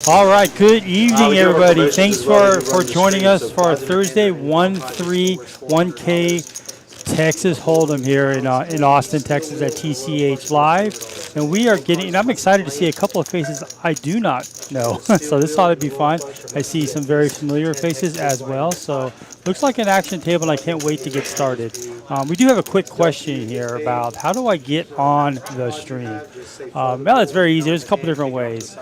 All right, good evening, everybody. Thanks for joining us for our Thursday 1-3 1K Texas Hold'em here in Austin, Texas at TCH Live. And we are getting, and I'm excited to see a couple of faces I do not know. So this ought to be fun. I see some very familiar faces as well. So looks like an action table, and I can't wait to get started. We do have a quick question here about how do I get on the stream? Well, it's very easy. There's a couple different ways.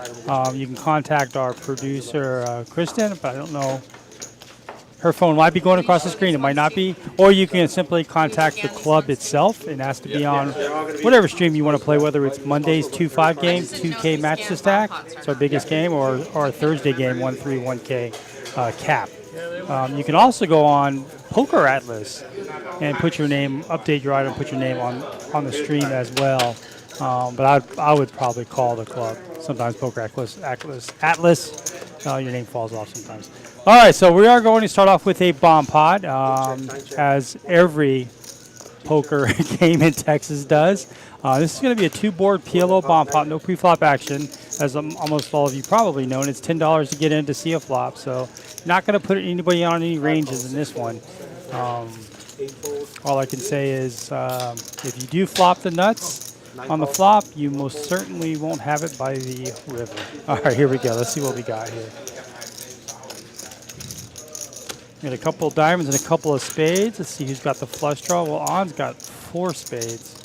You can contact our producer, Kristen, but I don't know. Her phone might be going across the screen. It might not be. Or you can simply contact the club itself and ask to be on whatever stream you want to play, whether it's Monday's 2-5 game, 2K match to stack. It's our biggest game, or our Thursday game, 1-3 1K cap. You can also go on Poker Atlas and put your name, update your item, put your name on the stream as well. But I would probably call the club. Sometimes Poker Atlas, your name falls off sometimes. All right, so we are going to start off with a bomb pot, as every poker game in Texas does. This is going to be a 2-board PLO bomb pot, no pre-flop action, as almost all of you probably know, and it's $10 to get in to see a flop. So not going to put anybody on any ranges in this one. All I can say is if you do flop the nuts on the flop, you most certainly won't have it by the river. All right, here we go. Let's see what we got here. Got a couple of diamonds and a couple of spades. Let's see who's got the flush draw. Well, On's got 4 spades.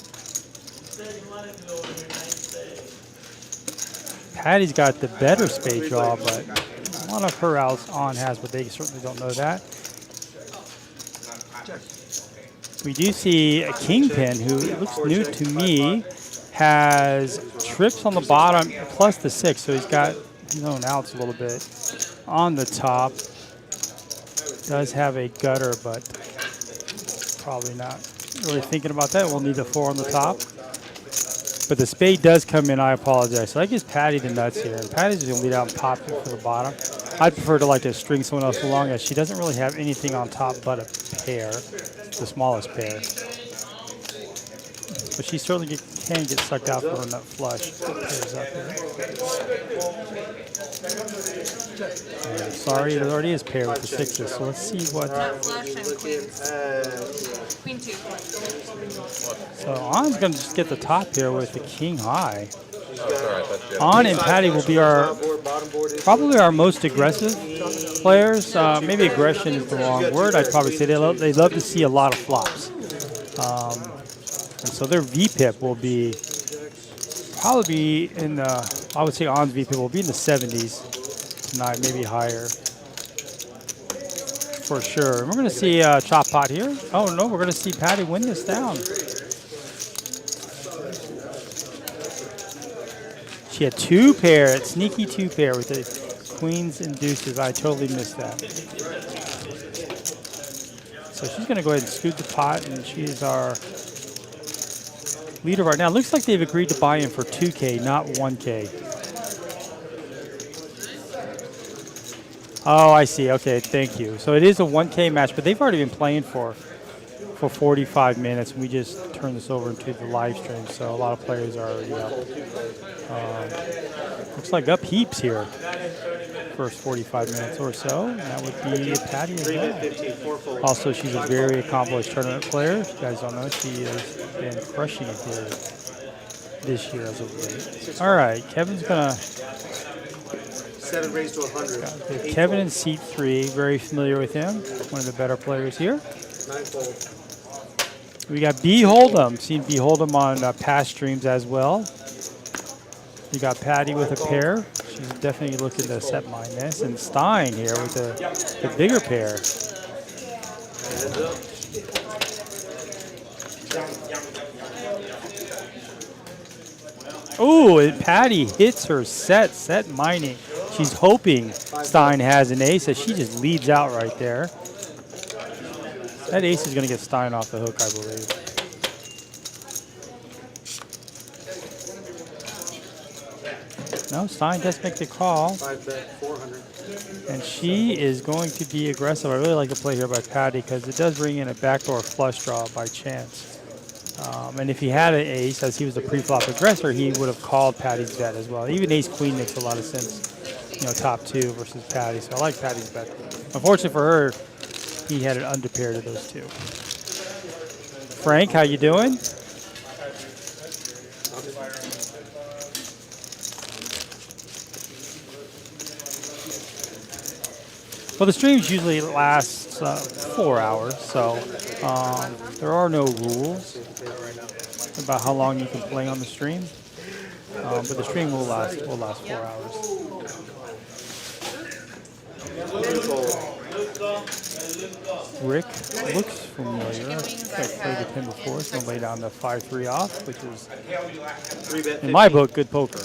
Patty's got the better spade draw, but one of her outs On has, but they certainly don't know that. We do see a kingpin who looks new to me, has trips on the bottom plus the 6, so he's got his own outs a little bit on the top. Does have a gutter, but probably not really thinking about that. We'll need the 4 on the top. But the spade does come in, I apologize. So that gives Patty the nuts here. And Patty's just going to lead out and pop it for the bottom. I'd prefer to like to string someone else along, as she doesn't really have anything on top but a pair, the smallest pair. But she certainly can get sucked out for a nut flush. Pairs up here. Sorry, there already is pair with the 6s, so let's see what. Flush and queen 2. So On's going to just get the top here with the king high. On and Patty will be probably our most aggressive players. Maybe aggression is the wrong word. I'd probably say they love to see a lot of flops. And so their VPIP will probably be in the, I would say On's VPIP will be in the 70s tonight, maybe higher. For sure. And we're going to see a chop pot here. Oh, no, we're going to see Patty win this down. She had 2 pair, sneaky 2 pair with the queens and deuces. I totally missed that. So she's going to go ahead and scoop the pot, and she is our leader right now. Looks like they've agreed to buy in for 2K, not 1K. Oh, I see. Okay, thank you. So it is a 1K match, but they've already been playing for 45 minutes. We just turned this over into the live stream, so a lot of players are already up. Looks like up heaps here. First 45 minutes or so. And that would be Patty as well. Also, she's a very accomplished tournament player. If you guys don't know, she has been crushing it here this year as of late. All right, Kevin's going to... 7 raised to 100. Kevin in seat 3, very familiar with him. One of the better players here. 9-fold. We got B Hold'em. Seen B Hold'em on past streams as well. You got Patty with a pair. She's definitely looking to set mine this. And Stein here with the bigger pair. Oh, Patty hits her set mining. She's hoping Stein has an ace, as she just leads out right there. That ace is going to get Stein off the hook, I believe. No, Stein does make the call. 5-bet, 400. And she is going to be aggressive. I really like the play here by Patty, because it does bring in a backdoor flush draw by chance. And if he had an ace, as he was the pre-flop aggressor, he would have called Patty's bet as well. Even ace-queen makes a lot of sense top two versus Patty. So I like Patty's bet. Unfortunately for her, he had an underpair to those two. Frank, how you doing? Well, the streams usually last 4 hours, so there are no rules about how long you can play on the stream. But the stream will last 4 hours. Rick looks familiar. I think I played with him before. He's going to lay down the 5-3 off, which is, in my book, good poker.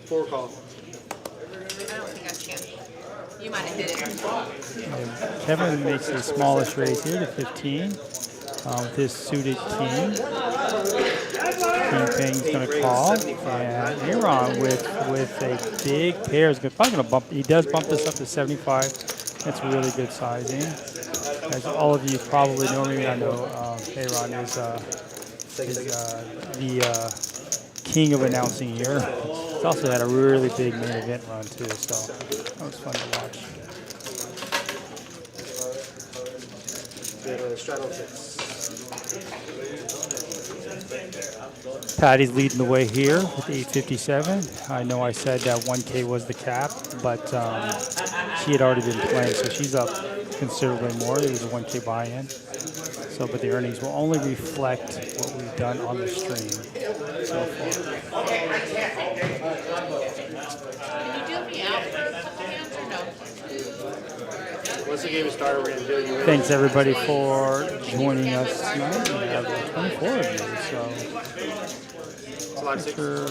Four call. I don't think I can. You might have hit it. And Kevin makes a smallish raise here to 15 with his suited king. King Ping's going to call, and Aaron with a big pair is probably going to bump. He does bump this up to 75. That's really good sizing. As all of you probably know, maybe I know, Aaron is the king of announcing here. He's also had a really big main event run too, so that was fun to watch. Patty's leading the way here with 857. I know I said that 1K was the cap, but she had already been playing, so she's up considerably more. There was a 1K buy-in. So, but the earnings will only reflect what we've done on the stream so far. Can you do me out for a couple hands or no? Once the game is started, we're going to do you. Thanks everybody for joining us tonight. We have 24 of you, so make sure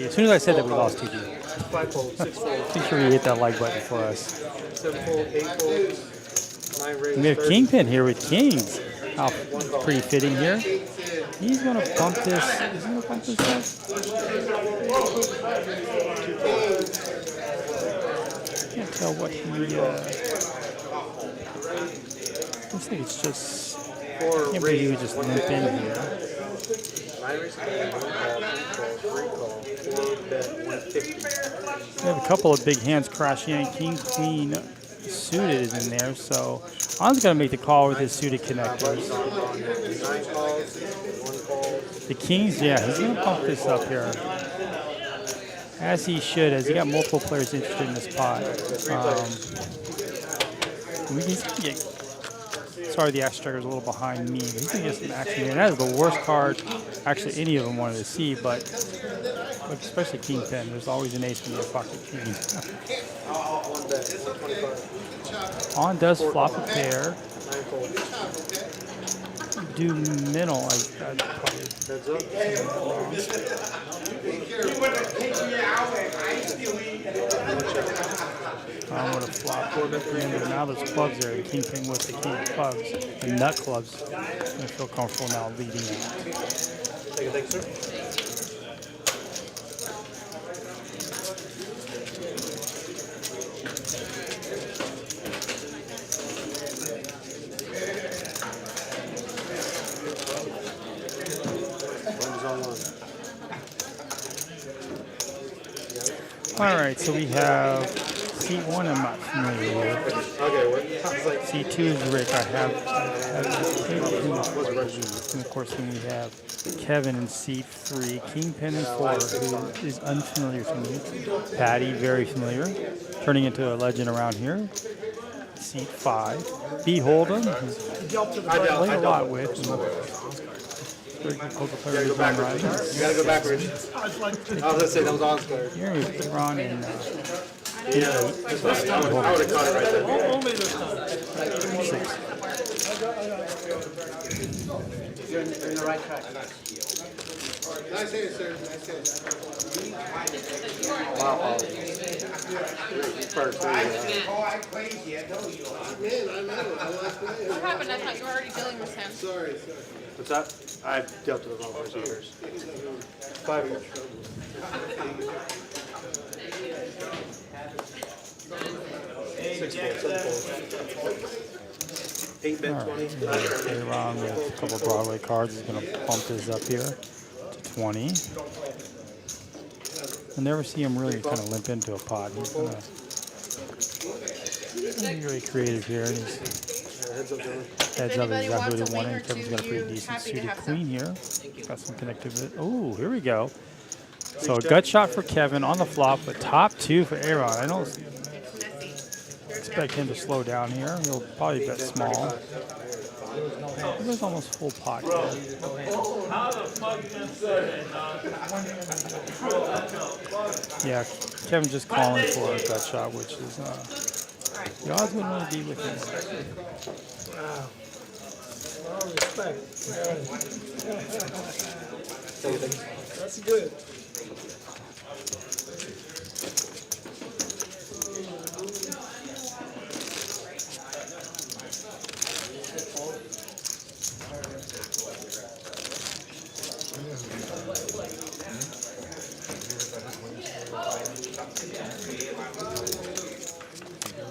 as soon as I said that, we lost TV. 5 fold, 6 fold, Make sure you hit that like button for us. 7 fold, 8 fold, 9 raise. We have Kingpin here with Kings. How pretty fitting here. He's going to bump this. Is he going to bump this up? Can't tell what he. Looks like it's just. I can't believe he would just limp in here. 9 raise, 1 call, 2 call, 3 call, 4 bet, 150. We have a couple of big hands crashing in. King, Queen suited is in there, so I'm going to make the call with his suited connectors. 9 calls, 1 call. The Kings, yeah, he's going to bump this up here. As he should, as he got multiple players interested in this pot. He's going to get, sorry the axe striker's a little behind me, but he's going to get some action here. And that is the worst card, actually, any of them wanted to see, but especially Kingpin. There's always an ace in your pocket king. On does flop a pair. Do middle. I'd probably. I'm going to flop quarter three under. Now there's clubs there. The Kingpin with the king of clubs. The nut clubs. I feel comfortable now leading out. Thank you, sir. All right, so we have seat one. I'm not familiar with. Okay, what? Seat two is Rick. I have and of course, then we have Kevin in seat three, Kingpin in four, who is unfamiliar to me. Patty, very familiar, turning into a legend around here. Seat five, B Hold'em, who's played a lot with. Very good poker player. You gotta go backwards. I was going to say that was on square. Here we go, Ron and I would have caught it right there. Only this time. 6. You're in the right track. Nice hand, sir. Nice hand. First, What happened? I thought you were already dealing with him. Sorry. What's that? I dealt with the wrong person years. 5 years. 6 4, 8 bet 20. Play around with a couple of Broadway cards. He's going to bump this up here to 20. I never see him really kind of limp into a pot. He's really creative here. And he's Heads up, gentlemen. heads up anybody exactly what wants he a wing wanted. or Kevin's two, got a pretty you decent happy to suited have queen some. here. Got some connectivity. Oh, here we go. So a gut shot for Kevin on the flop, but top two for Aaron. I don't It's messy. expect him to slow down here. He'll probably bet small. It was almost full pot here. Yeah, Kevin's just calling for a gut shot, which is the odds wouldn't really be with him. All respect. That's good.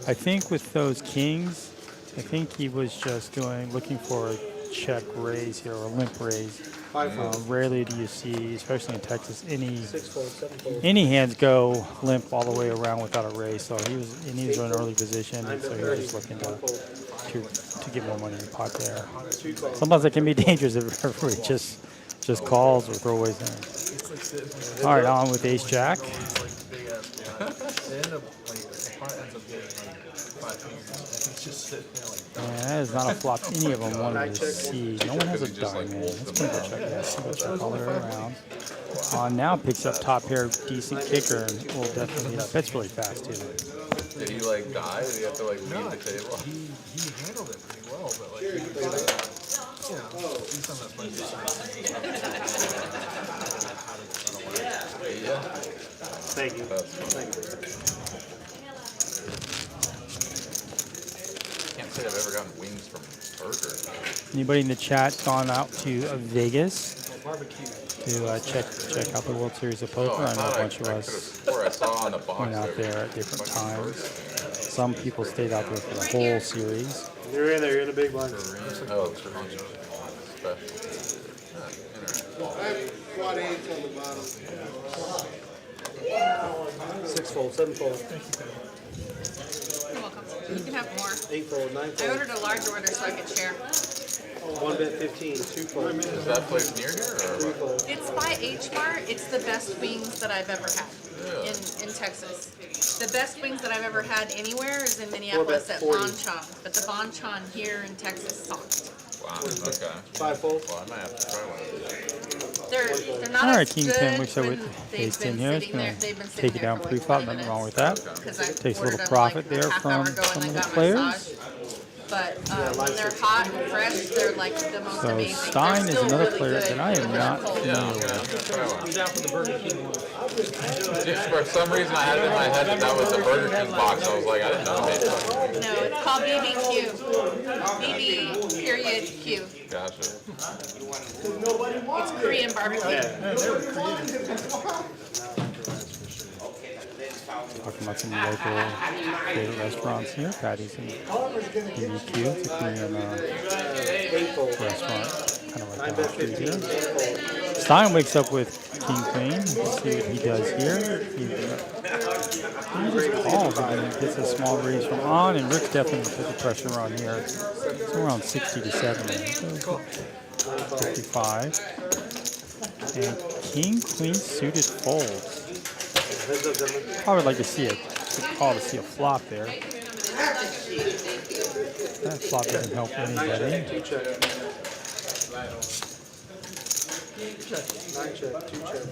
I think with those kings, I think he was just looking for a check raise here or a limp raise. Rarely do you see, especially in Texas, 6 fold, 7 fold. any hands go limp all the way around without a raise. So he was in an early position, and so he was just looking to get more money in the pot there. Sometimes it can be dangerous if everybody just calls or throwaways in. All right, on with ace jack. Man, that is not a flop any of them wanted to see. No one has a diamond. Let's go check. Yeah, single check all the way around. Now picks up top pair, decent kicker, and will definitely bets really fast too. Did he like die? Did he have to like leave the table? He handled it pretty well, but like, you know, he's on that place. Yeah. Thank you. Thank you. Can't say I've ever gotten wings from burger. Anybody in the chat gone out to Vegas to check out the World Series of Poker? I know a bunch of us I saw on the box went out there at different times. Some people stayed out there for the whole series. You're in there. You're in the big blind. Oh, it's special. Quad 8's on the bottom. 6 fold, 7 fold, You're welcome. You can have more. 8 fold, 9 I fold. ordered a large order so I could share. 1 bet 15, 2 fold, Is that place near here 3 or? fold. It's by H Bar. It's the best wings that I've ever had in Texas. The best wings that I've ever had anywhere is in Minneapolis at 40. Bonchon. But the Bonchon here in Texas sucked. Wow. Okay. 5 fold. Well, I might have to try one. They're not All right, as King good 10 mixed up when with they've ace 10 been here. It's sitting there. going They've been to sitting take it there down for like pre-flop. 20 Nothing wrong with minutes. that. 'Cause I Takes a ordered little them, profit like, there a half from hour ago some and of then the got players. massaged. But when they're hot and fresh, they're like the most So amazing. Stein They're is still another really player good that I am when they're not cold. Yeah, I'm familiar gonna with. try one. He's out for the Burger King one. Just for some reason I had it in my head that was the Burger King box. I was like, I didn't know they made fucking wings. No, it's called BBQ. BB period Q. Gotcha. It's Korean barbecue. Talking about some local favorite restaurants here. Patty's and BBQ. It's a Korean 8 fold. restaurant. Kind of 9 like bet down the street 15, 8 here. fold. Stein wakes up with King Queen. Let's see what he does here. He just calls and then gets a small raise from on, and Rick's definitely going to put the pressure on here. It's around 60 to 70. So 55. And King Queen suited folds. Heads up, gentlemen. Probably like to see a call to see a flop there. That flop doesn't help 9 anybody. check, 2 check. 9 check, 2 check.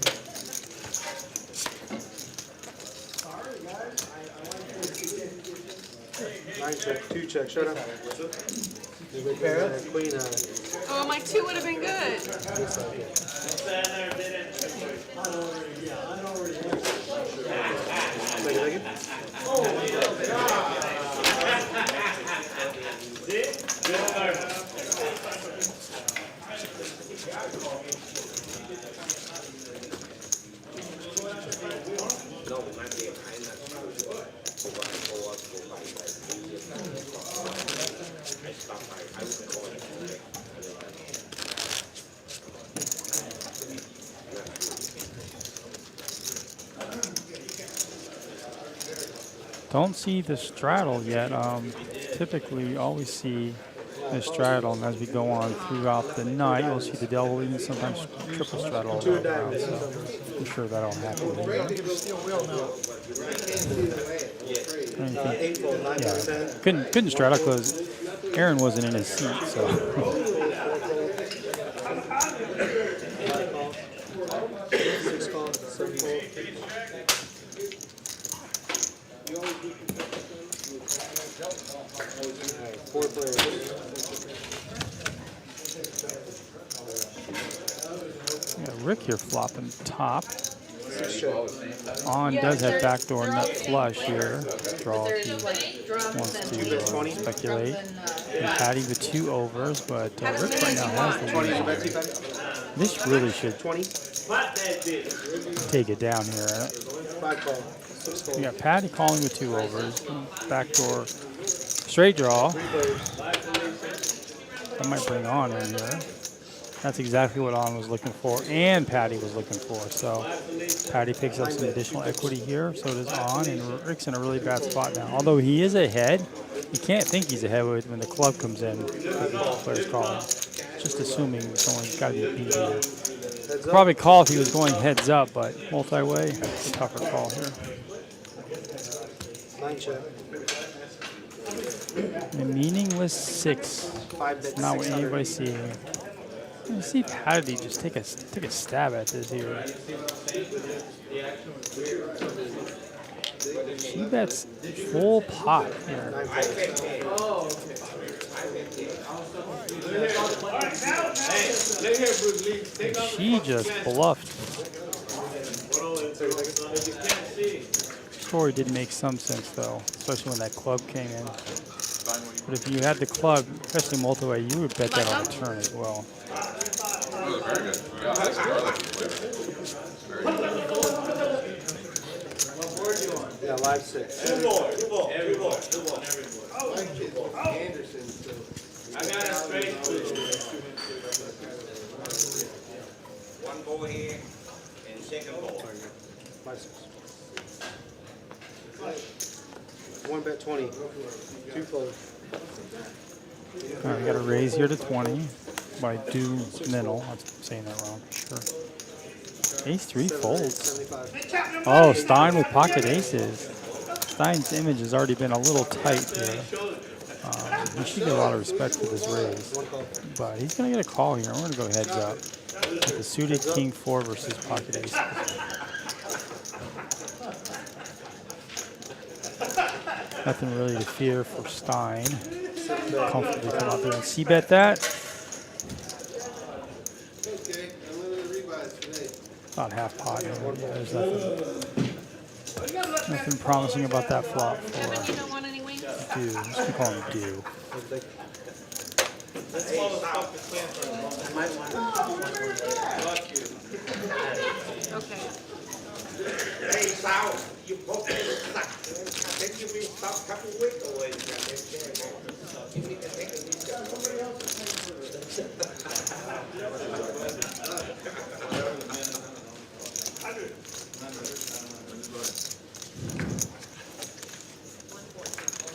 9 check, 2 check. Showdown. Queen Oh, my 2 would have been good. Thank you. Don't see the straddle yet. Typically, we always see the straddle, and as we go on throughout the night, you'll see the double, even sometimes triple straddle all around. So I'm sure that'll happen. Yeah, couldn't straddle because Aaron wasn't in his seat. So. Four players. Yeah, Rick here flopping top. On does have backdoor nut flush here. Draw if he wants to speculate. And Patty with 2 overs, but Rick right now has the lead. This really should take it down here. We got Patty calling with 2 overs. Backdoor straight draw. That might bring on in here. That's exactly what On was looking for and Patty was looking for. So Patty picks up some additional equity here. So does On, and Rick's in a really bad spot now. Although he is ahead, you can't think he's ahead when the club comes in. The player's calling. Just assuming someone's got to be beat here. Probably call if he was going heads up, but multi-way, it's a tougher call here. Line check. A meaningless 6. It's not what anybody's seeing. You see Patty just take a stab at this here. She bets full pot here. She just bluffed. Story did make some sense though, especially when that club came in. But if you had the club, especially multi-way, you would bet that on the turn as well. Very good. Yeah, that's Yeah, live 6. Two more. I got a straight one ball here and second ball. Live 6. 1 bet 20. 2 fold. All right, we got a raise here to 20 by due middle. I'm saying that wrong, sure. Ace-3 folds. 75. Oh, Stein with pocket aces. Stein's image has already been a little tight here. He should get a lot of respect for this raise. But he's going to get a call here. I'm going to go heads up. With the suited King 4 versus pocket aces. Nothing really to fear for Stein. Comfortably come out there and c-bet that. About half pot here. Yeah, there's nothing promising about that flop for You don't want any wings? Dew. I'm just going to call him Dew. Okay. Hey, Sal, you both suck. I think you've been stuck a couple weeks away. You need to take a leak.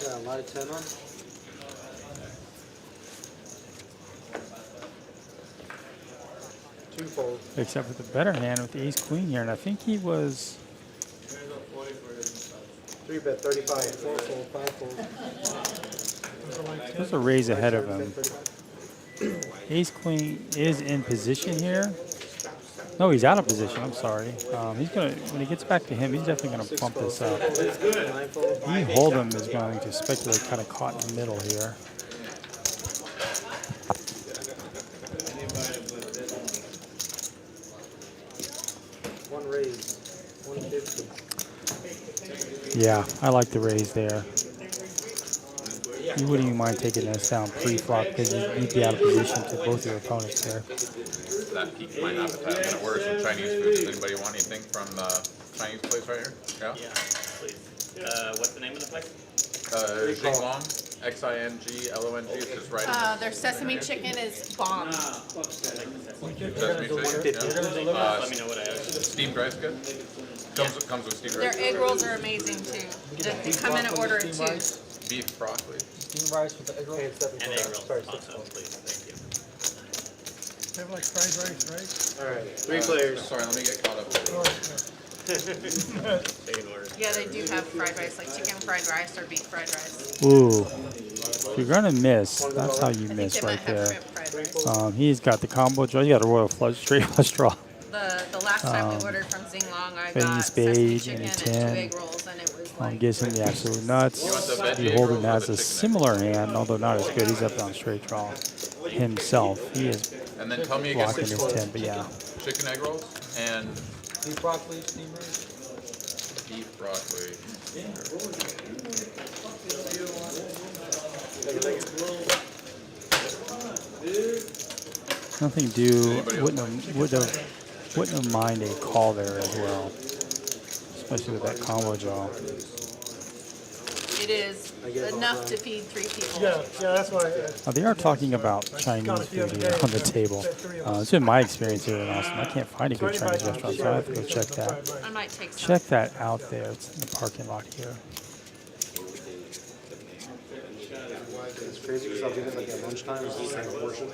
Yeah, live 10 on. Two fold. Except for the better hand with the ace-queen here. And I think he was... 3 bet 35. 4 fold. 5 fold. There's a raise ahead of him. Ace-queen is in position here. No, he's out of position. I'm sorry. He's gonna when he gets back to him, he's definitely gonna pump this up. 9 fold. He Hold'em is going to speculate kind of caught in the middle here. One raise. 150. Yeah, I like the raise there. You wouldn't even mind taking this down pre-flop because you'd be out of position to both your opponents there. That piqued my appetite. I'm going to order some Chinese food. Does anybody want anything from the Chinese place right here? Yeah? Yeah, please. What's the name of the place? Xinglong. Xinglong. It's just right. Their sesame chicken is bomb. Sesame chicken. Yeah. Let me know what I owe. Steamed rice good? Comes with steamed Their rice. egg rolls are amazing too. They come in an order of 2. Beef broccoli. Steamed rice with the egg roll. And seven And egg five. rolls also, please. Thank you. Have like fried rice, right? All right, 3 players. Sorry, let me get caught up. Second order. Yeah, they do have fried rice, like chicken fried rice or beef fried rice. Ooh. If you're gonna miss, that's how you I think miss they might right have there. shrimp fried rice. He's got the combo draw. You got a royal flush, straight flush draw. The last time we ordered from Zing Long, I Spade, got spade, sesame and chicken a and 2 10. egg rolls, and it was I'm like guessing the absolute nuts. want the veggie B. egg Holden rolls or has the a chicken egg? similar hand, although not as good. He's up on straight draw himself. He is And then tell me again, blocking his 10, but yeah. chicken egg rolls and Beef broccoli, steamed rice. beef broccoli. Nothing due. Wouldn't have mind a call there as well, especially with that combo draw. it is enough to feed 3 people. Yeah, that's why. They are talking about Chinese food here on the table. It's been my experience here in Austin. I can't find a good Chinese restaurant, so I have to go check that. I might take some. Check that out there. It's in the parking lot here. It's crazy because I'll get it like at lunchtime, it's the same portion.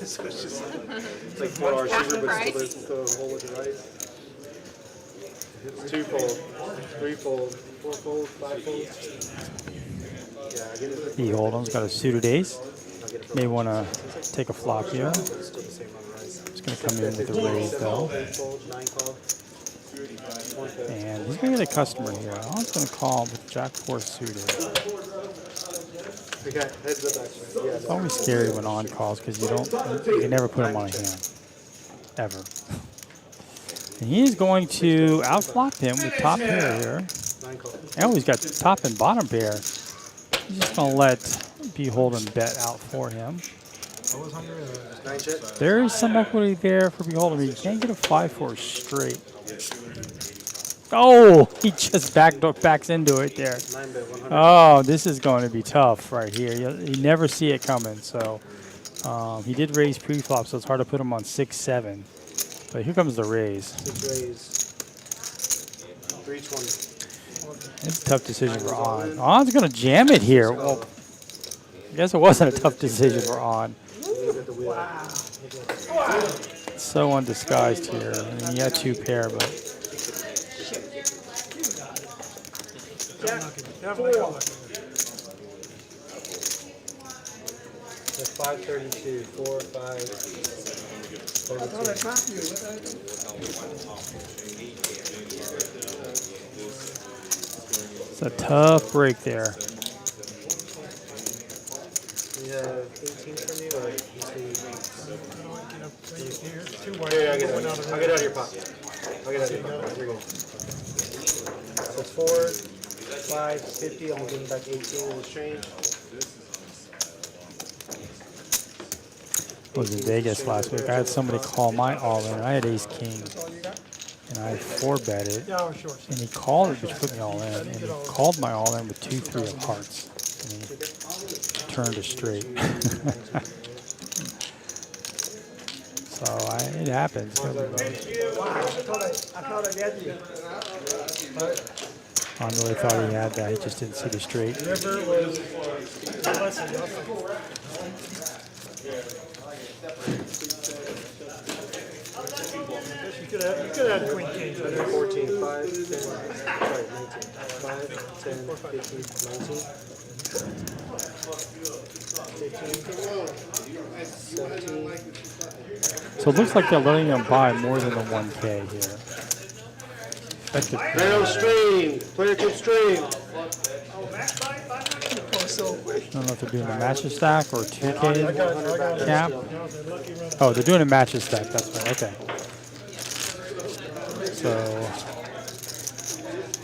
So it's just it's like $4 Half cheaper, the but still price. there's a whole bunch of rice. It's 2-fold, 3-fold, 4-fold, 5-fold. Yeah, I get it. B. Holden's got a suited ace. I'll get it for May want to take a flop here. it's still the same on rice. He's going to come in with a raise though. 8-fold, 9-call, 1-fold. And he's going to get a customer here. I was going to call with Jack 4 suited. Okay, heads up actually. Yeah, It's always scary when on calls because you can never put him on a hand. Ever. And he is going to outflop him with top pair here. 9-call. Oh, he's got top and bottom pair. He's just going to let B. Holden bet out for him. I was hungry. 9 check. There is some equity there for B. Holden. He can't get a 5-4 straight. Oh, he just backs into it there. 9-bet, 100. Oh, this is going to be tough right here. You never see it coming. So he did raise pre-flop, so it's hard to put him on 6-7. But here comes the raise. 6 raise. 320. It's a tough decision for On. On's going to jam it here. Well, I guess it wasn't a tough decision for On. So undisguised here. I mean, he had 2 pair, but That's 532, 4, 5, 32. it's a tough break there. We have 18 from you, or Here, I'll get it out of your pocket. I'll get it out of your pocket. Here you go. So 4, 5, 50, I'm gonna give him back 18 in exchange. I was in Vegas last week. I had somebody call my all-in. I had ace-king, and I 4-betted, and he called it, which put me all in, and he called my all-in with 2-3 of hearts, and he turned a straight. So it happens. On really thought he had that. He just didn't see the straight. You could have queen king. 14, 5, 10, sorry, 19. 5, 10, 15, 19. 15, 17. So it looks like they're letting him buy more than the 1K here. Effective Player pair. on stream. Player keep stream. I don't know if they're doing a matches stack or 2K cap. Oh, they're doing a matches stack. That's right. Okay. So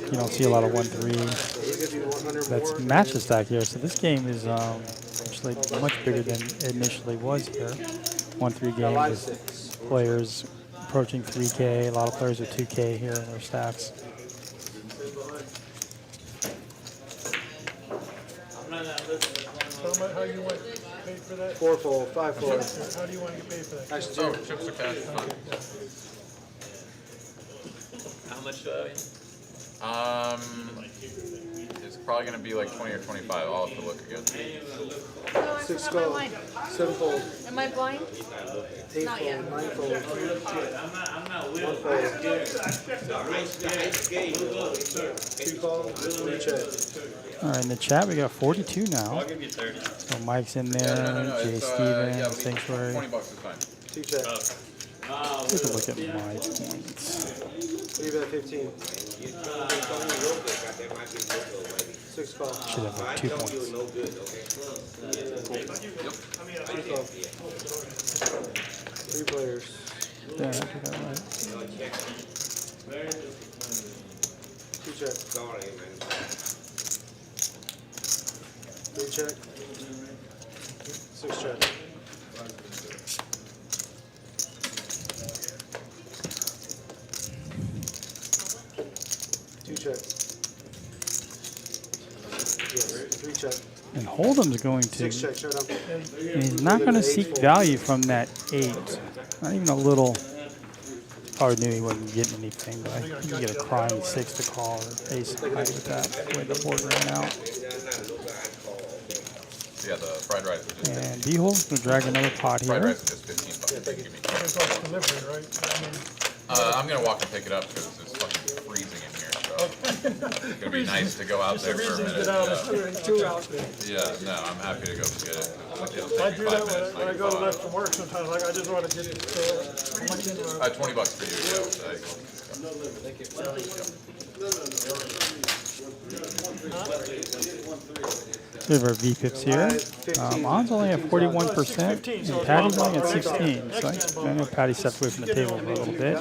you don't see a lot of 1-3. That's matches stack here. So this game is actually much bigger than it initially was here. 1-3 game with players approaching 3K. A lot of players with 2K here in their stacks. How you want paid for that? 4-fold, 5-fold. How do you want to get paid for that? Actually, Oh, chips are cash. How much It's probably gonna be like 20 or 25. I'll have to look again. No, I 6 forgot my call. line. 7 fold. Am I blind? 8 Not fold. yet. 9 fold. 1 fold. 2 call. 3 check. All right, in the chat we got 42 now. I'll give you 30. So Mike's in there, No. Jay It's, Stevens, yeah, Sanctuary. $20 is fine. 2 check. Take a look at my points. 3 bet 15. 6 call. Should have like 2 points. 2 call. 3 players. Yeah, I did that right. 2 check. 3 check. 6 check. 2 check. Yes. 3 check. And Hold'em's going to, 6 check. Showdown. and he's not going to seek value from that 8. Not even a little. Probably knew he wasn't getting anything, but you can get a crying 6 to call or ace high with that, the way the board ran out. Yeah, the fried rice was just And B-Hole going to drag another pot fried here. rice was just $15. Give me. It's off delivery, right? I'm gonna walk and pick it up because it's fucking freezing in here. So it's gonna be nice to go out there for a minute. It's 2 out there. Yeah, no, I'm happy to go get it. It'll I take do me 5 that minutes. when I go left from work sometimes. Like, I just want to get it. How much in the $20 for you. We have our V-Pips here. On's only at 41%, and Patty's only at 16. So I know Patty stepped away from the table for a little bit.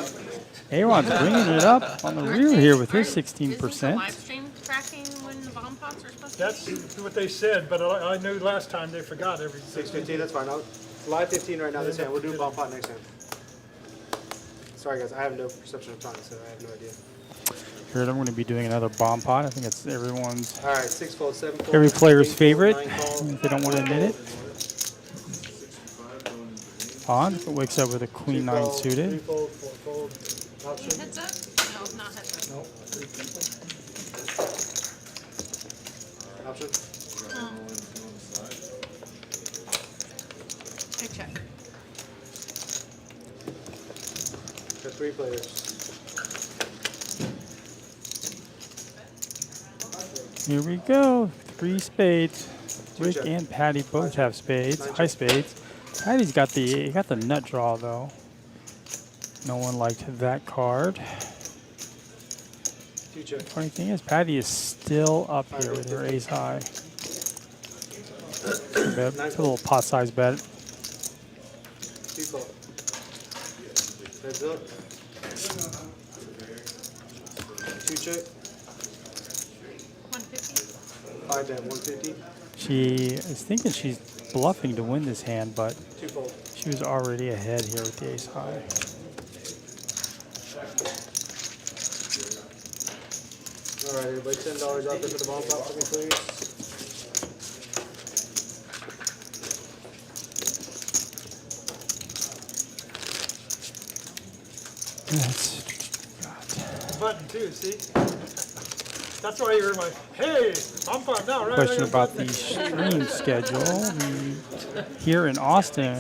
Aaron's bringing it up on the rear here with his Isn't the 16%. live stream tracking when the bomb pots are supposed to? That's what they said, but I knew last time they forgot everything. 6:15. That's fine. Live 15 right now. This hand. We'll do bomb pot next hand. Sorry guys, I have no perception of time, so I have no idea. Here, I'm going to be doing another bomb pot. I think it's everyone's, All right, 6 fold, 7 fold. every player's 8 fold, favorite, 9 call. if they don't want to admit it. On wakes up with a 2 queen 9 call, 3 suited. fold, 4 fold. Option. Heads up? No, not heads up. Nope. Option. I check. Got 3 players. Here we go. 3 spades. Rick and Patty both have spades. High spades. Patty's got the nut draw though. No one liked that card. 2 check. Funny thing is, Patty is still up here with her ace high. Bet. It's a little pot size bet. 2 call. Heads up. 2 check. 150. 5 bet, 150. She is thinking she's bluffing to win this hand, but 2 fold. she was already ahead here with the ace high. All right, everybody, $10 out there for the bomb pot for me, please. Button too, see? That's why you were my, hey, I'm fine now, right? Question about the stream schedule. Here in Austin,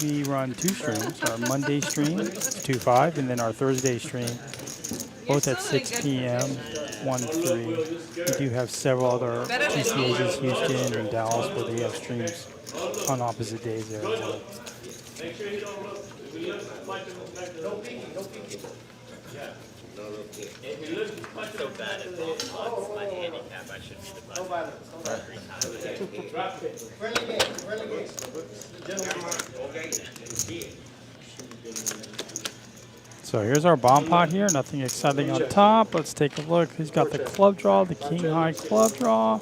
we run 2 streams. Our Monday stream, 2-5, and then our Thursday stream, both at 6 p.m., 1-3. We do have several other TCHs, Houston and Dallas, where they have streams on opposite days there as well. I'm so bad at this. My handicap, I should be the button. So here's our bomb pot here. Nothing exciting on top. Let's take a look. He's got the club draw, the king high club draw.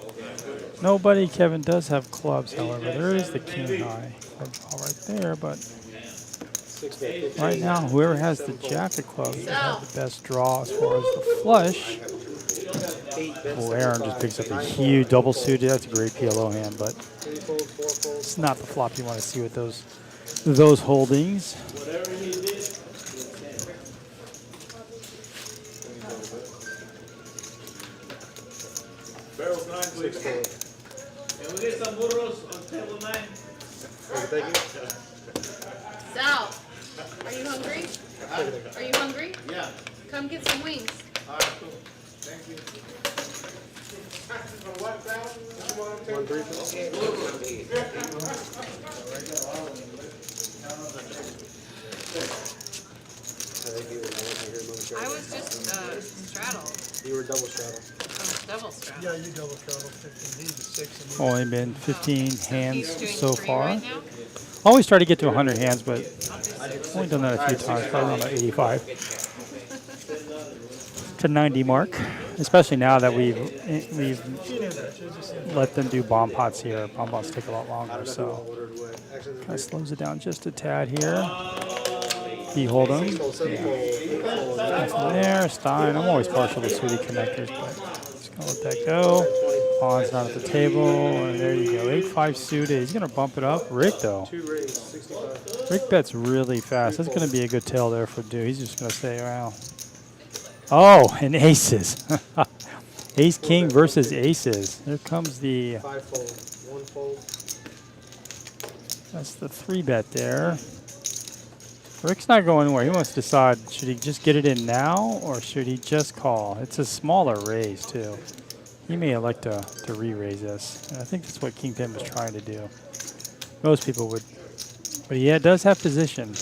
Nobody. Kevin does have clubs, however. There is the king high club draw right there, but 6 bet, 50. right now, whoever has the jack of clubs will have the best draw as far as the flush. 8 bet, Oh, Aaron just 75. picks up a 9 huge double suited. That's a great PLO hand, but 3 fold, 4 fold. it's not the flop you want to see with those holdings. fold. Can we get some burros on table 9? Thank you. Sal, are you hungry? Are you hungry? Yeah. Come get some wings. Alright, cool. Thank you. One, three, four. I was just straddled. You were double straddle. Double straddle. Yeah, you double travel 15. He's a 6. And Only been 15 hands He's doing so 3 far. right now? Always try to get to 100 hands, but only done that a few times, probably around 85 to 90 mark. Especially now that we've let them do bomb pots here. Bomb pots take a lot longer, so kind of slows it down just a tad here. He hold 'em. There, Stein. I'm always partial to suited connectors, but just gonna let that go. Pawn's not at the table, and there you go. 8-5 suited. He's gonna bump it up. Rick though. 2 rings, 65. Rick bets really fast. That's gonna be a good tail there for Dew. He's just gonna stay around. Oh, and aces. Ace King versus aces. Here comes the. 5 fold, 1 fold. That's the 3-bet there. Rick's not going anywhere. He wants to decide, should he just get it in now or should he just call? It's a smaller raise, too. He may elect to re-raise this. And I think that's what King 10 was trying to do. Most people would. But he does have position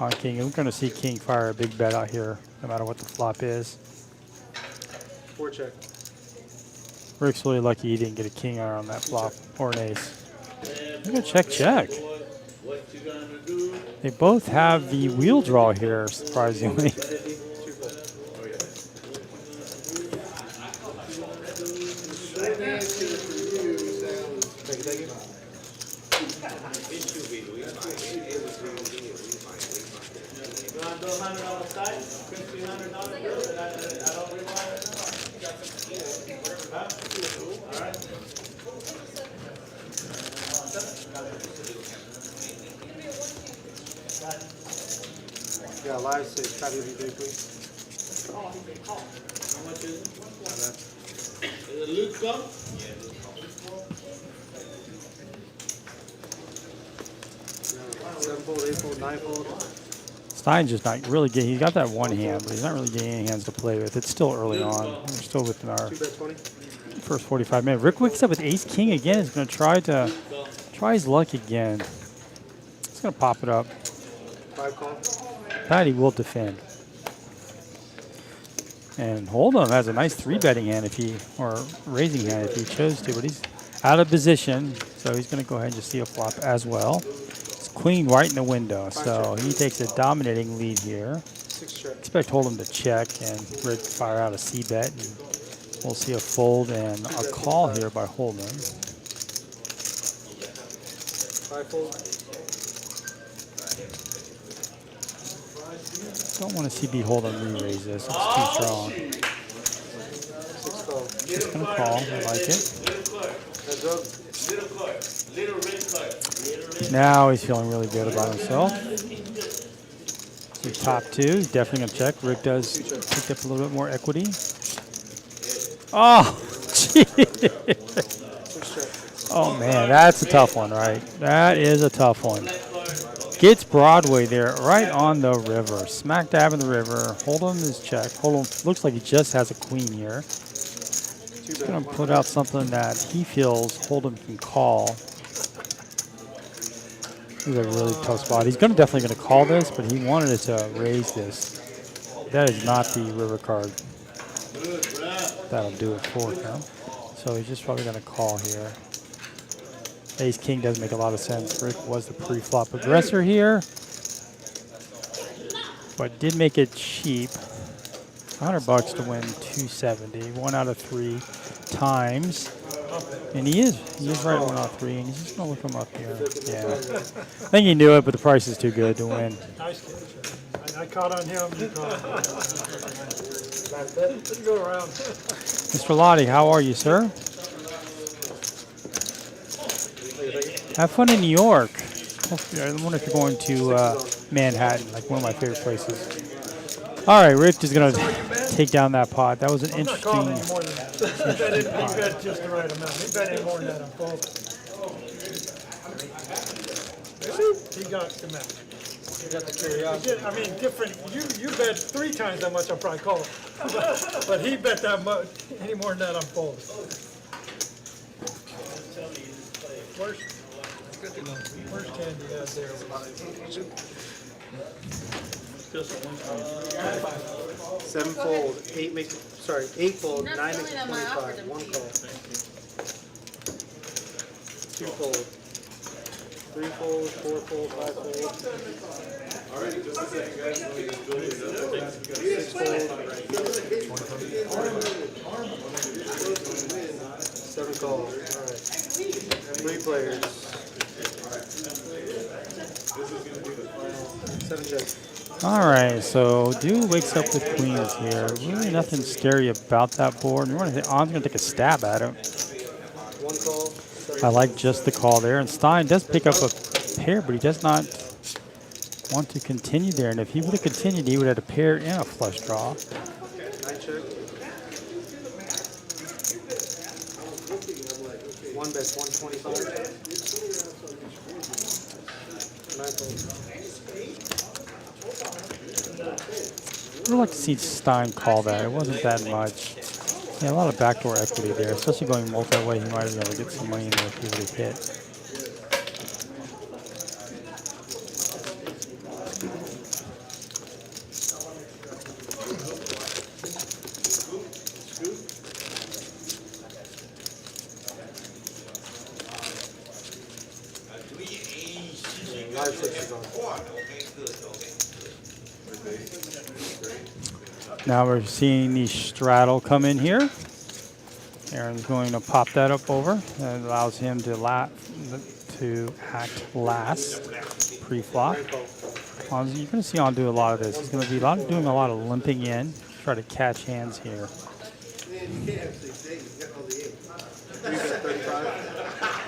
on King. We're going to see King fire a big bet out here, no matter what the flop is. 4 check. Rick's really lucky he didn't get a king on that flop or an ace. I'm going to check. What you gonna do? They both have the wheel draw here, surprisingly. You wanna do $100 side? $1,500 bill that I don't require? Huh? Alright. Yeah, live says copy of your please. How much is it? Is it loot cup? 7 fold, 8 fold, 9 fold. Stein's just not really getting, he's got that one hand, but he's not really getting any hands to play with. It's still early on. We're still within our 2 bet 20. first 45 minutes. Rick wakes up with ace king again. He's going to try his luck again. He's going to pop it up. 5 call. Patty will defend. And Hold'em has a nice 3-betting hand or raising hand if he chose to, but he's out of position, so he's going to go ahead and just see a flop as well. It's queen right in the window, so he takes a dominating lead here. 6 check. Expect Hold'em to check and Rick fire out a c-bet, and we'll see a fold and a call here by Hold'em. 5 fold. Don't want to see B Hold'em re-raise this. It's too strong. 6 call. Just going to call. I like it. Heads up. Little card. Little red card. Now he's feeling really good about himself. So top 2, he's definitely going to check. Rick does pick up a little bit more equity. Oh, gee. Oh, man, that's a tough one, right? That is a tough one. Gets Broadway there, right on the river. Smack dab in the river. Hold'em is checked. Hold'em looks like he just has a queen here. He's going to put out something that he feels Hold'em can call. This is a really tough spot. He's definitely going to call this, but he wanted it to raise this. That is not the river card. That'll do it for him. So he's just probably going to call here. Ace King does make a lot of sense. Rick was the pre-flop aggressor here, but did make it cheap. $100 to win 270. 1 out of 3 times, and he is right 1 out of 3. And he's just gonna look him up here. Yeah, I think he knew it, but the price is too good to win. Nice catch. I caught on him. You caught. Let's go around. Mr. Lottie, how are you, sir? Have fun in New York. Hopefully, I wonder if you're going to Manhattan, like one of my favorite places. All right, Rick is going to take down that pot. That was an I'm not calling any interesting. more than that. He bet just the right amount. He bet any more than that, I'm folding. He got the match. You got the curiosity. I mean, different. You bet 3 times that much, I'm probably calling. But he bet that much. Any more than that, I'm folding. Worst hand you have there. 7 fold, 8 make, sorry, 8 fold, 9 Not makes filling it out my offer 25, to 1 me. call. 2 fold, 3 fold, 4 fold, 5 fold. 6 fold. 7 calls, alright. 3 players. 7 checks. All right, so dude wakes up with queens here. Really nothing scary about that board. I'm gonna take a stab at him. 1 call. I like just the call there, and Stein does pick up a pair, but he does not want to continue there. And if he would have continued, he would have had a pair and a flush draw. 9 check. 1 bets 125. 9 fold. I would like to see Stein call that. It wasn't that much. Yeah, a lot of backdoor equity there, especially going multi-way. He might have been able to get some money in there if he would have hit. Live 6 is on. Now we're seeing the straddle come in here. Aaron's going to pop that up over. That allows him to act last pre-flop. You're going to see on do a lot of this. He's going to be doing a lot of limping in, try to catch hands here. 3 bet 35.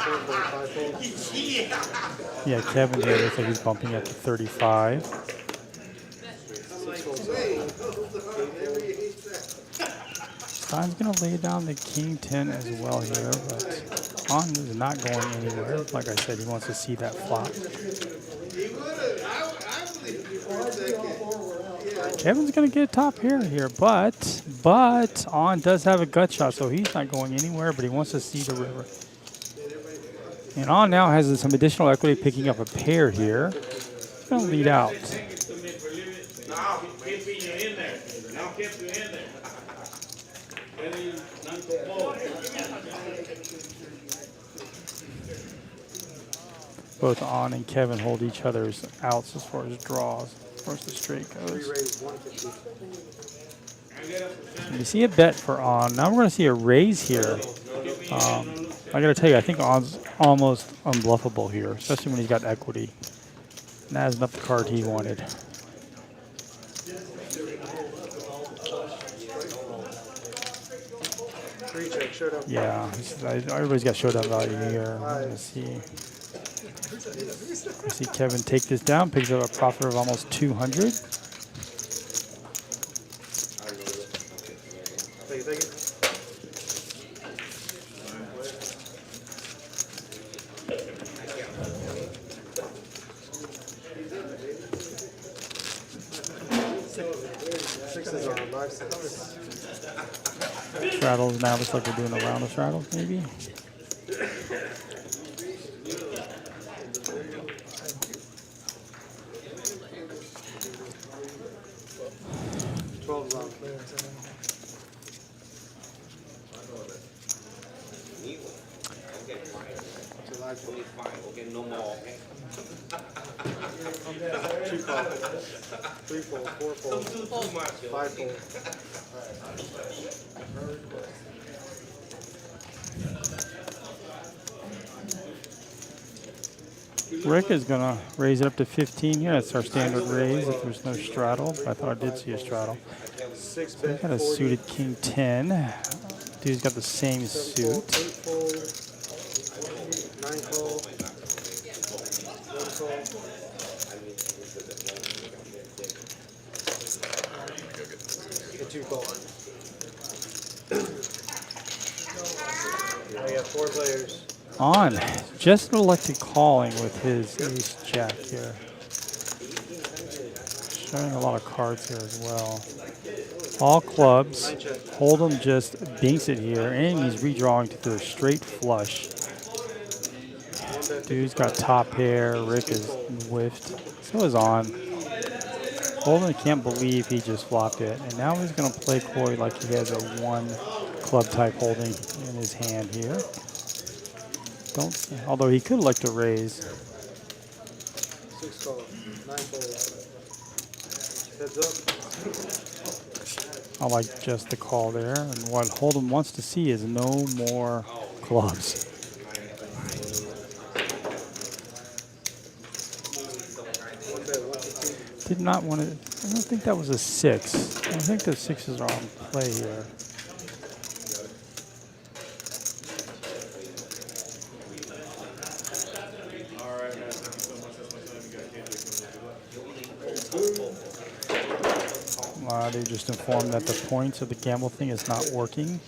4 fold, 5 fold. Yeah, Kevin here looks like he's bumping up to 35. 6 folds. 8 Stein's going to lay down the king 10 as well here, but On is not going anywhere. Like I said, he wants to see that flop. Kevin's going to get a top pair here, but On does have a gut shot, so he's not going anywhere, but he wants to see the river. And On now has some additional equity, picking up a pair here. He's going to lead out. Both On and Kevin hold each other's outs as far as draws, as far as the straight goes. You see a bet for On. Now we're going to see a raise here. I got to tell you, I think On's almost unbluffable here, especially when he's got equity. And that is not the card he wanted. Yeah, everybody's got showdown value here. Let's see. See Kevin take this down, picks up a profit of almost 200. Straddles now looks like we're doing a round of straddles, maybe. No more. 2 fold, 3 fold, 4 fold, 5 fold. Rick is going to raise it up to 15 here. That's our standard raise if there's no straddle. I thought I did see a straddle. So we got a suited king 10. Dude's got the same suit. 8 fold, 9 fold, 1 fold. go get the food. The 2 call. I got 4 players. On. Just elected calling with his ace jack here. Showing a lot of cards here as well. All clubs. Hold'em just binks it here, and he's redrawing to the straight flush. Dude's got top pair. Rick is whiffed. So is on. Hold'em can't believe he just flopped it, and now he's going to play coy like he has a 1 club type holding in his hand here. Although he could like to raise. 6 call. 9 fold. Heads up. I like just the call there, and what Hold'em wants to see is no more clubs. Did not want to. I don't think that was a 6. I think the 6s are on play here. They just informed that the points of the gamble thing is not working.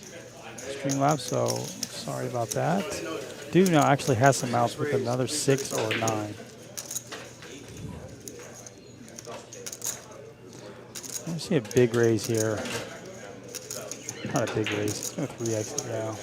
Streamlabs, so sorry about that. Dude now actually has some outs with another 6 or 9. I see a big raise here. Not a big raise. It's going to 3x it now.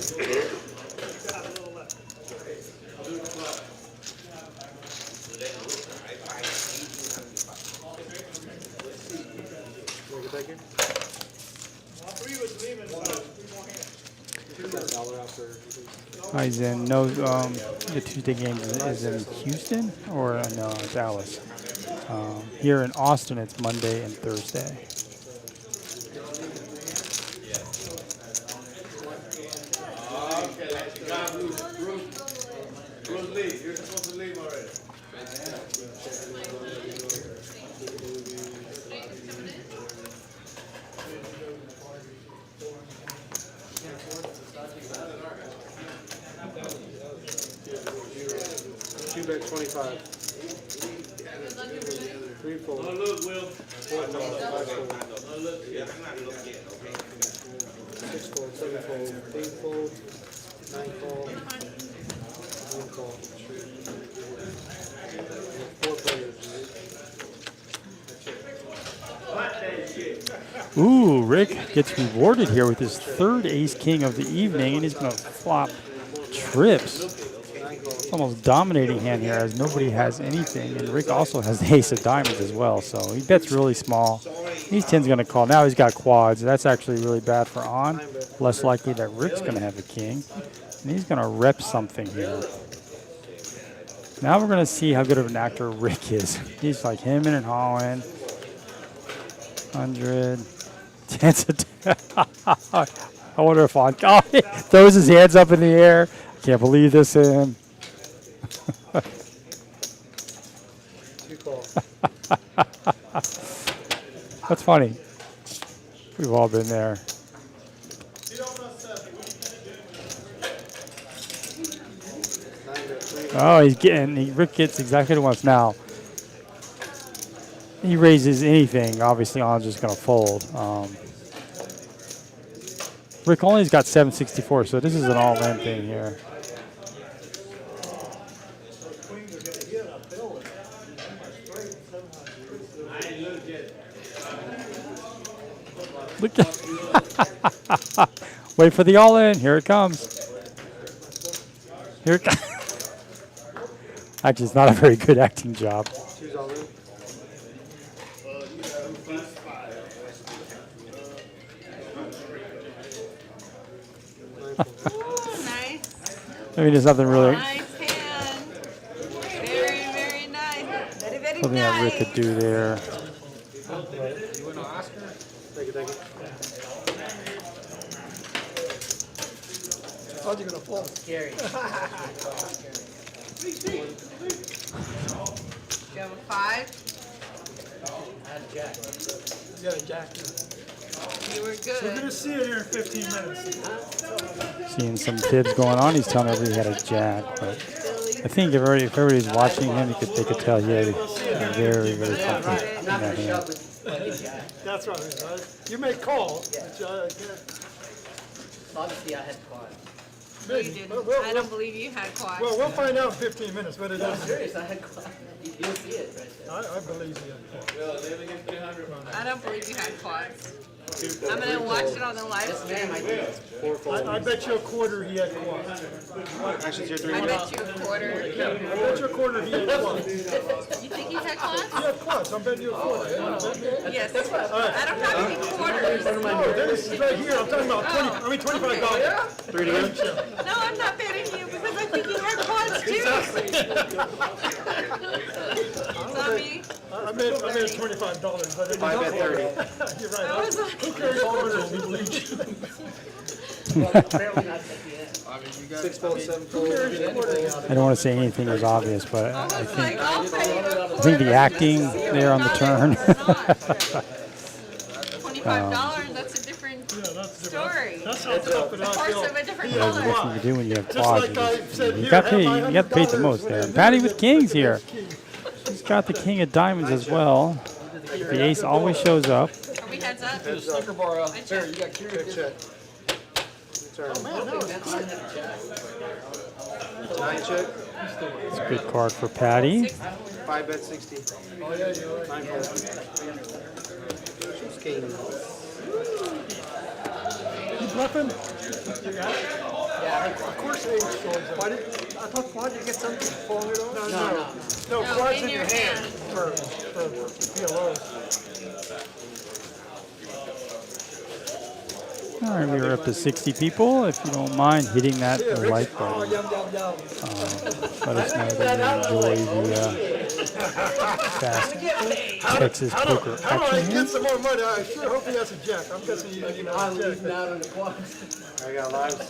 He's in the Tuesday game is in Houston or no, Dallas. Here in Austin, it's Monday and Thursday. Bruce Lee, you're supposed to leave already. Two bet 25. 3 fold. Oh, look, Will. 4 fold. 5 fold. 6 fold. 7 fold. 8 fold. 9 fold. 1 fold. 4 players. Ooh, Rick gets rewarded here with his 3rd ace-king of the evening, and he's going to flop trips. It's almost dominating hand here as nobody has anything, and Rick also has the ace of diamonds as well, so he bets really small. He's 10's going to call. Now he's got quads. That's actually really bad for on. Less likely that Rick's going to have a king, and he's going to rep something here. Now we're going to see how good of an actor Rick is. He's like him and Holland. 100. Chance of I wonder if on he throws his hands up in the air. Can't believe this in. 2 call. That's funny. We've all been there. Oh, Rick gets exactly what he wants now. He raises anything, obviously On's just going to fold. Rick only's got 764, so this is an all-in thing here. Look at wait for the all-in. Here it comes. Here it comes. Actually, it's not a very good acting job. Choose all in. Nice. I mean, there's nothing really Nice hand. Very, very nice. Very, very something that Rick nice. could do there. You win an Oscar? Thank you, thank you. I thought you were going to fall. Scary. Do you have a 5? I had a jack. You got a jack. You were We're good. going to see it here in 15 minutes. Seeing some fibs going on. He's telling everybody he had a jack, but I think if everybody's watching him, they could tell he had a very, very comfy in that hand. That's right. You may call, but I can't. Obviously, I had quads. No, you didn't. I don't believe you had quads. Well, we'll find out in 15 minutes what it I'm is. serious, I had quads. You'll see it right there. I believe you. I don't believe you had quads. I'm gonna watch it on the live Yes, stream. ma'am, I did. Four fold. I bet you a quarter he had quads. Actions here, three. I bet you a quarter. I bet you a quarter he had quads. He You think he had quads? had quads. I'm betting you a quarter. You wanna bet me? Yes. I don't have any quarters. No, this is right here. I'm talking about $25. Three to go. No, I'm not betting you because I think he had quads too. Tommy, I made $25, but it Five bet 30. You're I right. was like, Who carries quarters? Well, apparently not at the end. Six fold, seven fold. I don't want to say anything is obvious, but I I was like, I'll pay you a quarter. I think the acting there on the turn. $25, that's a different story. That's how tough it Of course, of a different There's color. nothing to do when you have Just quads. like I said You here, got have paid. my You got paid the $100 most there. when Patty with kings here. king. He's got the king of diamonds as well. The ace always shows up. Are we heads up? Snicker bar out there. You got curious. Check. Turn. Nine check. It's a good card for Patty. Five bet 60. Nine fold. King. You bluffing? Of course they shows up. Why did, I thought quad you get something falling it off? No, No, quads in in your your hand hand. for PLOs. All right, we are up to 60 people. If you don't mind hitting that like Oh, button, yum, yum, yum. let us know that you enjoy the fast Texas poker How do I action here. get some more money? I sure hope he has a jack. I'm guessing you didn't have a jack. Out on the quads. I got live 6.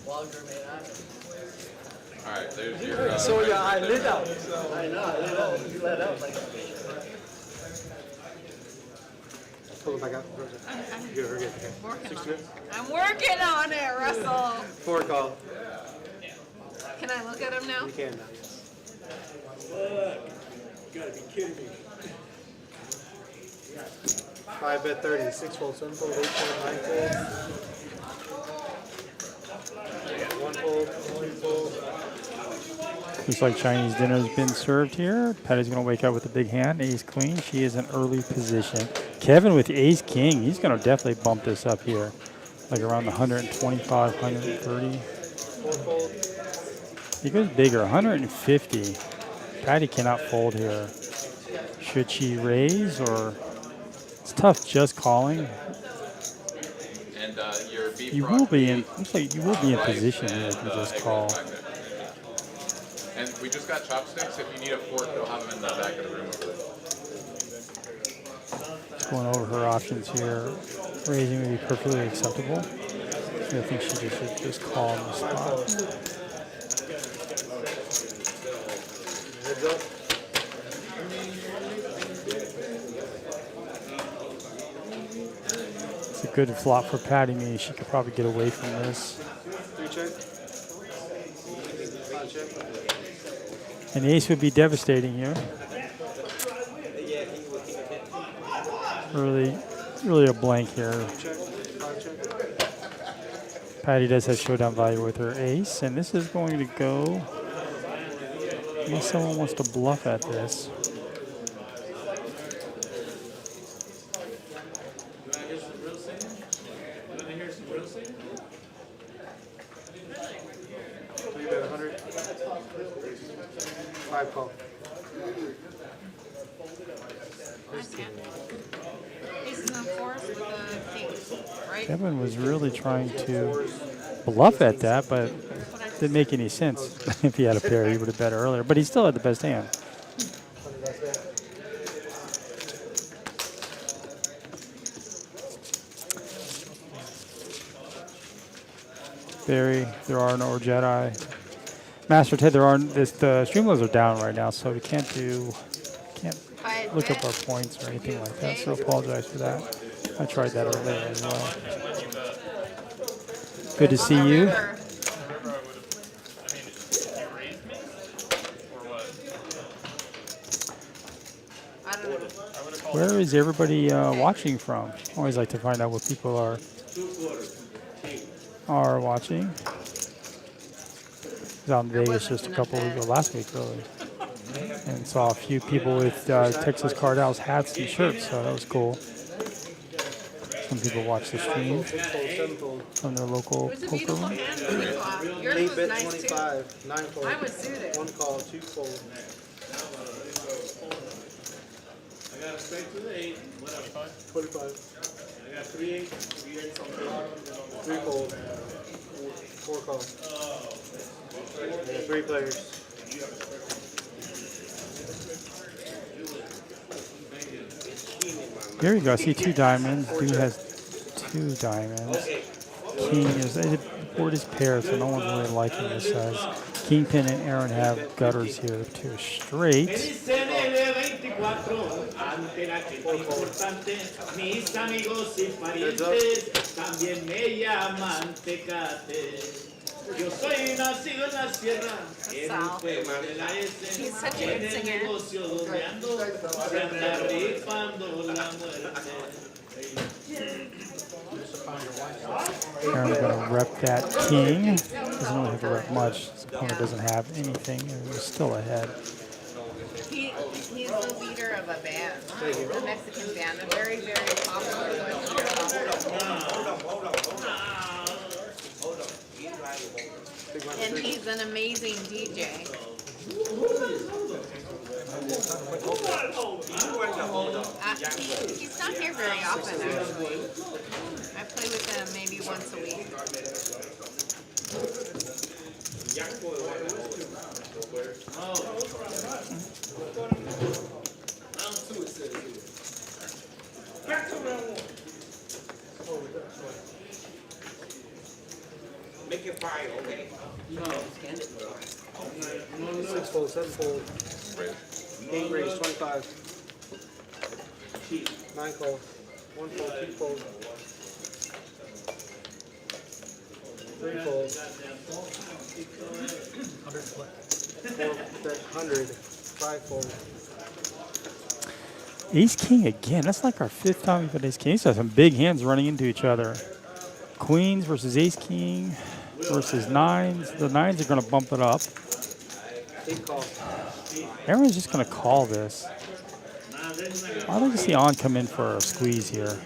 Walter made out. Alright, there's your, So yeah, I lit out. I know, you let out like a fish. Pull it back out. Here, we're good. Okay. I'm working on it, Russell. Four call. Can I look at him now? You can now. Five bet 30. Six fold, seven fold, eight fold, nine fold. One fold, three fold. Looks like Chinese dinner has been served here. Patty's going to wake up with a big hand, ace queen. She is in early position. Kevin with ace king. He's going to definitely bump this up here, like around the 125, 130. Four fold. He goes bigger, 150. Patty cannot fold here. Should she raise or? It's tough just calling. and your beef You broth will be in. beef, Looks like you will be in rice, position here if and, you just egg call. whites back there. And we just got chopsticks. If you need a fork, they'll have them in the back of the room over there. Just going over her options here. Raising would be perfectly acceptable. So I think she should just call on the spot. Heads up. It's a good flop for Patty. Meaning she could probably get away from this. Three check. Five check. An ace would be devastating here. Really a blank here. Check. Five check. Patty does have showdown value with her ace, and this is going to go. Maybe someone wants to bluff at this. Three bet 100. Five call. I can't. Aces and fours with the kings, right? Kevin was really trying to bluff at that, but didn't make any sense. If he had a pair, he would have bet earlier, but he still had the best hand. Barry, there are no Jedi. Master Ted, there aren't. The Streamlabs are down right now, so we can't look up our points or anything like that. So apologize for that. I tried that earlier as well. Good to see you. Where is everybody watching from? I always like to find out what people are watching. I was out in Vegas just a couple weeks ago, last week really, and saw a few people with Texas Cardinals hats and shirts, so that was cool. Some people watch the stream from their local It was a poker beautiful room. hand that we caught. Yours 8 was bet nice too. 25, 9 fold. I was suited. 1 call, 2 fold. I got a straight to the 8. What up, 25. I got 3 8. 3 8 on the bottom. 3 fold. 4 call. Yeah, 3 players. Here you go. I see 2 diamonds. Dude has 2 diamonds. King is the board is paired, so no one's really liking this size. Kingpin and Aaron have gutters here. 2 straight. Sal. He's such a good singer. Aaron's gonna rep that king. Doesn't really have to rep much. His opponent doesn't have anything, and he's still ahead. He's the leader of a band, a Mexican band, a very, very popular one. And he's an amazing DJ. He's not here very often, actually. I play with him maybe once a week. Make it 5, okay? 6 fold, 7 fold. 8 raise, 25. 9 call. 1 fold, 2 fold. 3 fold. 4 bet 100. 5 fold. Ace King again. That's like our 5th time we've had Ace King. These are some big hands running into each other. Queens versus Ace King versus 9s. The 9s are going to bump it up. 8 call. Aaron's just going to call this. I'd like to see On come in for a squeeze here.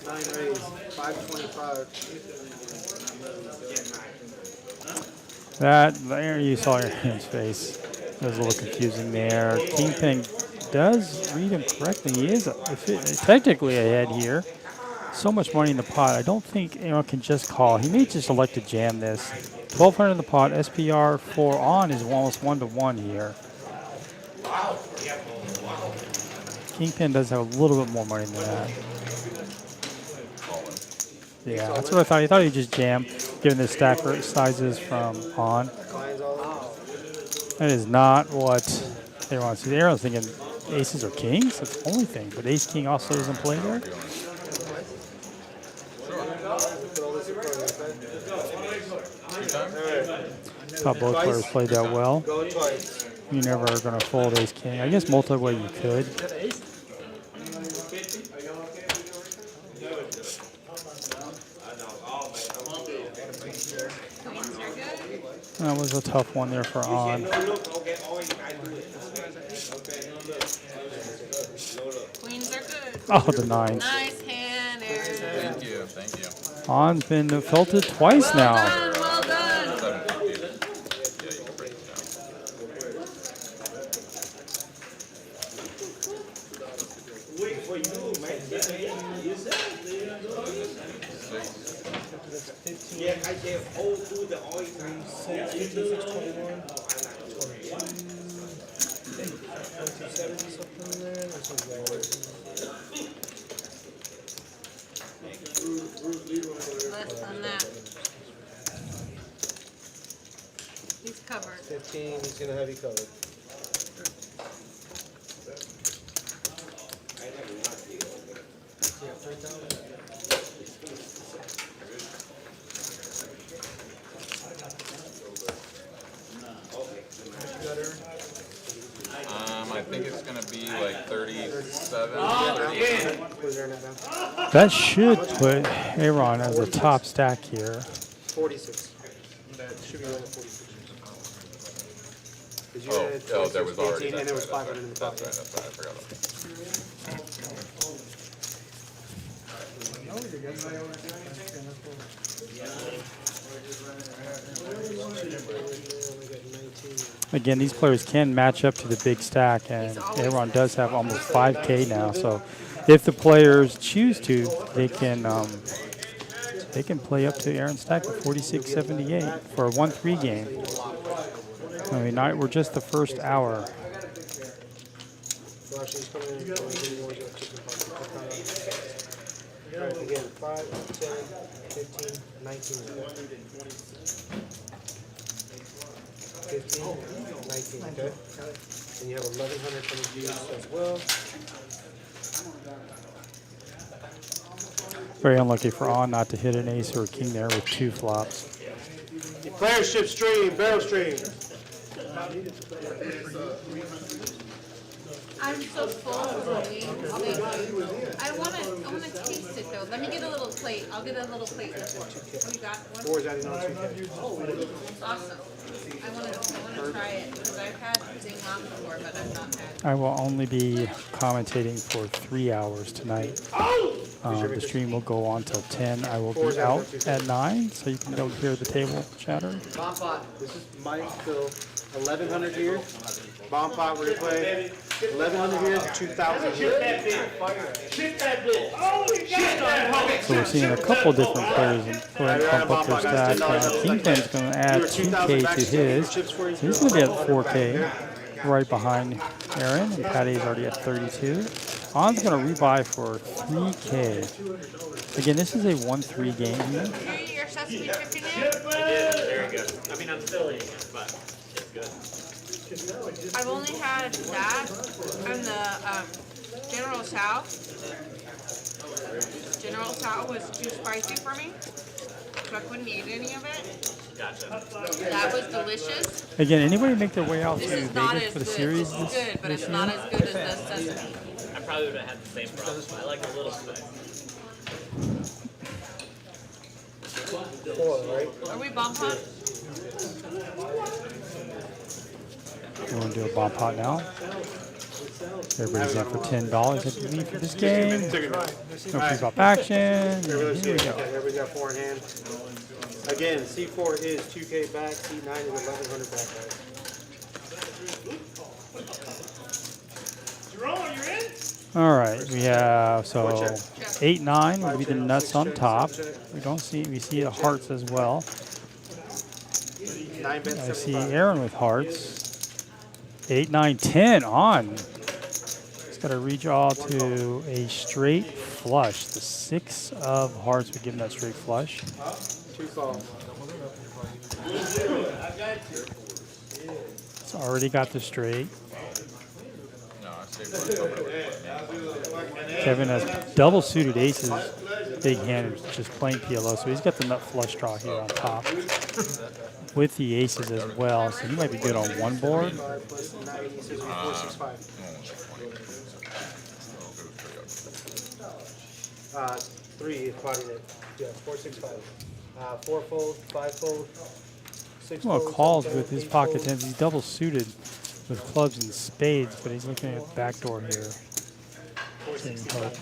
9 raise, 525. That, there you saw Aaron's face. It was a little confusing there. Kingpin does read him correctly. He is technically ahead here. So much money in the pot. I don't think Aaron can just call. He may just elect to jam this. 1,200 in the pot. SPR for On is almost 1-to-1 here. Kingpin does have a little bit more money than that. Yeah, that's what I thought. He thought he'd just jam, given the stack sizes from On. That is not what they want to see. Aaron's thinking aces or kings. That's the only thing. But ace king also doesn't play there. Thought both players played that well. You're never going to fold ace king. I guess multi-way you could. That was a tough one there for On. Queens are good. Oh, the 9s. Nice hand, Aaron. Thank you, thank you. On's been felted twice now. Well done. 750. Yeah, you can break it down. Wait for you, man. Yeah, I can hold through the oil. 270, less than that. He's covered. 15, he's going to have you covered. I think it's gonna be like 30, 7:38. What is there now? That should put Aaron as a top stack here. 46. That should be right at 46. 'Cause you had Oh, there 26, was already. 18, and there was That's right, 500 in the that's pocket. right, that's right, I forgot about that. Again, these players can match up to the big stack, and Aaron does have almost 5K now. So, if the players choose to, they can play up to Aaron's stack of 46.78 for a 1-3 game. I mean, we're just the first hour. So actually, it's coming in. Alright, again, 5, 10, 15, 19. 15, 19, okay? And you have 1,100 from the views as well. Very unlucky for On not to hit an ace or a king there with 2 flops. Playership stream, barrel stream. I'm so full of wings. I wanna taste it though. Let me get a little plate. I'll get a little plate before. Oh, you got one? 4 is adding on 2K. Awesome. I wanna try it because I've had Ding Dong before, but I've not had. I will only be commentating for 3 hours tonight. The stream will go on till 10. I will be out at 9, so you can go hear the table chatter. Bomb pot. This is Mike, so 1,100 here. Bomb pot replay. 1,100 here, 2,000 here. So we're seeing a couple different players go ahead and pump up their stack. Kingpin's going to add 2K to his. So he's going to be at 4K, right behind Aaron, and Patty's already at 32. On's going to rebuy for 3K. Again, this is a 1-3 game here. Did you eat your sesame chicken yet? I did, very good. I mean, I'm still eating it, but it's good. I've only had that and the General Tso. General Tso was too spicy for me, so I couldn't eat any of it. Gotcha. That was delicious. Again, anybody make their way out This to is not Vegas as for the good. series It's good, but this it's year? not as good as the sesame. I probably would have had the same problem. I like a little spice. 4, right? Are we bomb pot? You want to do a bomb pot now? Everybody's in for $10, I believe, for this game. No pre-flop action. Here we go. Everybody's got 4 in hand. Again, C4 is 2K back, C9 is 1,100 back. Jerome, you're in? All right, we have, so 8-9 would be the nuts on top. We see the hearts as well. 9 bet, I see 75. Aaron with hearts. 8, 9, 10 on. He's got to redraw to a straight flush. The 6 of hearts would give him that straight flush. 2 calls. It's already got the straight. No, I saved one. Kevin has double suited aces. Big hand is just plain PLO, so he's got the nut flush draw here on top with the aces as well. So he might be good on one board. 5 plus 90, so it's 465. 3 is probably it. Yeah, 465. 4 fold, 5 fold, 6 Well, fold. calls 7, with his 8 pocket fold. tens. He's double suited with clubs and spades, but he's looking at the backdoor here. In hope.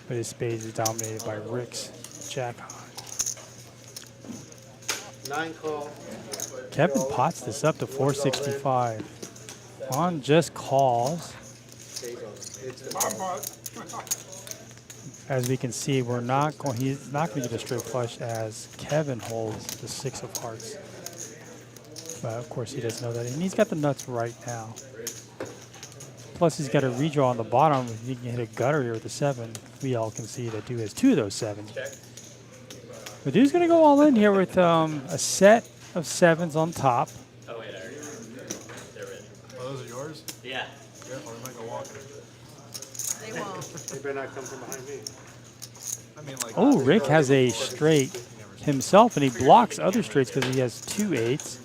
But his spades is dominated by Rick's jack high. 9 call. Kevin pots this up to 465. On just calls. It's the call. As we can see, he's not going to get a straight flush as Kevin holds the 6 of hearts. But of course he doesn't know that. And he's got the nuts right now. Plus he's got a redraw on the bottom. He can hit a gutter here with the 7. We all can see that dude has 2 of those 7s. The dude's going to go all in here with a set of 7s on top. Oh, wait, I already they're ready. Oh, those are yours? Yeah. Careful, they might go walking. They won't. They better not come from behind me. I mean, like. Oh, Rick has a straight himself, and he blocks other straights because he has 2 8s.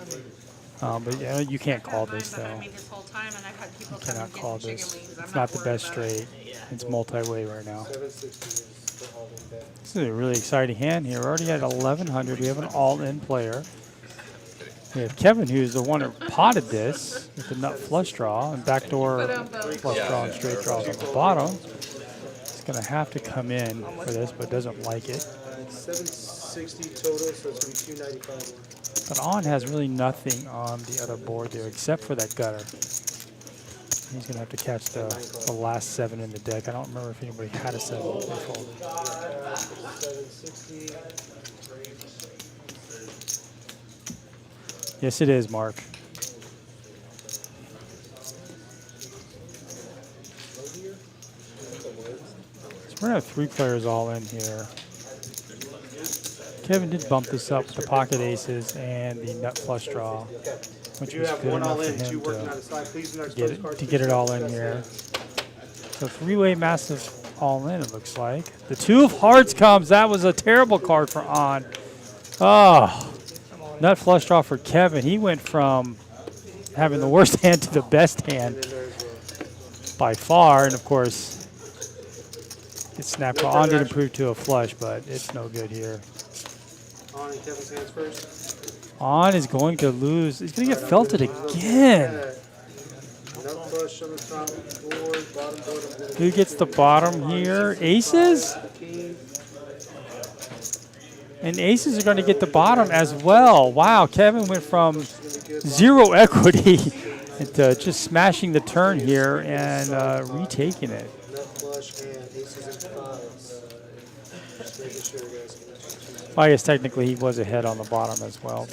But yeah, you can't call this But I though. made this whole time, and I've had people You come cannot and call get chicken this. wings. I'm It's not the worried best about it. straight. It's multi-way right now. 760 is for all in bet. This is a really exciting hand here. We're already at 1100. We have an all-in player. We have Kevin, who's the one who potted this with the nut flush draw and backdoor flush draw and straight draws on the bottom. He's going to have to come in for this, but doesn't like it. 760 total, so it's going to be 295. But on has really nothing on the other board there except for that gutter. He's going to have to catch the last 7 in the deck. I don't remember if anybody had a 7 they folded. 760. Yes, it is, Mark. So we're going to have 3 players all in here. Kevin did bump this up with the pocket aces and the nut flush draw, which You was have good one all enough for in, 2 him working on the side. Please do not to get it all in here. So 3-way massive all in, it looks like. The 2 of hearts comes. That was a terrible card for On. Oh, nut flush draw for Kevin. He went from having the worst hand to the best hand by far. And of course, it snapped. On did improve to a flush, but it's no good here. On in Kevin's hands first. On is going to lose. He's going to get felted again. Nut flush on the top board, bottom board. Who gets the bottom here? Aces? And aces are going to get the bottom as well. Wow, Kevin went from 0 equity into just smashing the turn here and retaking it. Nut flush and aces and 5s. Just making sure you guys can choose. Well, I guess technically he was ahead on the bottom as well.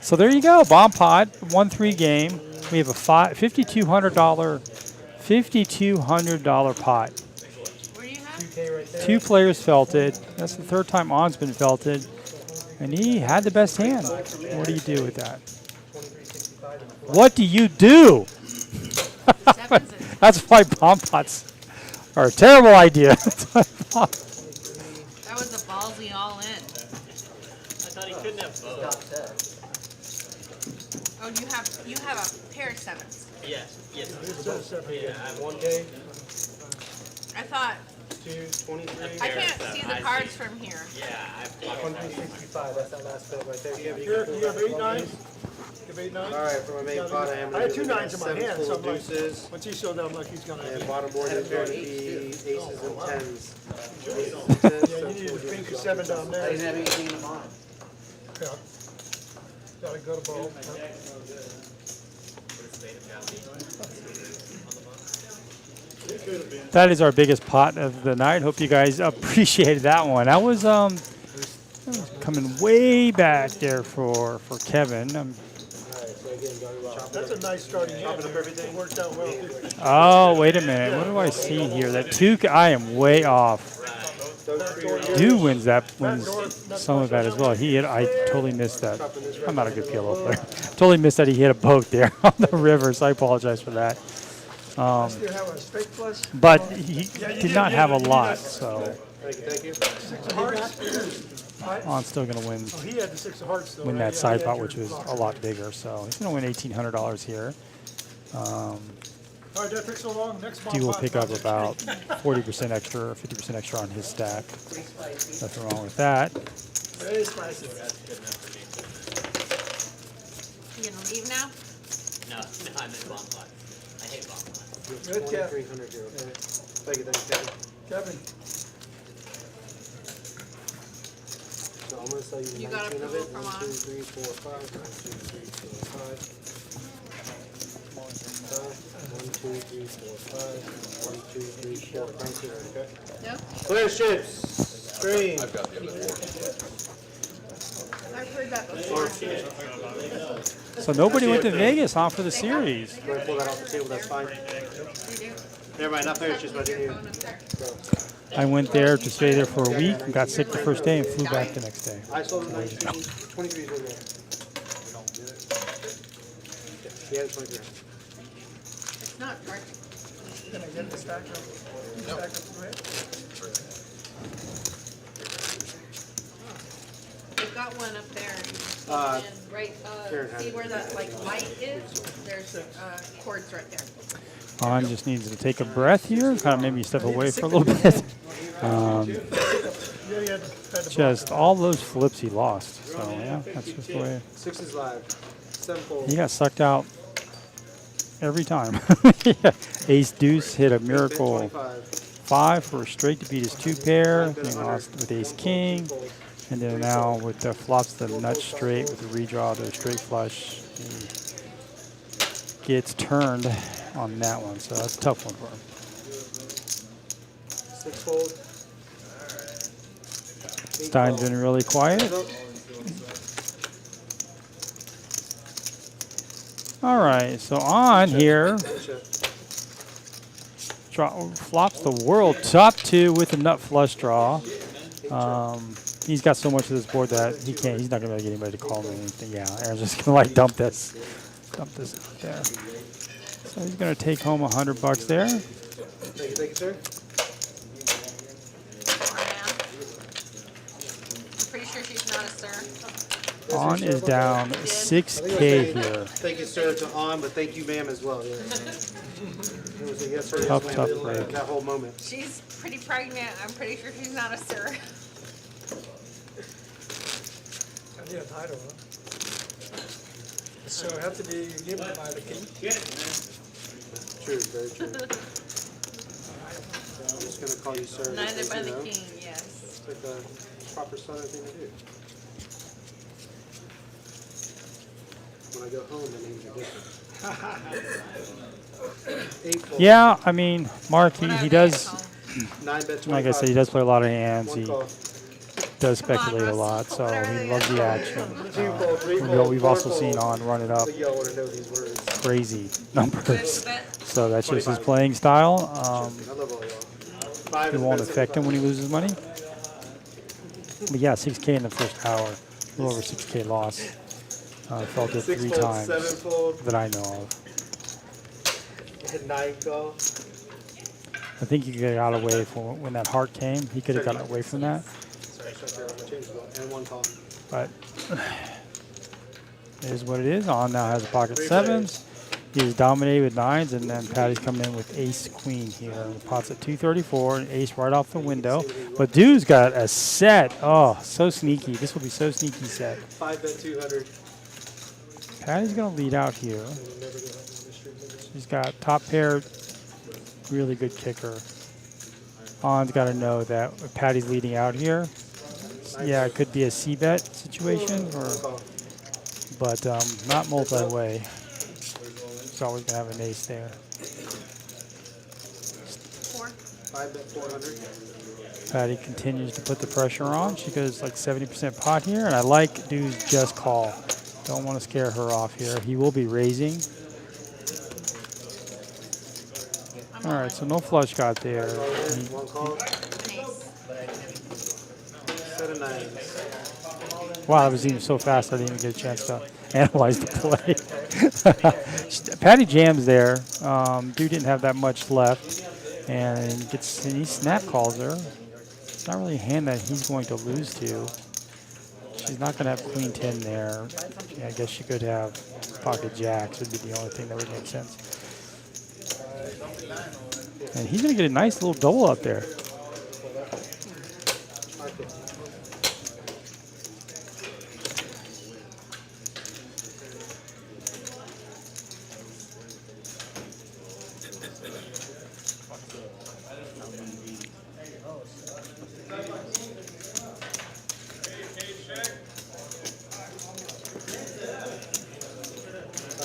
So there you go, bomb pot, 1-3 game. We have a $5,200 pot. What do you have? 2K right there. 2 players felted. That's the 3rd time On's been felted, and he had the best hand. What do you do with that? What do you do? That's why bomb pots are a terrible idea. That was a ballsy all in. I thought he couldn't have both. Oh, you have a pair of 7s. Yes, yes. Yeah, 1K, I thought 2, 23. I can't see the cards from here. Yeah, I've 2365, that's that last bet right there. Kevin, You can have pull 8 that nines? one. You have 8 nines? All right, for my main pot, I am I going had to 2 nines in my hand, so I'm like, deuces. once he showed that, I'm like, he's gonna. And bottom board is going to be aces and 10s. Yeah, you need to pink a 7 down I there. didn't have anything in mind. Yeah. Gotta go to ball. That is our biggest pot of the night. Hope you guys appreciated that one. That was coming way back there for Kevin. That's a nice starting hand. It worked out well. Oh, wait a minute. What do I see here? That 2, I am way off. Dude wins some of that as well. I totally missed that. I'm not a good PLO player. Totally missed that he hit a boat there on the river, so I apologize for that. But he did not have a lot, so I'm still going to win. Oh, he had the 6 of hearts though. Win right? that Yeah, side he pot, had which your was block. a lot bigger. So he's going to win $1,800 here. All right, that took so long. Next D will pot, pick up about 40% extra or 50% extra on his stack. Nothing wrong with that. Very spicy. You gonna leave now? No, I'm in bomb pot. I hate bomb pot. Good, Kev. 2,300 here, okay? Thank you, Kevin. Kevin. So I'm going to sell you You got 19 of approval it. from 1, On? 2, 3, 4, 5. 1, 2, 3, 4, 5. 1, 2, 3, 4, 5. 1, 2, 3, 4. Thank you, okay? No? Clear ships. Screen. I've got the other 4. I've heard that before. So nobody went to Vegas, huh, for the series. You want to pull that off the table, that's fine. Never mind, not there, it's just my video. I went there to stay there for a week, and got sick the first day, and flew back the next day. I sold him 19, 23 is in there. He had 23. It's not dark. Can I get the stack up? Stack up the way? They've got one up there. And right, Karen had see it. where that like light is? There's cords right there. On just needs to take a breath here, kind of maybe step away for a little bit. Yeah, you had to Just all those flips he lost. So yeah, that's just the way. 6 is live. 7 fold. He got sucked out every time. Yeah. Ace deuce hit a miracle 25. 5 for a straight to beat his 2 pair. He lost with ace king. And then now with the flops the nut straight with the redraw to a straight flush. He gets turned on that one. So that's a tough one for him. 6 fold. 8 Stein's fold. been really quiet. All right, so on here, flops the world top 2 with a nut flush draw. He's got so much of this board that he can't. He's not gonna be able to get anybody to call him or anything. Yeah, Aaron's just gonna like dump this out there. So he's gonna take home $100 there. Thank you, sir. I'm pretty sure she's not a sir. On is down 6K here. Thank you, sir, to On, but thank you, ma'am, as well. Yeah. It was a yes, sir, yes, Tough, ma'am, tough that- break. that whole moment. She's pretty pregnant. I'm pretty sure she's not a sir. I need a title, huh? So I have to be given by the king. True, very true. I'm just going to call you sir. Neither because, by you the know, king, yes. It's like a proper southern thing to do. When I go home, the names are different. 8 fold. Yeah, I mean, Mark, he does, 9 bet 25. like I said, he does play a lot of hands. One He call. does speculate a lot, so he loves the action. 2 fold, 3 fold, We've 4 also seen fold. On run it up But y'all want to know these words. crazy numbers. Bet. So that's just his playing style. I love all y'all. 5 It is won't bet affect him 65. when he loses money. But yeah, 6K in the first hour, a little over 6K loss. Felt it 6 3 fold, times 7 fold, that I know of. hit 9 call. I think he could have got away from when that heart came. He could have gotten away from that, Sorry, I'm gonna change it. And 1 call. but it is what it is. On now has a pocket 7s. He is dominated with 9s, and then Patty's coming in with ace queen here. The pot's at 234, and ace right off the window. But dude's got a set. Oh, so sneaky. This will be so sneaky set. 5 bet 200. Patty's going to lead out here. We'll never go out in the street. He's got top pair, really good kicker. On's got to know that if Patty's leading out here, yeah, it could be a C-bet situation, but not multi-way. He's always going to have an ace there. 4. 5 bet 400. Patty continues to put the pressure on. She goes like 70% pot here, and I like dude's just call. Don't want to scare her off here. He will be raising. All right, so no flush got there. 1 call. An ace. Set of 9s. Wow, that was even so fast I didn't even get a chance to analyze the play. Patty jams there. Dude didn't have that much left, and he snap calls her. It's not really a hand that he's going to lose to. She's not going to have queen 10 there. Yeah, I guess she could have pocket jacks would be the only thing that would make sense. And he's going to get a nice little double up there.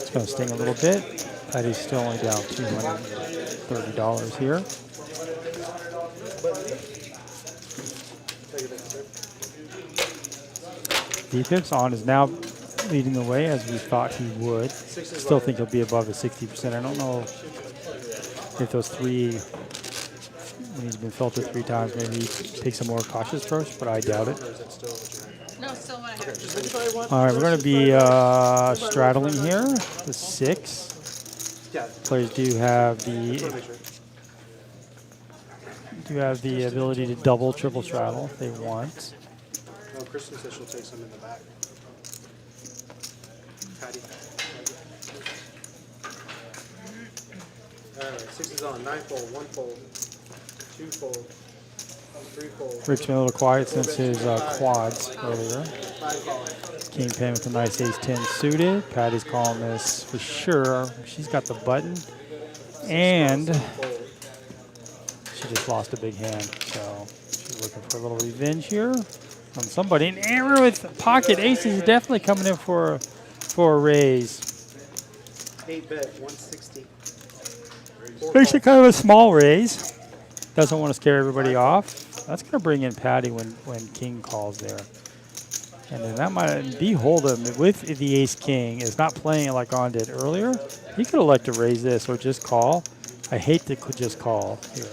It's going to sting a little bit. Patty's still only down $230 here. D-Pips on is now leading the way as we thought he would. Still think he'll be above the 60%. I don't know if those 3, when he's been filtered 3 times, maybe he takes a more cautious approach, but I doubt it. No, still what I have. All right, we're going to be straddling here, the 6. Yeah. Players do have the You have the ability to double, triple straddle if they want. No, Kristen said she'll take some in the back. Patty. Alright, 6 is on. 9 fold, 1 fold, 2 fold, 3 fold. Rick's been a little quiet since his quads earlier. 5 calling. Kingpin with a nice ace-10 suited. Patty's calling this for sure. She's got the button. And she just lost a big hand. So she's looking for a little revenge here on somebody. And Aaron with pocket aces is definitely coming in for a raise. 8 bet, 160. Makes it kind of a small raise. Doesn't want to scare everybody off. That's going to bring in Patty when King calls there. And then that might be Hold'em with the ace-king is not playing it like On did earlier. He could elect to raise this or just call. I hate to just call here.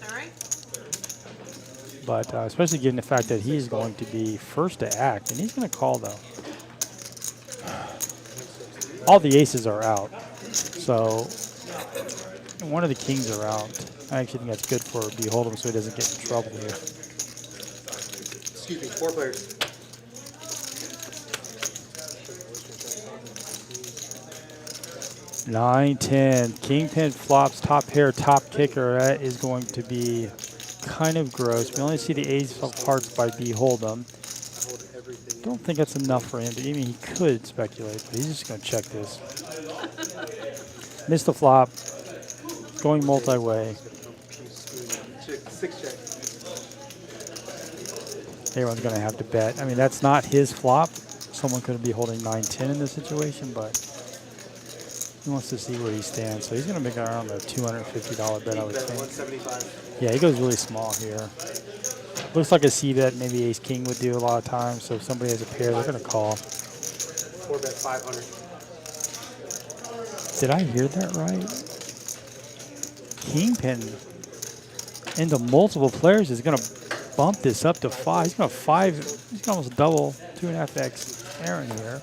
All right. But especially given the fact that he's going to be first to act. And he's going to call, though. All the aces are out. So one of the kings are out. I actually think that's good for B Hold'em so he doesn't get in trouble here. Excuse me, 4 players. Nine, 10. Kingpin flops, top pair, top kicker. That is going to be kind of gross. We only see the ace of hearts by B Hold'em. Don't think that's enough for him. But I mean, he could speculate, but he's just going to check this. Missed the flop. Going multi-way. 6 check. Everyone's going to have to bet. I mean, that's not his flop. Someone could be holding 9-10 in this situation, but he wants to see where he stands. So he's going to make around a $250 bet, I would think. 175. Yeah, he goes really small here. Looks like a C bet, maybe ace king would do a lot of times. So if somebody has a pair, they're going to call. 4 bet, 500. Did I hear that right? Kingpin into multiple players is going to bump this up to 5. He's going to almost double 2.5x Aaron here.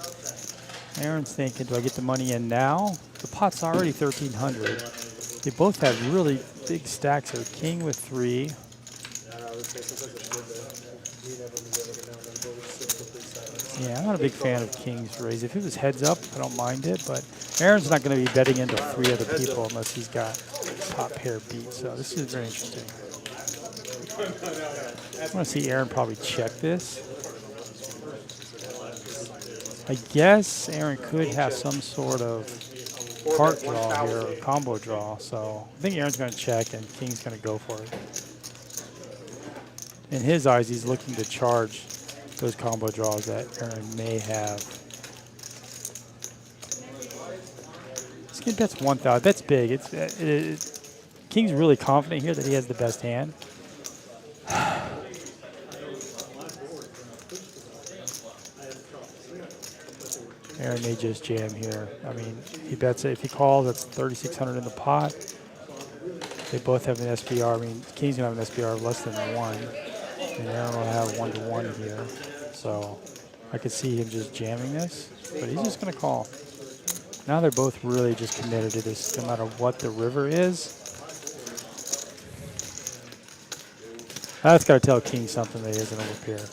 Aaron's thinking, do I get the money in now? The pot's already 1,300. They both have really big stacks here. King with 3. Yeah, I'm not a big fan of King's raise. If it was heads up, I don't mind it, but Aaron's not going to be betting into 3 other people unless he's got top pair beat. So this is very interesting. I want to see Aaron probably check this. I guess Aaron could have some sort of heart draw here, or combo draw. So I think Aaron's going to check and King's going to go for it. In his eyes, he's looking to charge those combo draws that Aaron may have. This kid bets 1,000. That's big. King's really confident here that he has the best hand. Aaron may just jam here. I mean, he bets it. If he calls, that's 3,600 in the pot. They both have an SPR. I mean, King's going to have an SPR of less than 1. And Aaron will have 1-to-1 here. So I could see him just jamming this. But he's just going to call. Now they're both really just committed to this, no matter what the river is. That's got to tell King something that he isn't over here.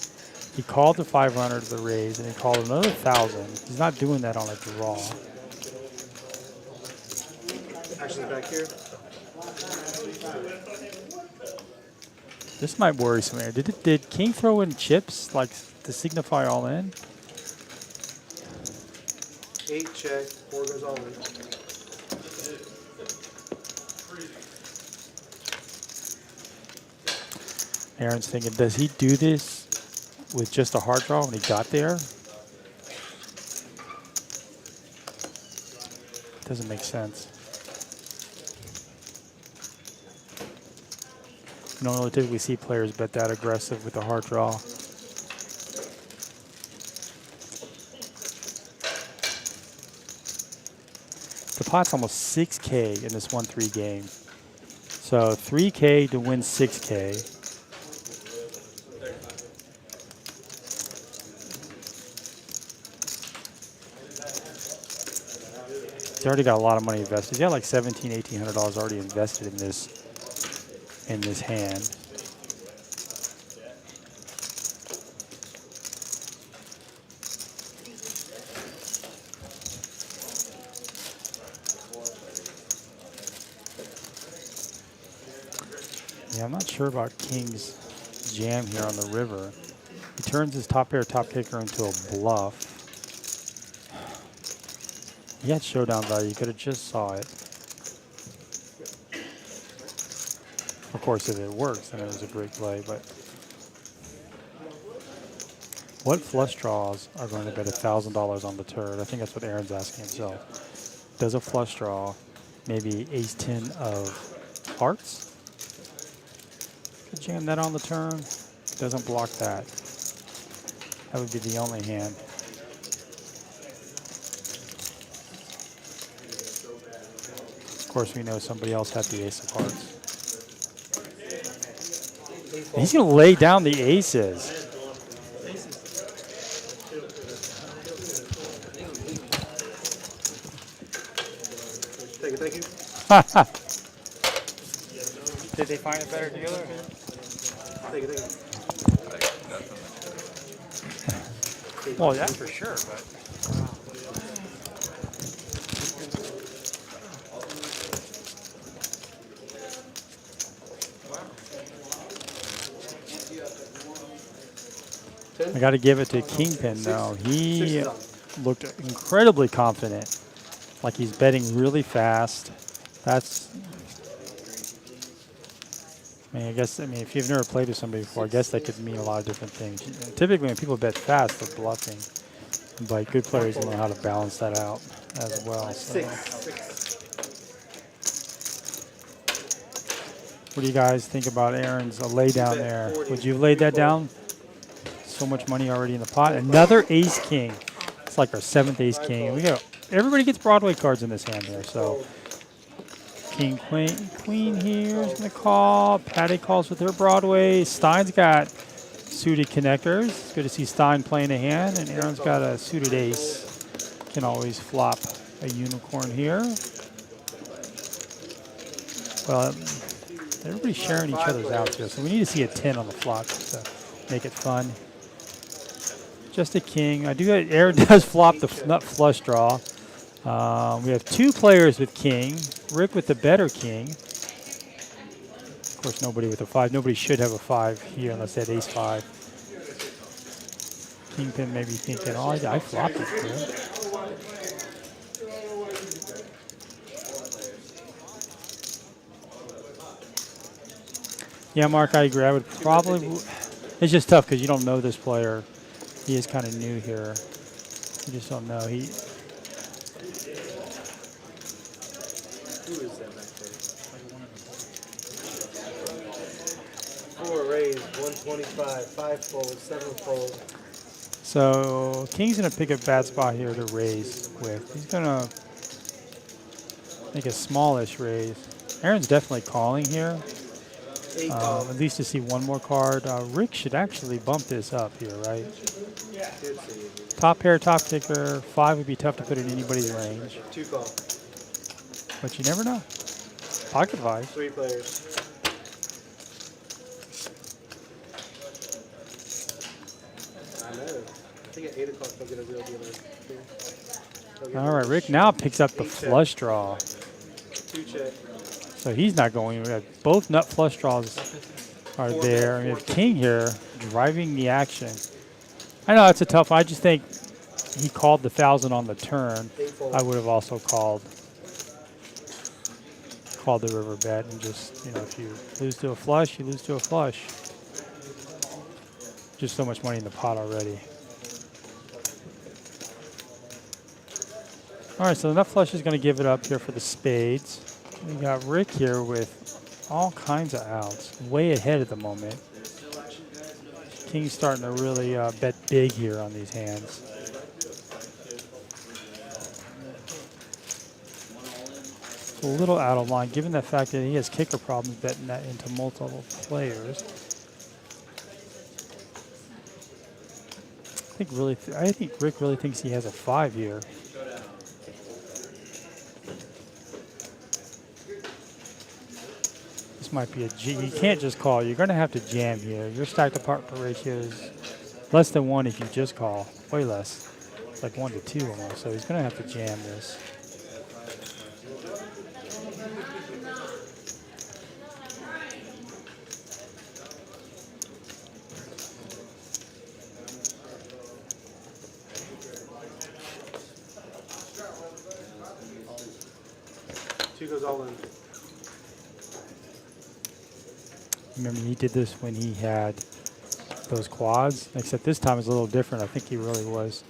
He called the 500 of the raise, and he called another 1,000. He's not doing that on a draw. Actually, back here. This might worry some air. Did King throw in chips, like to signify all in? 8 check, 4 goes all in. Aaron's thinking, does he do this with just a hard draw when he got there? Doesn't make sense. You don't really typically see players bet that aggressive with a hard draw. The pot's almost 6K in this 1-3 game. So 3K to win 6K. He's already got a lot of money invested. He's got like $1,700, $1,800 already invested in this hand. Yeah, I'm not sure about King's jam here on the river. He turns his top pair top kicker into a bluff. He had showdown value. You could have just saw it. Of course, if it works, then it was a great play. But what flush draws are going to bet $1,000 on the turn? I think that's what Aaron's asking himself. Does a flush draw, maybe ace-10 of hearts? Could jam that on the turn. Doesn't block that. That would be the only hand. Of course, we know somebody else had the ace of hearts. He's going to lay down the aces. Thank you. Did they find a better dealer? Thank you. Well, that's for sure, but. I got to give it to Kingpin, though. He looked incredibly confident, like he's betting really fast. That's, I mean, if you've never played with somebody before, I guess that could mean a lot of different things. Typically, when people bet fast, they're bluffing, but good players know how to balance that out as well. So. What do you guys think about Aaron's lay down there? Would you have laid that down? So much money already in the pot. Another ace king. It's like our 7th ace king. And we got everybody gets Broadway cards in this hand here. So king, queen here is going to call. Patty calls with her Broadway. Stein's got suited connectors. It's good to see Stein playing a hand. And Aaron's got a suited ace. Can always flop a unicorn here. Well, everybody's sharing each other's outs here. So we need to see a 10 on the flop to make it fun. Just a king. Aaron does flop the nut flush draw. We have 2 players with king. Rick with the better king. Of course, nobody with a 5. Nobody should have a 5 here unless they had ace 5. Kingpin may be thinking, oh, I flopped it here. Yeah, Mark, I agree. I would probably. It's just tough because you don't know this player. He is kind of new here. You just don't know. Who is that back there? 4 raise, 125, 5 fold, 7 fold. So King's going to pick a bad spot here to raise with. He's going to make a smallish raise. Aaron's definitely calling here. At least to see one more card. Rick should actually bump this up here, right? Top pair, top kicker. 5 would be tough to put in anybody's range. 2 call. But you never know. Pocket 5. 3 players. I know. I think at 8 o'clock they'll get a real dealer. All right, Rick now picks up the flush draw. 2 check. So he's not going. We have both nut flush draws are there. We have king here driving the action. I know it's a tough one. I just think he called the 1,000 on the turn. I would have also called the river bet and just, if you lose to a flush, you lose to a flush. Just so much money in the pot already. All right, so the nut flush is going to give it up here for the spades. We got Rick here with all kinds of outs, way ahead at the moment. King's starting to really bet big here on these hands. It's a little out of line, given the fact that he has kicker problems betting that into multiple players. I think Rick really thinks he has a 5 here. Might be a G. You can't just call. You're going to have to jam here. Your stacked apartment ratio is less than 1 if you just call. Way less. It's like 1 to 2 almost. So he's going to have to jam this. goes all in. Remember, he did this when he had those quads, except this time it's a little different. I think he really was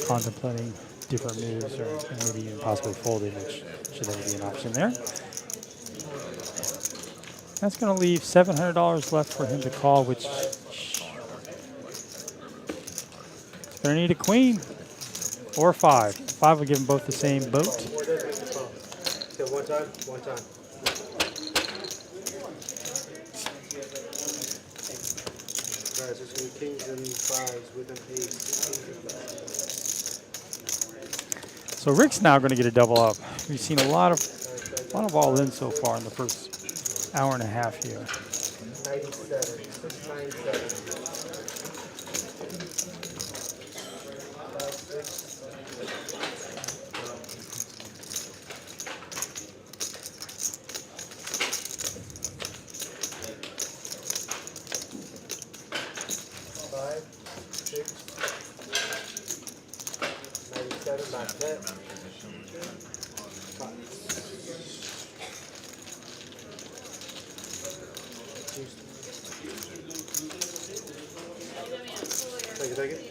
contemplating different moves or maybe even possibly folding, which should never be an option there. That's going to leave $700 left for him to call, which he's going to need a queen or 5. 5 will give them both the same boat. Or does make the call. So one time, one time. Guys, there's going to be kings and 5s with an ace. So Rick's now going to get a double up. We've seen a lot of all in so far in the first hour and a half here. 97, 697. 5, 6. Five, 6, 97, not that. Take it.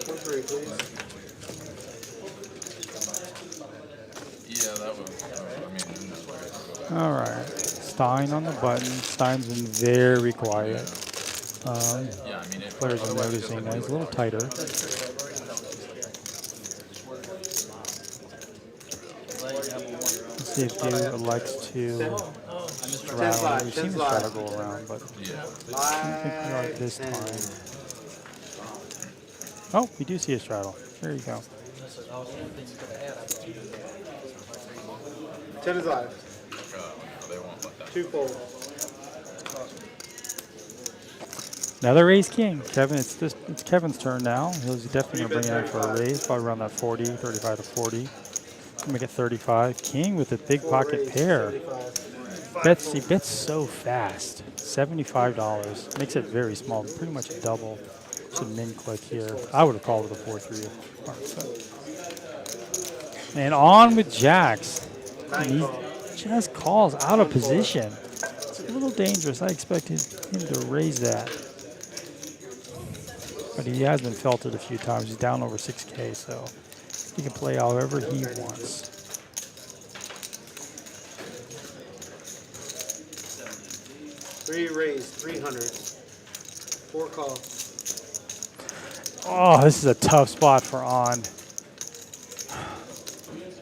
1-3, please. Yeah, that was, I mean, that's why I had to go back. All right, Stein on the button. Stein's been very quiet. Yeah, I mean, it, Players are noticing that he's a little tighter. Let's see if Dude elects to straddle. We've seen the straddle go around, but yeah. I think we are this time. Oh, we do see a straddle. There you go. 10 is live. No, they won't let that. 2 fold. Another raise king. Kevin, it's Kevin's turn now. He's definitely going to bring it in for a raise, probably around that 40, 35 to 40. Make it 35. King with a big pocket pair. He bets so fast. $75. Makes it very small, pretty much a double. Should min click here. I would have called it a 4-3. And on with jacks. And he just calls out of position. It's a little dangerous. I expected him to raise that. But he has been felted a few times. He's down over 6K, so he can play however he wants. Three raise, 300. 4 call. Oh, this is a tough spot for On.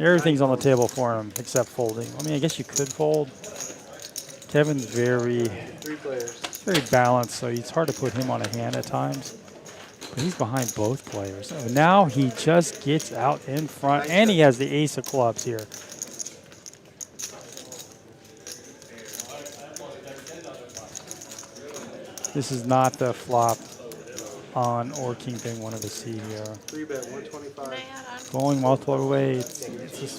Everything's on the table for him except folding. I mean, I guess you could fold. Kevin's very 3 players. very balanced, so it's hard to put him on a hand at times. But he's behind both players. So now he just gets out in front, and he has the ace of clubs here. This is not the flop on or king thing wanted to see here. 3 bet, 125. Going multiple ways,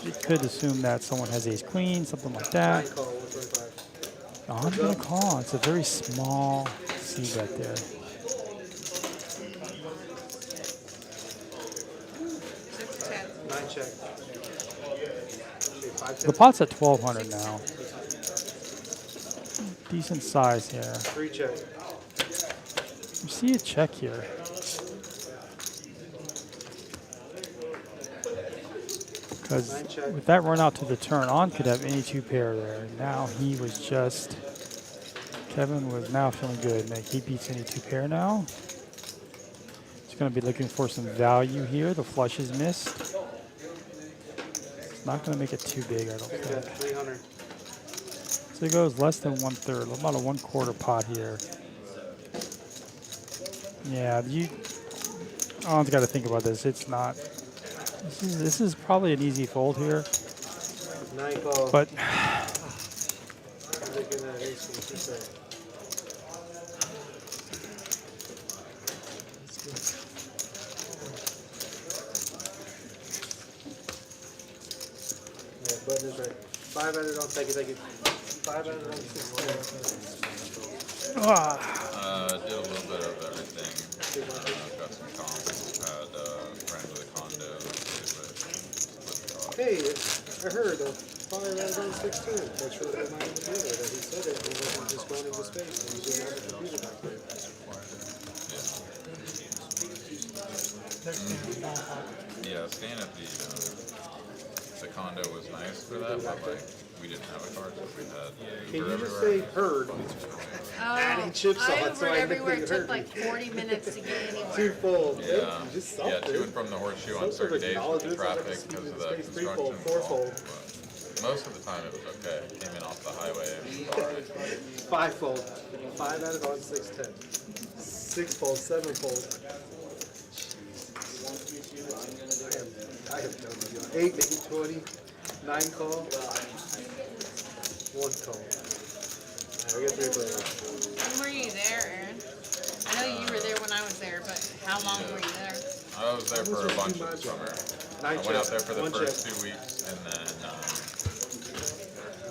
you could assume that someone has ace queen, something like that. 9 call, 125. No, I'm going to call. It's a very small C bet there. 6, 10. 9 check. Okay, 5 The pot's at 1,200 now. Decent size here. 3 check. You see a check here. Because with that run out to the turn, On could have any 2 pair there. Now he was just, Kevin was now feeling good. Like he beats any 2 pair now. He's going to be looking for some value here. The flush is missed. It's not going to make it too big, I don't 6 think. bet, 300. So it goes less than 1/3, about a 1/4 pot here. Yeah, On's got to think about this. It's not. This is probably an easy fold here, 9 call. but I'm looking at ace king, 2 bet. Yeah, button is right. 500 on, take it. 500 on 6. Did a little bit of everything. Got some comps. Had friends with a condo. Hey, I heard a fire right on 6-2. That's really reminded me of it. That he said it. He wasn't just going into space. He was just on the computer back there. Yeah, staying at the condo was nice for that, but like we didn't have a car, so we had Can Uber you just everywhere. say heard? Adding chips I on, so Ubered I everywhere. knew It you took heard like me. 40 minutes to get anywhere. Twofold. Yeah, Just yeah, something. to and from the horseshoe on Some sort certain of days with the acknowledgement, traffic like because of the space, construction. threefold, and fourfold. all, but most of the time it was okay. Came in off the highway and it was all right. Fivefold. 5 added on 6-10. Sixfold, sevenfold. I have done with you. 8, maybe 20. 9 call. 1 call. Alright, we got 3 players. When were you there, Aaron? I know you were there when I was there, but how long were you there? I was there for a bunch of the summer. I went out there for the 1 first check. 2 weeks and then I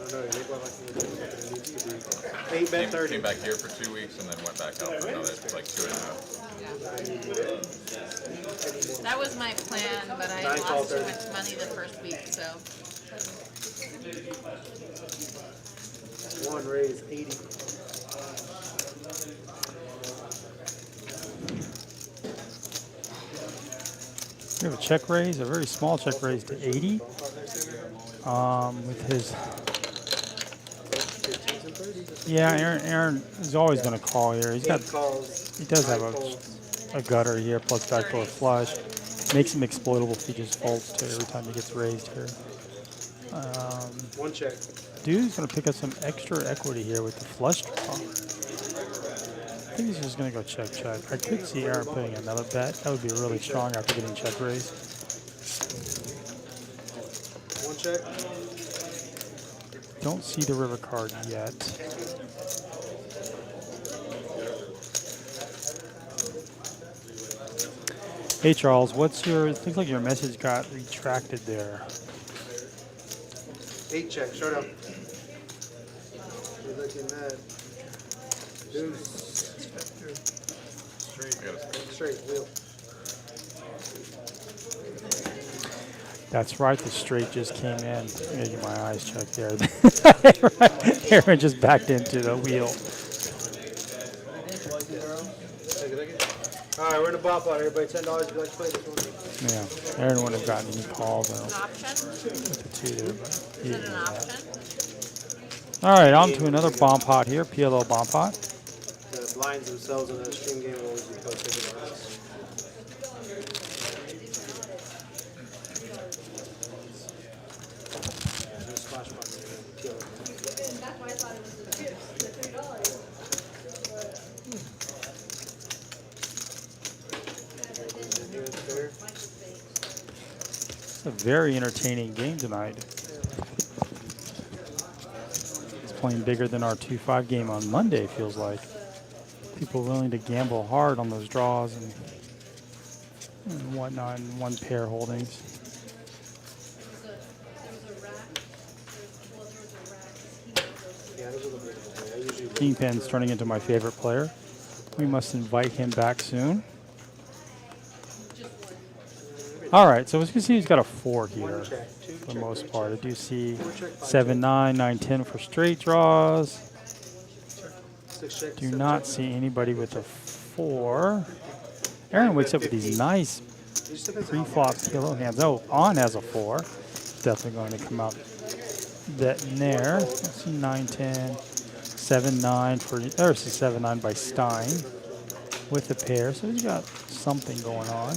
don't know. Maybe I like the 8 bet 30. came back here for 2 weeks and then went back out for another like 2.5. That was my plan, but I 9 call lost too 30. much money the first week, so. 1 raise 80. We have a check raise, a very small check raise to 80. With his, 15s and 30s. yeah, Aaron is always going to call here. He's got, 8 calls. he does have 9 folds. a gutter here plus backdoor flush. Makes him exploitable if he just folds to every time he gets raised here. 1 check. Dude's going to pick up some extra equity here with the flush draw. I think he's just going to go check. I could see Aaron putting another bet. That would be really strong after getting check raised. 1 check. Don't see the river card yet. Hey Charles, what's your, it looks like your message got retracted there. 8 check. Showdown. You're looking at deuce. Straight. Wheel. That's right, the straight just came in. I'm gonna get my eyes checked there. Aaron just backed into the wheel. Alright, we're in a bop out. Everybody $10 if you'd like to play this one. Yeah, Aaron wouldn't have gotten any calls An though. option? With the 2 there, but he Is it didn't an do that. option? All right, on to another bomb pot here, PLO bomb pot. The blinds themselves in the stream game will always be posted on us. There's no splash button there. Kill it. That's why I thought it was the chips, the $3. Good there. It's a very entertaining game tonight. It's playing bigger than our 2-5 game on Monday, feels like. People willing to gamble hard on those draws and whatnot, and 1 pair holdings. Yeah, those are the big ones. I usually Kingpin's turning into my favorite player. We must invite him back soon. All right, so as you can see, he's got a 4 here check, 2 for the check, most 3 part. I check. do see 4 check, 5 7, 9, 9, 10 for straight draws. 6 check. Do 7 not check. see anybody with a 4. Aaron wakes up with these nice It just depends on how pre-flop pillow hands. Oh, on has a 4. Definitely going to come out betting there. Let's see 9, 10, 7, 9 for, there's the 7, 9 by Stein with the pair. So he's got something going on.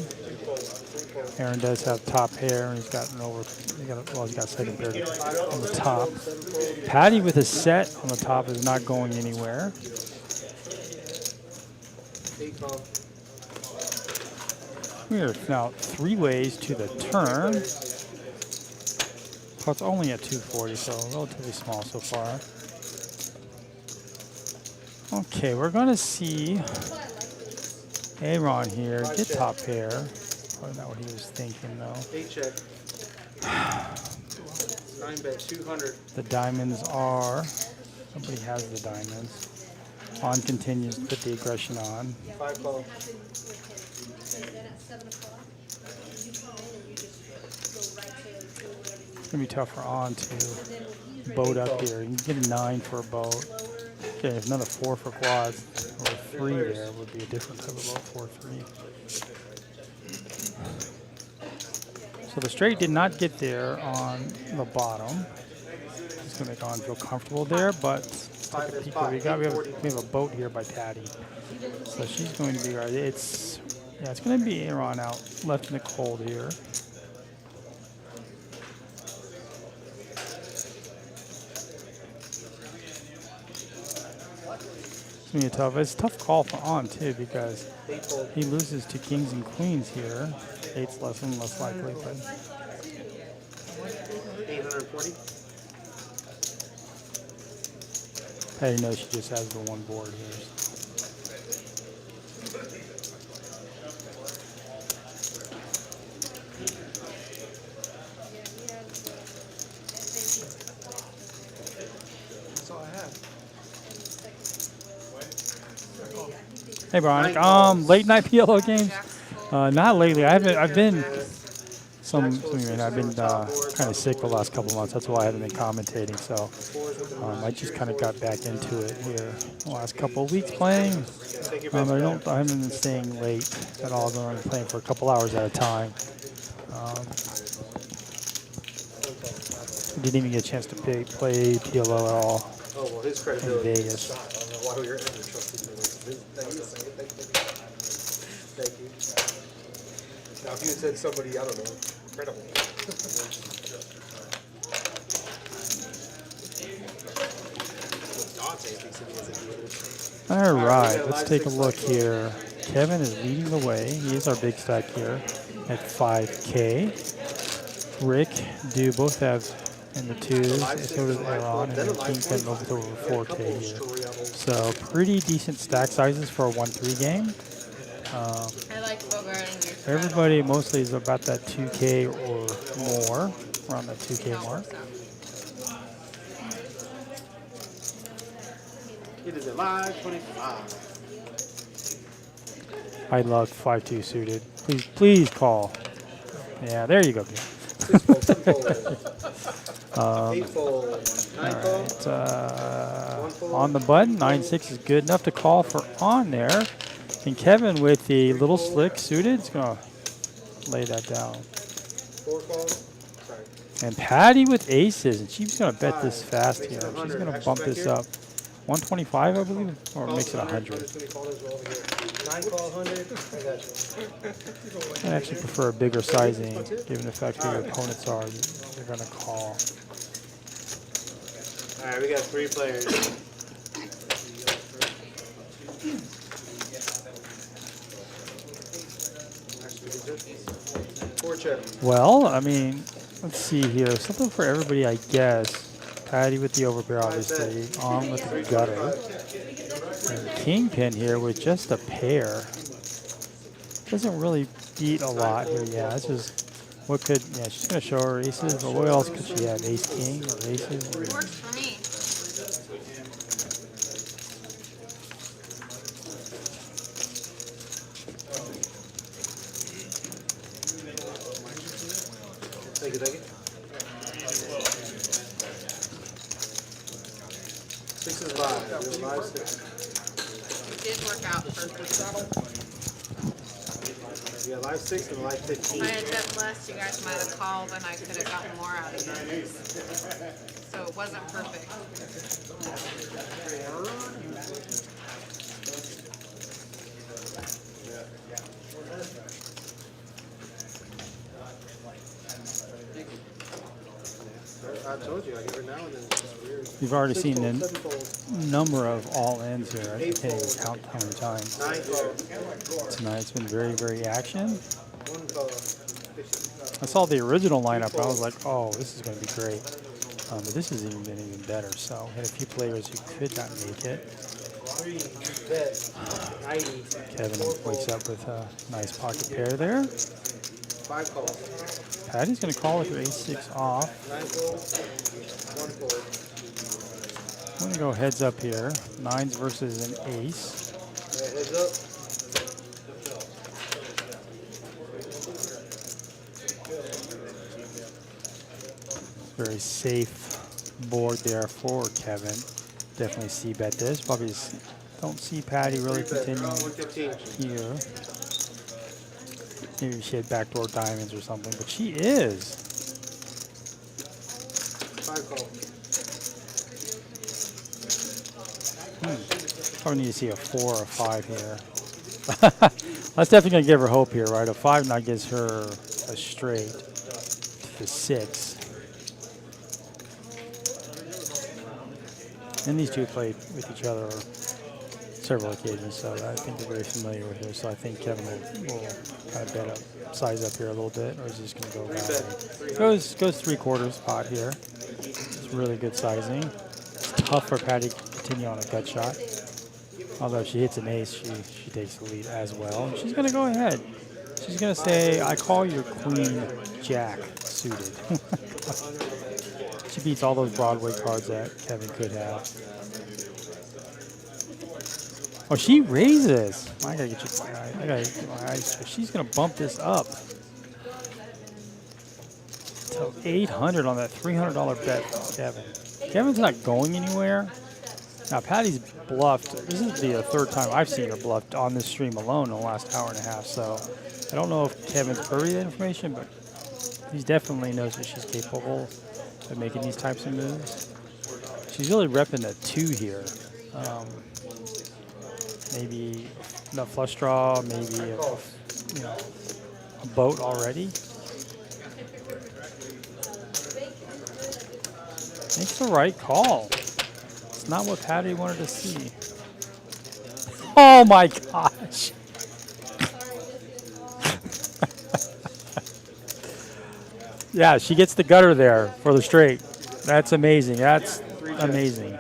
Aaron does have top pair, and he's got an over. He's got second pair on the top. Patty with a set on the top is not going anywhere. 8 call. We are now 3 ways to the turn. Pot's only at 240, so relatively small so far. Okay, we're going to see Aaron here get top pair. Probably not what he was thinking, though. 8 check. 9 bet 200. The diamonds are, nobody has the diamonds. On continues to put the aggression on. 5 call. Then at 7 o'clock, you come in and you just go right to whatever It's gonna be tough for On to boat up here. You can get a 9 for a boat. Okay, if another 4 for quads or a 3 there would be a different type of boat. 4-3. So the straight did not get there on the bottom. It's gonna make On feel comfortable there, but let's take a peek what we got. We have a boat here by Patty. So she's going to be right. It's going to be Aaron out left in the cold here. It's going to be It's a tough call for On too because he loses to kings and queens here. 8's less and less likely, but 840. Patty knows she just has the one board here. That's all I have. Hey, Brian. Late night PLO games? Not lately. I've been I've been kind of sick the last couple of months. That's why I haven't been commentating. So I just kind of got back into it here the last couple of weeks playing. I haven't been staying late at all. I'm only playing for a couple hours at a time. Didn't even get a chance to play PLO at all. Oh, well, his In credibility is Vegas. shot. I don't know why we were ever trusted him. Thank you. Thank you. Now, if you had said somebody, I don't know, credible. All right, let's take a look here. Kevin is leading the way. He is our big stack here at 5K. Rick, do both have in the 2s, so does Aaron, and then King over 4K here. So pretty decent stack sizes for a 1-3 game. I like Bogarting your Everybody mostly is about that 2K or more, around that 2K mark. It is a live 25. I love 5-2 suited. Please call. Yeah, there you go. All right, on the button, 9-6 is good enough to call for On there. And Kevin with the little slick suited is going to lay that down. 4 calls. Sorry. And Patty with aces, and she's going to bet this fast here. She's going to bump this up. 125, I believe, or makes it 100. 9 call 100. I got you. I actually prefer a bigger sizing, given the fact who your opponents are. You're going to call. All right, we got 3 players. Well, I mean, let's see here. Something for everybody, I guess. Patty with the overpair, obviously. On with the gutter. And Kingpin here with just a pair. Doesn't really beat a lot here. Yeah, this is what could. Yeah, she's gonna show her aces, but what else could she have? Ace King or aces? Works for me. Thank you, thank you. 6 is live. You're live 6. It did work out perfect. We got live 6 and live 15. If I had bet less, you guys might have called and I could have gotten more out of you. So it wasn't perfect. I told you, I get her now and then it's just weird. You've already seen the 7-fold. number of all ends here. I can't even count how many times. 9 call. Tonight it's been very, very action. 1 call. I saw the original lineup and I was like, oh, this is going to be great. But this has even been even better. So had a few players who could not make it. 3 bet 90. Kevin wakes up with a nice pocket pair there. 5 calls. Patty's going to call with her ace-6 off. 9 folds. 1 fold. I'm going to go heads up here. 9s versus an ace. Yeah, heads up. Very safe board there for Kevin. Definitely see bet this. Probably don't see Patty really continuing 115. here. Maybe she had backdoor diamonds or something, but she is. 5 call. Probably need to see a 4 or a 5 here. That's definitely going to give her hope here, right? A 5 now gives her a straight to 6. And these two played with each other several occasions, so I think they're very familiar with her. So I think Kevin will kind of bet up, size up here a little bit, or is he just going to go that way? Goes 3/4 pot here. It's really good sizing. It's tough for Patty to continue on a gut shot. Although if she hits an ace, she takes the lead as well. And she's going to go ahead. She's going to say, I call your queen jack suited. She beats all those Broadway cards that Kevin could have. Oh, she raises. I gotta get you. I gotta get my eyes. She's gonna bump this up to 800 on that $300 bet from Kevin. Kevin's not going anywhere. Now Patty's bluffed. This is the third time I've seen her bluffed on this stream alone in the last hour and a half. So I don't know if Kevin's privy to that information, but he definitely knows that she's capable of making these types of moves. She's really repping a 2 here. Maybe the flush draw, maybe a boat already. Makes the right call. It's not what Patty wanted to see. Oh my gosh. Yeah, she gets the gutter there for the straight. That's amazing. That's amazing.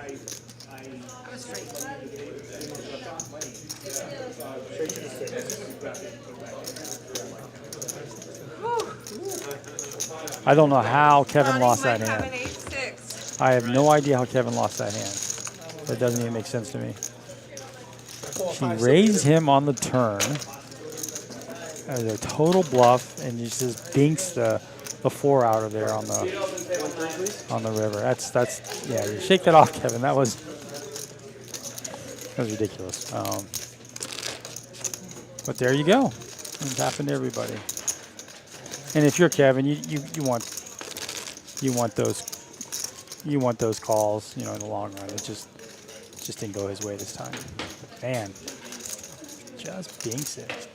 I don't know how Kevin lost that hand. I have no idea how Kevin lost that hand. That doesn't even make sense to me. She raised him on the turn as a total bluff, and he just dinks the 4 out of there on the river. That's yeah. You shake that off, Kevin. That was ridiculous. But there you go. It's happened to everybody. And if you're Kevin, you want those calls, in the long run. It just didn't go his way this time. Man, just dinks it.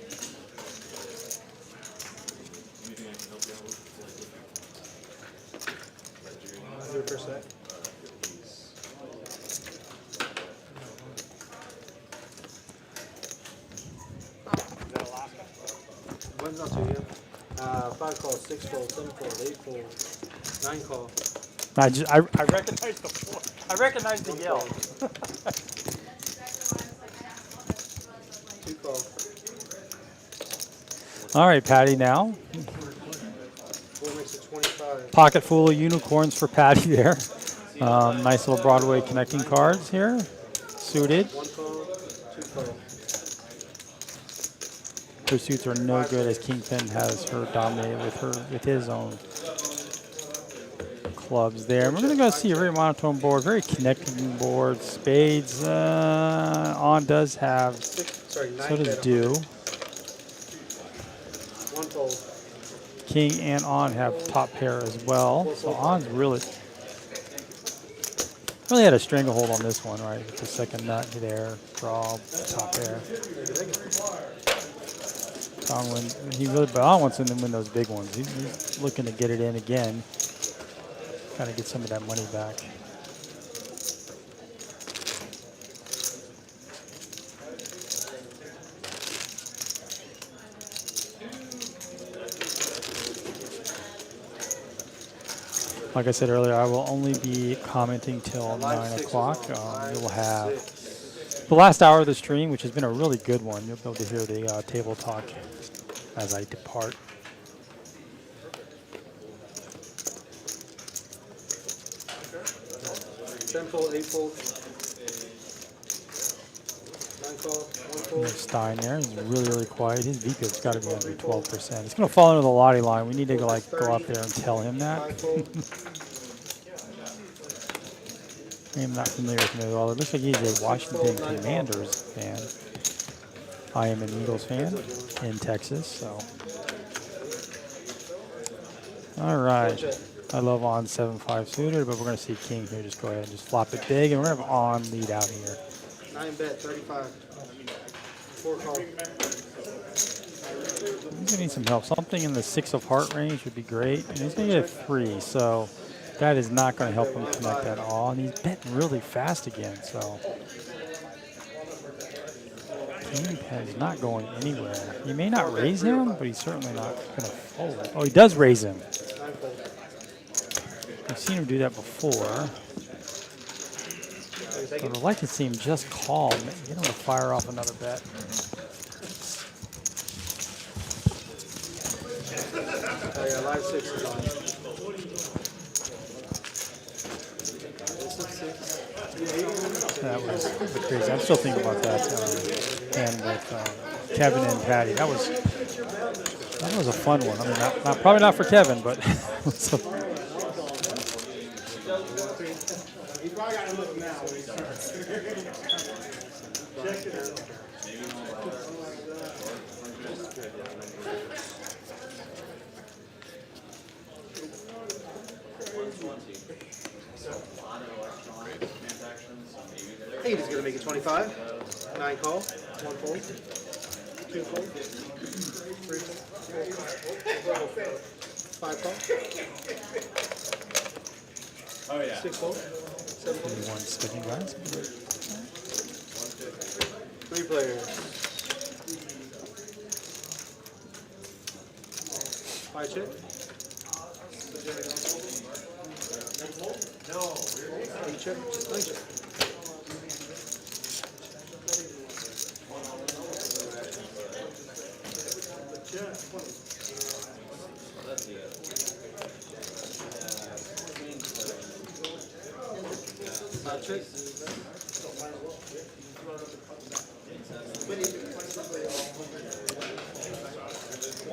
One's not 2 yet. 5 call, 6 fold, 7 fold, 8 fold, 9 call. I recognize the 4. I recognize the yell. 2 call. All right, Patty now. 4 makes it 25. Pocket full of unicorns for Patty there. Nice little Broadway connecting cards here. Suited. 1 call, 2 call. Her suits are no good as Kingpin has her dominated with his own clubs there. We're going to go see a very monotone board, very connecting board. Spades on does have, so does do. 1 fold. King and on have top pair as well. So on's really had a stranglehold on this one, right? With the second nut there, draw, top pair. But on wants him to win those big ones. He's looking to get it in again. Kind of get some of that money back. Like I said earlier, I will only be commenting till 9 o'clock. You'll have the last hour of the stream, which has been a really good one. You'll be able to hear the table talk as I depart. Ten fold, 8 fold. 9 call, 1 fold. Stein there is really quiet. His VPIP's got to be under 12%. It's going to fall into the lottie line. We need to go up there and tell him that. 5 fold. I'm not familiar with him at all. It looks like he's a Washington Commanders fan. I am an Eagles fan in Texas, so. All right. I love on 7-5 suited, but we're going to see king here. Just go ahead and just flop it big, and we're going to have on lead out here. 9 bet, 35. 4 call. He's going to need some help. Something in the 6 of heart range would be great. And he's going to get a 3, so that is not going to help him connect at all. And he's betting really fast again, so. King is not going anywhere. He may not raise him, but he's certainly not going to fold. Oh, he does raise him. I've seen him do that before. But I'd like to see him just call. Get him to fire off another bet. Oh yeah, live 6 is on. That was a bit crazy. I'm still thinking about that hand with Kevin and Patty. That was a fun one. I mean, probably not for Kevin, but so. You probably gotta look now. Check it out. I think he's gonna make it 25. 9 call. 1 fold. 2 fold. 3 fold. 5 call. Oh yeah. 6 fold. 7 fold. One spinning guys. 3 players. 5 check. No. 8 check. 9 check.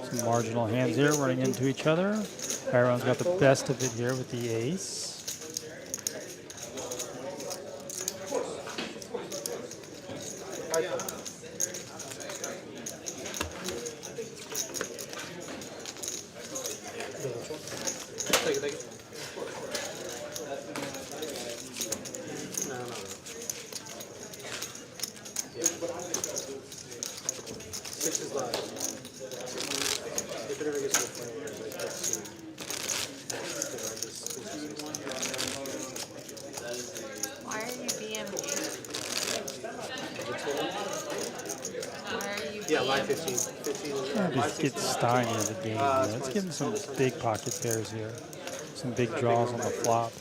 Some marginal hands here running into each other. Everyone's got the best of it here with the ace. Take it. No. 6 is live. If it ever gets to the point where like that's Why are you BMG? Why are you yeah, live BMG? 15. 15 is Just get Stein in the game. Let's give him some big pocket pairs here. Some big draws on the flop.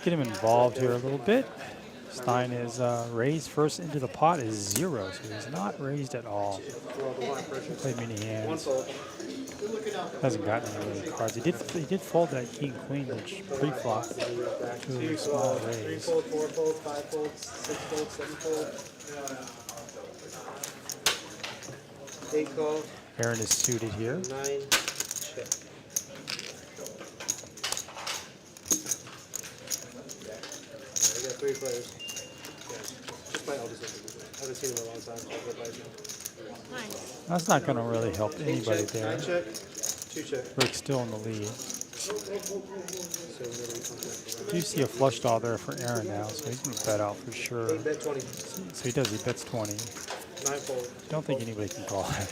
Get him involved here a little bit. Stein is raised first into the pot is 0, so he's not raised at all. Played many hands. Hasn't gotten any really cards. He did fold that king queen, which pre-flop to a small 3 raise. fold, 4 fold, 5 fold, 6 fold, 7 fold. 8 call. Aaron is suited here. 9 check. I got 3 players. Yeah, just play all this. I haven't seen him in a long time. Nice. That's not going to really help anybody check, there. 9 check, 2 check. Rick's still in the lead. So Do you see a flush draw there for Aaron now, so he's going to bet out for sure. 8 bet 20. So he does, he bets 20. 9 fold. Don't think anybody can call that.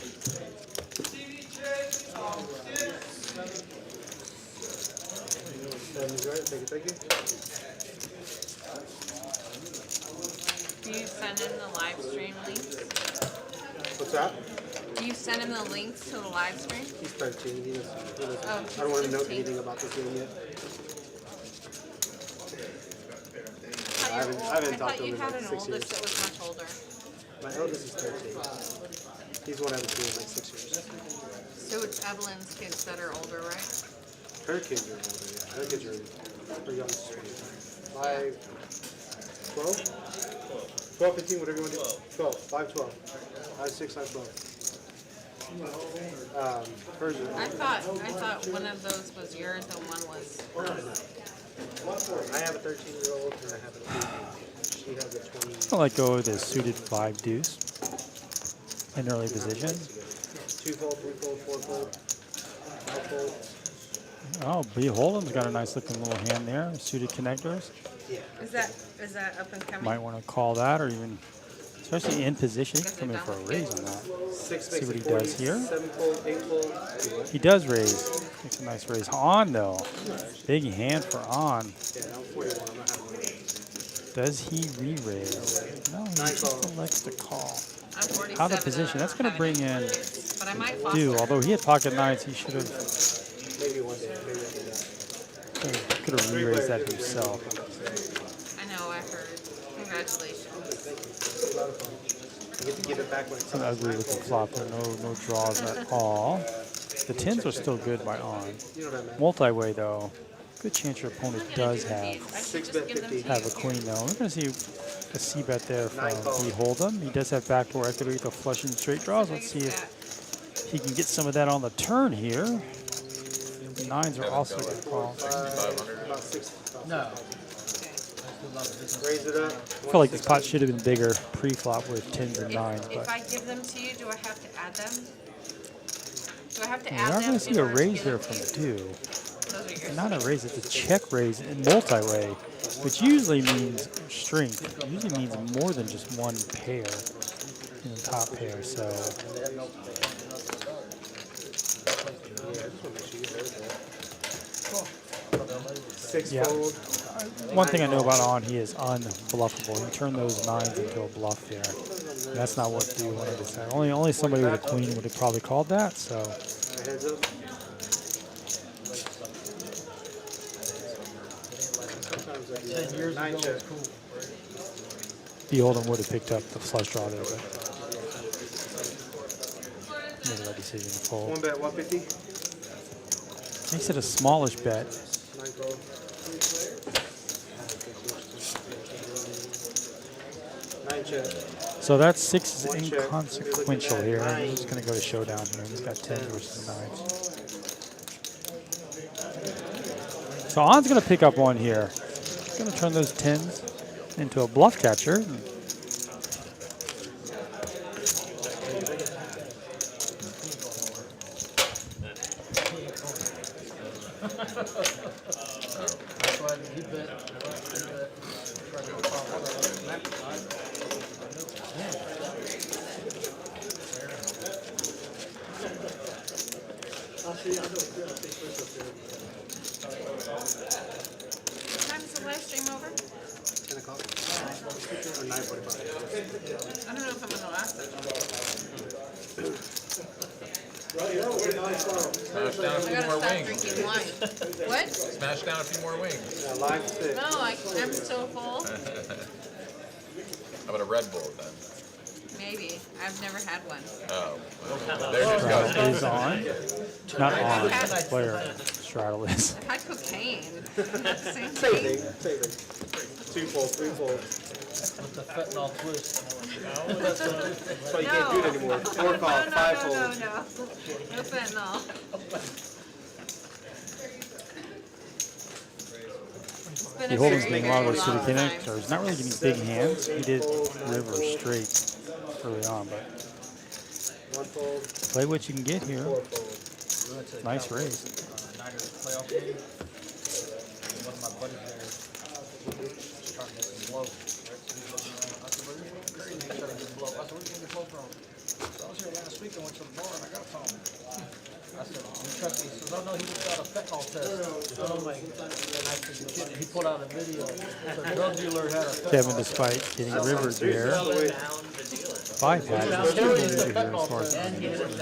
That is right. Thank you. Do you send him the live stream links? What's that? Do you send him the links to the live stream? He's 13. He doesn't. Oh, I don't want to know 13. anything about this game yet. I I haven't talked thought to him you in had like an 6 years. oldest that was much older. My eldest is 13. He's one I haven't seen in like 6 years. So it's Evelyn's kids that are older, right? Her kids are older, yeah. Her kids are young. 5, 12? 12, 15, whatever you want to do. 12, 5, 12. 5, 6, 5, 12. Hers are. I thought one of those was yours and one was hers. I have a 13-year-old and I have an 18. She has a 20. I'll let go of the suited 5 deuce in early position. 2-fold, 3-fold, 4-fold, 5-fold. Oh, B Hold'em's got a nice looking little hand there. Suited connectors. Is that up and coming? Might want to call that, or even, especially in position, he can come in for a raise on that. 6 See makes what it he 40, does here. 7-fold, 8-fold. He does raise. Makes a nice raise. On though, big hand for on. Yeah, I'm 41. I'm not having one. Does he re-raise? No, he just elects to call. I'm 47. Out of position. That's going to bring in But I might Dew. foster. Although he had pocket nines, he should have Maybe one day. Maybe I'll do that. could have re-raised that himself. I know, I heard. Congratulations. Thank you. It's a lot of fun. You get to give it back when it It's an comes. ugly looking flop there. No draws at all. The 10s are still good by on. You know that, man. Multi-way though. Good chance your opponent does have I should 6 just bet give them 50. to have a you. queen though. We're going to see a c-bet there from Nine call. B Hold'em. He does have backdoor equity with the flush and straight draws. Let's see if he can get some of that on the turn here. The 9s are also going to call. 6,500. About 6. No. Raise it up. I feel like this pot should have been bigger pre-flop with 10s and 9s, If but I give them to you, do I have to add them? Do I have to we add are them? going to see in a order to raise give here them to from you? Dew. Those are yours. Not a raise, it's a check raise in multi-way, which usually means strength. It usually means more than just one pair in the top pair. So yeah, 6-fold. one thing I know about On, he is unbluffable. He turned those 9s into a bluff there. And that's not what Dew wanted to say. Only somebody with a queen would have probably called that. So Heads up. Sometimes I do 9 check. B Hold'em would have picked up the flush draw there, but made the right decision to fold. 1 bet 150. Makes it a smallish bet. 9 fold. 9 check. So that 6 is One check. inconsequential here. I'm just going to go to showdown here. He's got 10 versus 9s. So On's going to pick up one here. He's going to turn those 10s into a bluff catcher. That's why he bet. What time is the live stream over? 10 o'clock. Or 9:45. I don't know if I'm gonna last that long. Smash down a I few gotta more stop wings. drinking wine. What? Smash down a few more wings. Yeah, live 6. No, I'm so full. How about a Red Bull then? Maybe. I've never had one. Oh, well, there you go. Straddle is on. Not on. The player. Straddle is. I've had cocaine. Not the same Same thing. thing. Same thing. 2 fold, 3 fold. With the fentanyl twist. That's why you can't do it anymore. 4 call, 5 fold. No fentanyl. It's been He a Hold'em's very, getting a very lot of those long suited time. connectors. Not really getting big hands. He did river straight early on, but 1 fold, play what you can get here. 4 fold. Nice raise. Niners playoff game. One of my buddies there starting to get blow. I said, well, you're crazy. He's starting to get blow. I said, where you getting your blow from? So I was here last week. I went to the bar and I got a phone. I said, you trust me? He says, oh no, he just got a fentanyl test. Oh my God. And I said, he put out a video. The drug dealer had a fentanyl Kevin, despite getting rivered here, 5 has a still here as far as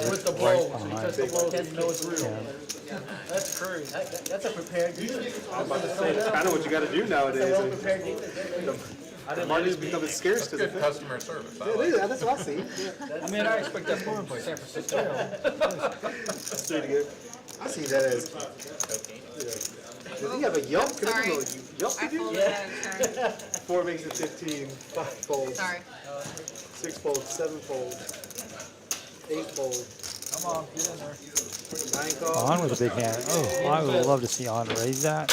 with the blow. So he took the blow because he knows it's real. yeah. That's crazy. That's a prepared defense. I'm about to say, that's kind of what you got to do nowadays. Well prepared defense. The market's becoming scarce because Good of it. customer service. I Yeah, like it it. is. That's what I see. Yeah. I mean, I expect that from San Francisco. That's pretty good. I see that as. Does he have a Yelp? Can I go Yelp I to do? folded out of turn. 4 makes it 15. 5 folds. Sorry. 6 folds. 7 folds. 8 folds. Come on, get in there. 9 calls. On with a big hand. Oh, I would love to see On raise that.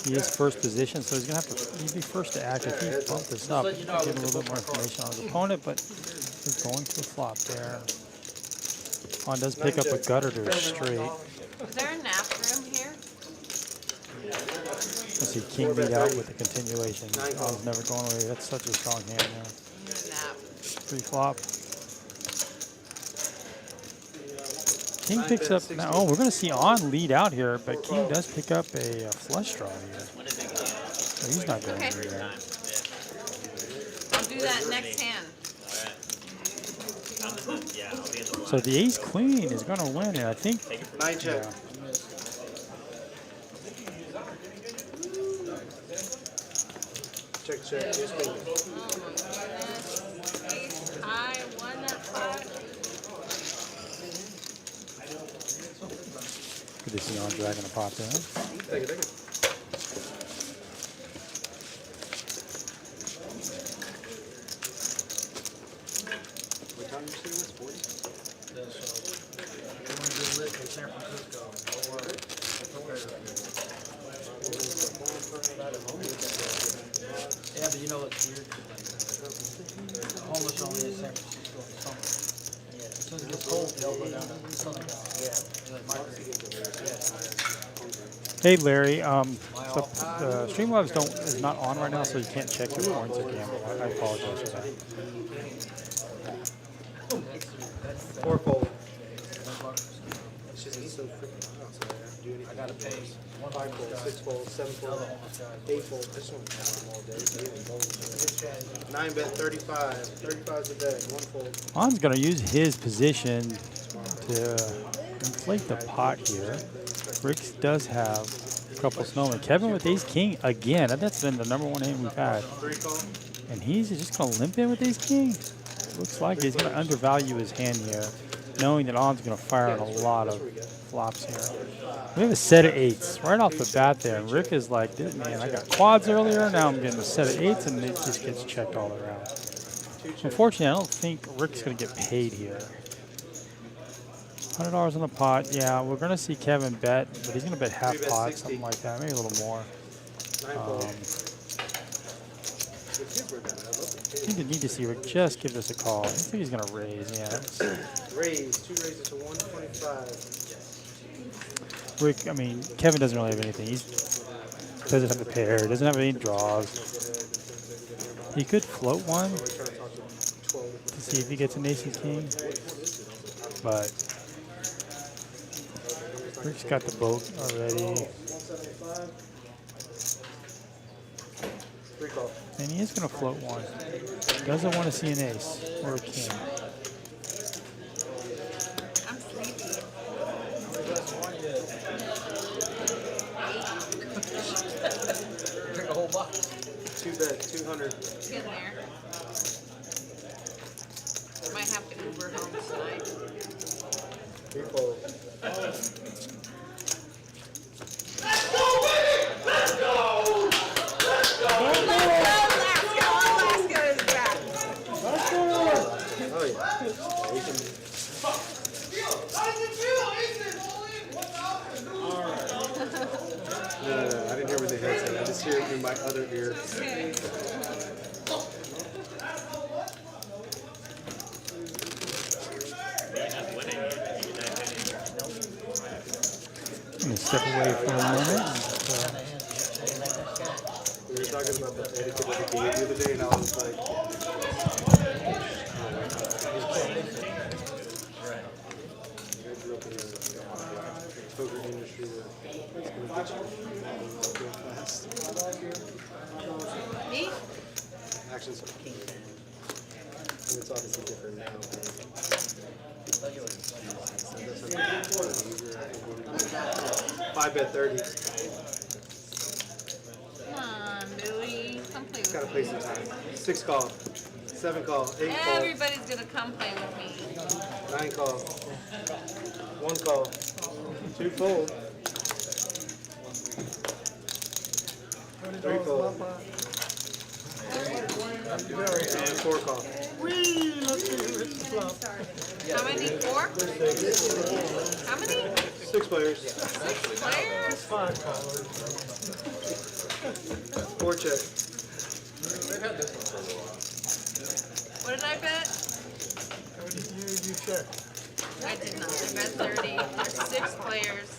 He is first position, so he's gonna have to. He'd be first to act if he bumped this up. Give him a little bit more information on his opponent, but he's going to a flop there. On does pick up a gutter to a straight. Is there a nap room here? Let's see, king beat out with the continuation. I was never going away. That's such a strong hand there. I need a nap. Pre-flop. King picks up now. Oh, we're going to see on lead out here, but King does pick up a flush draw here. So he's not going Okay. anywhere. I'll do that next hand. Yeah, I'll be in the So the ace queen is going to win, and I think. 9 check. Yeah. Check, check. Ace queen. Ace high, won that pot. Good to see on dragging a pot there. Take it, take it. What time you say it was? 40? Everyone get lit in San Francisco. Don't worry. Yeah, but you know what's weird? Homeless only in San Francisco in the summer. As soon as it gets cold, they'll go down to Southern California. Hey Larry, the Streamlabs is not on right now, so you can't check your points at gamble. I apologize for that. 4 fold. It's just so freaking hot, so I have to do anything. I gotta pay 5 fold, 6 fold, 7 fold, 8 fold. This one has them all day. So even 9 bet 35. 35's a day. 1 fold. On's going to use his position to inflate the pot here. Rick does have a couple snowmen. Kevin with ace king again. That's been the #1 hand we've had. 3 call. And he's just going to limp in with ace king. Looks like he's going to undervalue his hand here, knowing that On's going to fire on a lot of flops here. We have a set of 8s right off the bat there. And Rick is like, man, I got quads earlier. Now I'm getting a set of 8s, and it just gets checked all around. Unfortunately, I don't think Rick's going to get paid here. $100 on the pot. Yeah, we're going to see Kevin bet, but he's going to bet half pot, something like that, maybe a little more. 9 fold. The kids were down. I love the I kids. think you need to see Rick just give this a call. I think he's going to raise. Yeah, Raise. 2 raises to 125. Rick. I mean, Kevin doesn't really have anything. He doesn't have a pair. Doesn't have any draws. He could float one to see if he gets an ace and king, but Rick's got the boat already. 3 call. And he is going to float one. Doesn't want to see an ace or a king. I'm sleepy. Drink a whole box. 2 bet 200. Getting there. Might have to Uber home tonight. 3 fold. Alaska is back. Oh yeah. No, I didn't hear what they had said. I just hear it in my other ear. I'm going to step away for a moment. We were talking about the etiquette of the game the other day, and I was like, I grew up in the poker industry where it's going to get you real fast. Me? Actions are key. And it's obviously different now. 5 bet 30. Come on, Billy. Come play Gotta with play me. some time. 6 call, 7 call, 8 call, Everybody's gonna come play with me. 9 call, 1 call, 2 fold, 3 fold, and 4 call. How many? 4? How many? 6 players. 6 players? 5 callers. Four check. They've had this one for a little while. What did I bet? You check. I did not. I bet 30. There's 6 players.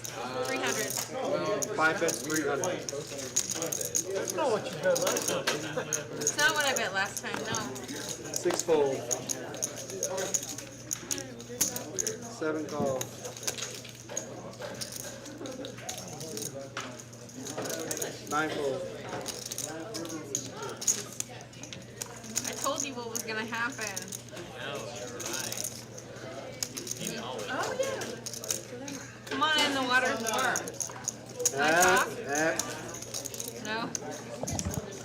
300. 5 bets, 300. That's not what you bet last time. It's not what I bet last time, no. 6 fold. 7 call. 9 fold. I told you what was gonna happen. Oh yeah. Come on in, the water's warm. Can I talk? No?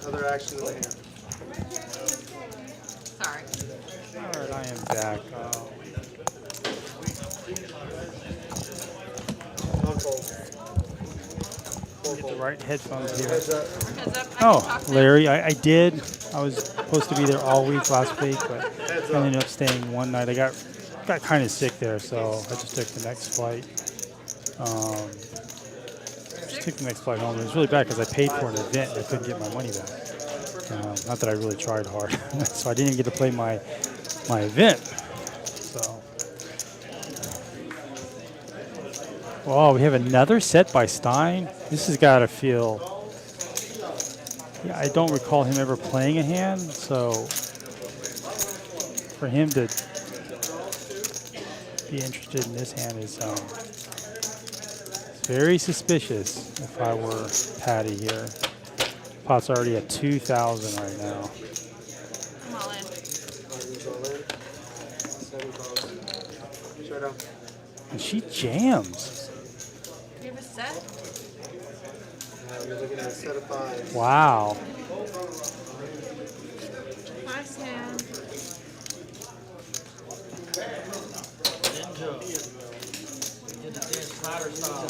Other action in the hand. Sorry. All right, I am back. One fold. Get the right headphones here. Heads up. Heads up. I can Oh, talk now. Larry, I did. I was supposed to be there all week last week, but I ended up staying one night. I got kind of sick there, so I just took the next flight. Just took the next flight home. It was really bad because I paid for an event and I couldn't get my money back. Not that I really tried hard, so I didn't even get to play my event. So, oh, we have another set by Stein. This has got to feel. Yeah, I don't recall him ever playing a hand, so for him to be interested in this hand is very suspicious. If I were Patty here, pot's already at 2,000 right now. Come on in. 7 calls. Showdown. And she jams. You have a set? You're looking at a set of 5. Wow. Nice hand. Ninja. Did the Dan Snyder style.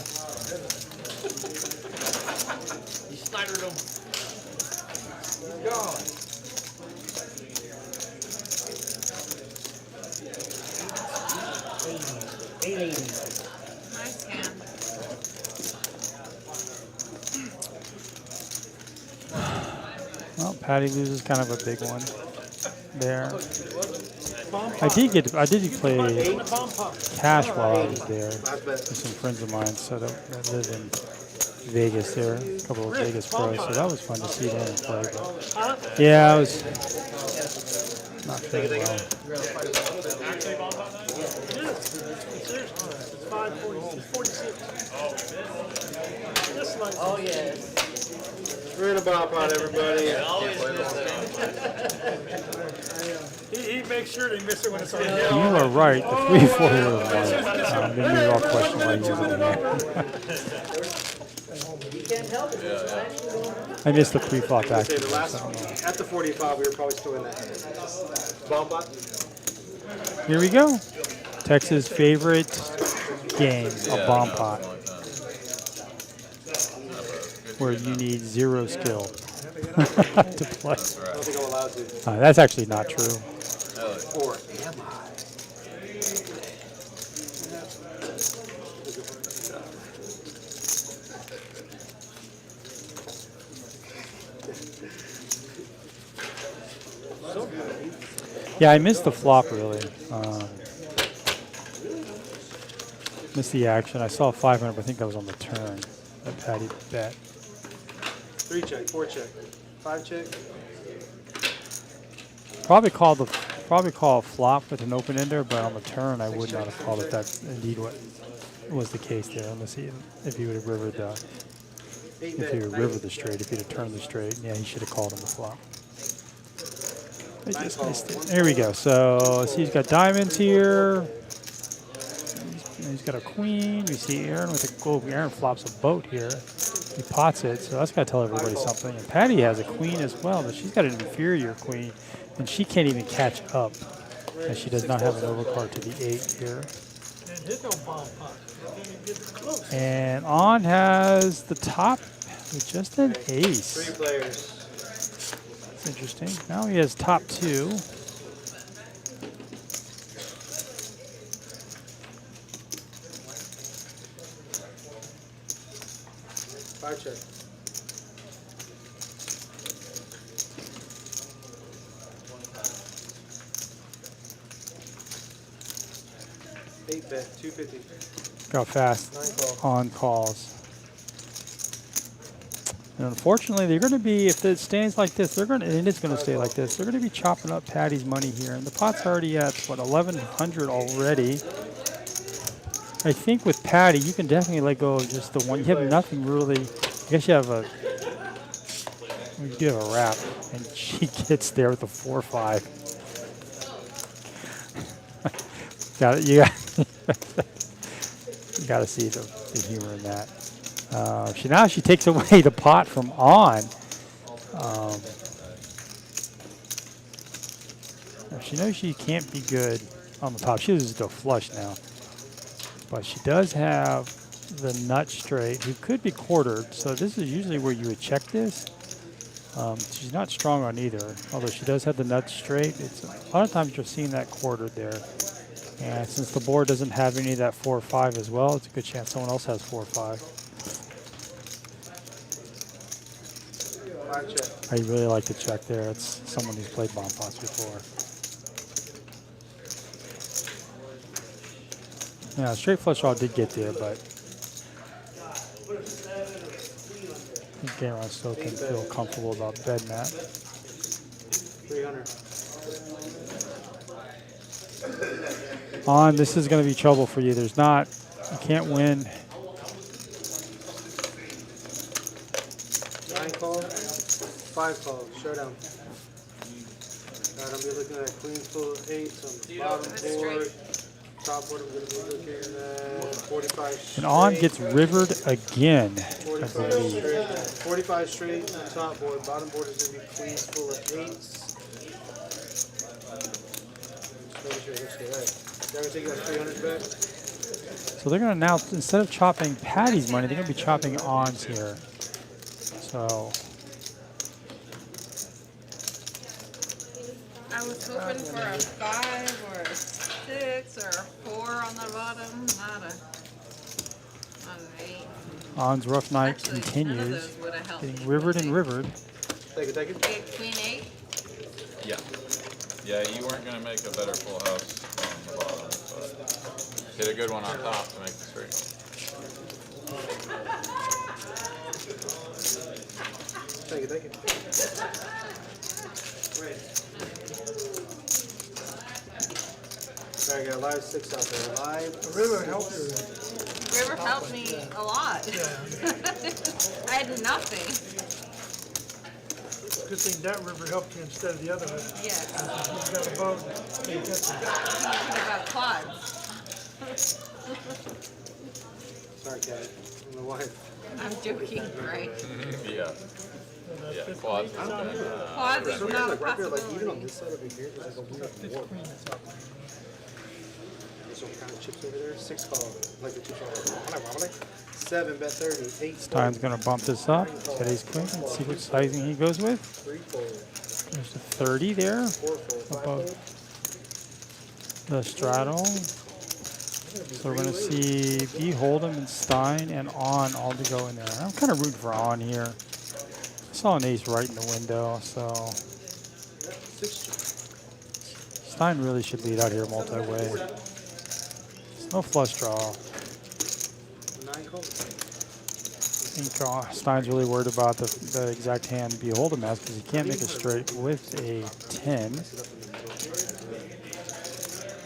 He Snydered him. He's gone. Nice hand. Well, Patty loses kind of a big one there. I did play cash while I was there with some friends of mine, so that live in Vegas there, a couple of Vegas pros, so that was fun to see them play. But yeah, I was not feeling well. It's 540, 46. Just like Oh, yeah. We're in a ball pot, everybody. he makes sure they miss it when it's on the You hill. are right, the 3-4 would have won. Then we all question why he was in there. I missed the pre-flop back. Say the last, at the 45, we were probably still in that hand. Ball pot. Here we go. Texas' favorite game, a bomb pot, where you need 0 skill to play. I don't think I'm allowed to. That's actually not true. Or am I? Yeah, I missed the flop really. Missed the action. I saw 500, but I think that was on the turn that Patty bet. 3 check, 4 check, 5 check. Probably call a flop with an open ender, but on the turn I would not have called it. That's indeed what was the case there. Let's see if he would have rivered the straight. If he'd have turned the straight, yeah, he should have called him the flop. I just missed it. There we go. So let's see, he's got diamonds here. He's got a queen. We see Aaron with a gold. Aaron flops a boat here. He pots it, so that's got to tell everybody something. And Patty has a queen as well, but she's got an inferior queen, and she can't even catch up, as she does not have an overcard to the 8 here. And hit no bomb pot. And On has the top with just an ace. 3 players. That's interesting. Now he has top 2. Check. Bet 250. Got fast 9 call. on calls. And unfortunately, they're going to be, if it stays like this, they're going to, and it is going to stay like this, they're going to be chopping up Patty's money here. And the pot's already at, what, 1,100 already. I think with Patty, you can definitely let go of just the one. You have nothing really. I guess you have a, you do have a wrap. And she gets there with a 4-5. You got to see the humor in that. She takes away the pot from on. She knows she can't be good on the top. She loses to a flush now. But she does have the nut straight, who could be quartered. So this is usually where you would check this. She's not strong on either, although she does have the nut straight. It's a lot of times you're seeing that quartered there. And since the board doesn't have any of that 4 or 5 as well, it's a good chance someone else has 4 or 5. I really like to check there. It's someone who's played bomb pots before. Yeah, straight flush draw did get there, but I think Garen still can feel comfortable about betting that. 300. On, this is going to be trouble for you. There's not, you can't win. 9 call, 5 call, showdown. I'm be looking at queen full of 8s on the bottom board. Top board, I'm going to be looking at 45 straight. And on gets rivered again, I 45 believe. straight. 45 straight on the top board. Bottom board is going to be queens full of 8s. They're going to take that 300 back. So they're going to now, instead of chopping Patty's money, they're going to be chopping On's here. So I was hoping for a 5 or a 6 or a 4 on the bottom, not an 8. On's rough night Actually, none of continues, those would have helped getting me. rivered and rivered. Take it, take it. Get queen 8. Yeah. Yeah, you weren't going to make a better full house on the bottom, but hit a good one on top to make the straight. Take it, take it. Alright, got a live 6 out there. Live. River helped you. River helped me a lot. I had nothing. Good thing that river helped you instead of the other river. Yes. You've got a boat. You get Thinking about quads. Sorry, Kat. I'm the wife. I'm joking, right? Yeah. Yeah, quads. Quads is not a Like right there, like even on possibility. this side over here, there's like a weird warp. There's some kind of chips over there. 6 call, like the 2 call. 7 bet 30. 8 Stein's going to bump this up. Teddy's queen. Let's see which sizing he goes with. 3 fold. There's a 30 there 4 fold. 5 above fold. the straddle. So we're going to see B, Hold'em, and Stein, and On all to go in there. I'm kind of rooting for On here. I saw an ace right in the window, so Stein really should lead out here multi-way. There's no flush draw. 9 call. I think Stein's really worried about the exact hand B, Hold'em has because he can't make a straight with a 10.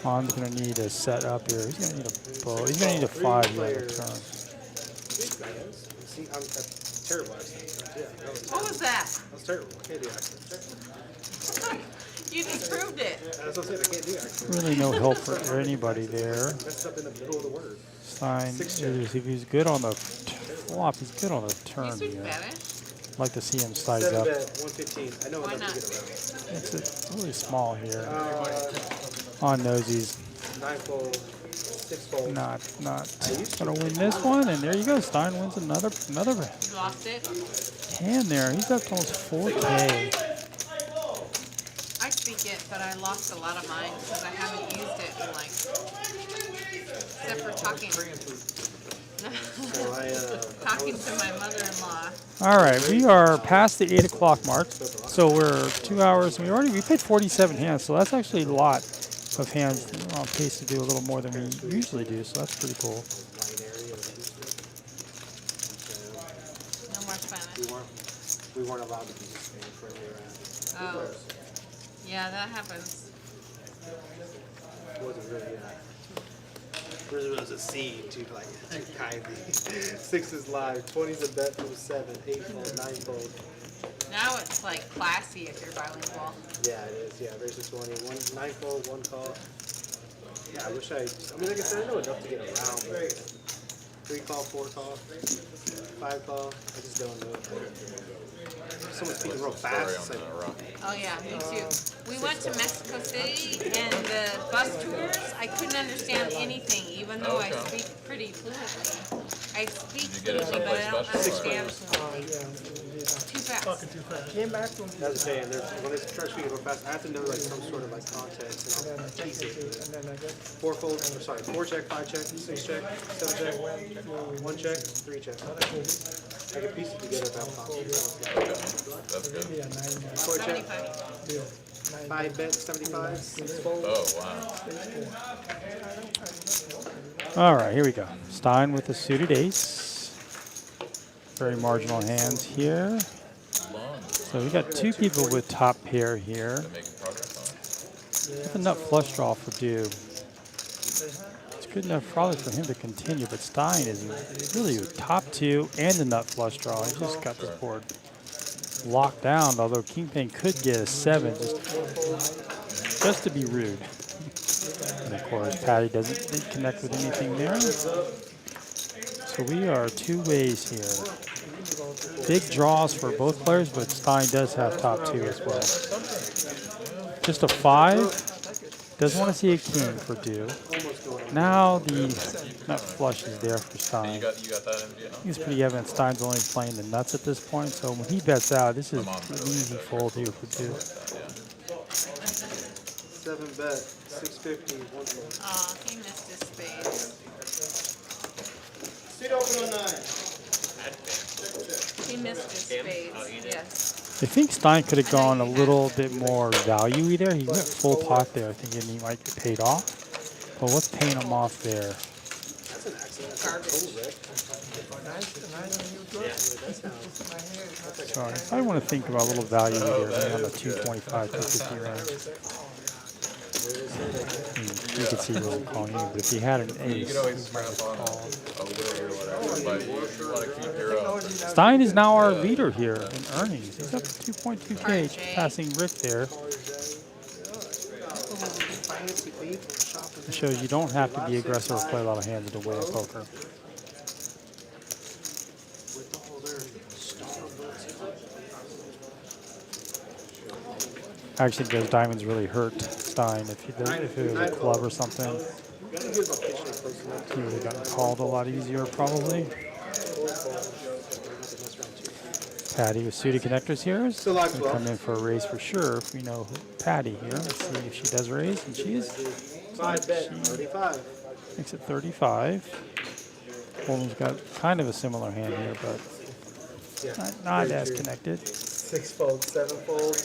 On's going to need a set up here. He's going to need a bow. He's going to need a 5 here on the turn. See, I'm terrible at it. Yeah, What was that? that's terrible. I can't do accents. You just proved it. That's what I'm saying. I can't do accents. Really no help for anybody there. Messed up in the middle of the word. Stein, if he's good on the flop, he's good on the You turn speak here. Spanish? I'd like to see him size 7 up. bet 115. I know Why I'm not not? going to get around. It's really small here. 9 On nosies. fold. 6 fold. Not gonna win this one, and there you go. Stein wins another You lost it? hand there. He's up to almost 4K. I speak it, but I lost a lot of mine because I haven't used it in like, except for talking. Talking to my mother-in-law. All right, we are past the 8 o'clock mark, so we're 2 hours. We played 47 hands, so that's actually a lot. of hands on pace to do a little more than we usually do, so that's pretty cool. Wide area of Houston. No more Spanish. We weren't allowed to participate where we were at. Oh. Yeah, that happens. It wasn't really, It was a seed too, like, too kindly. 6s live, 20s a bet from 7, 8-fold, 9-fold. Now it's like classy if you're bilingual. Yeah, it is. Yeah, there's a 20. 9-fold, 1 call. Yeah, I wish I mean, like I said, I know enough to get around, but 3 call, 4 call, 5 call. I just don't know. Someone's speaking real fast. It's like, Oh yeah, me too. We went to Mexico City and the bus tours, I couldn't understand anything, even though I speak pretty fluently. I speak fluently, but I don't understand fluently. Too fast. Talking too fast. That's what I'm saying. When they start speaking real fast, I have to know like some sort of like context, and I'll piece it. 4-fold, sorry, 4 check, 5 check, 6 check, 7 check, 1 check, 3 check. I can piece it together without context. That's good. 4 check, 75. 5 bet, 75, 6 fold. Oh, wow. All right, here we go. Stein with a suited ace. Very marginal hands here. So we got 2 people with top pair here. Making progress on it. With a nut flush draw for Dew. It's good enough probably for him to continue, but Stein is really with top 2 and the nut flush draw. He just got this board locked down, although Kingpin could get a 7 just to be rude. And of course, Patty didn't connect with anything there. So we are 2 ways here. Big draws for both players, but Stein does have top 2 as well. Just a 5. Does want to see a king for Dew. Now the nut flush is there for Stein. You got that in Vietnam? It's pretty evident Stein's only playing the nuts at this point, so when he bets out, this is an easy fold here for Dew. 7 bet, 650, 1 fold. Oh, he missed his spades. Seat open on 9. He missed his spades, yes. I think Stein could have gone a little bit more value there. He went full pot there, I think, and he might get paid off. But what's paying him off there? Garbage. So I probably want to think about a little value here, maybe on the 225, 250 range. You could see where we're calling you, but if he had an ace, You can always scrap on a Willie or whatever, but you want to keep your Stein is now our leader here in earnings. He's up to 2.2K, passing Rick there. It shows you don't have to be aggressive or play a lot of hands to win at poker. I actually think those diamonds really hurt Stein. If it was a club or something, he would have gotten called a lot easier probably. Patty with suited connectors here is going to come in for a raise for sure if we know Patty here. Let's see if she does raise, and she is. 5 bet, 35. Makes it 35. Holden's got kind of a similar hand here, but not as connected. 6 fold, 7 fold,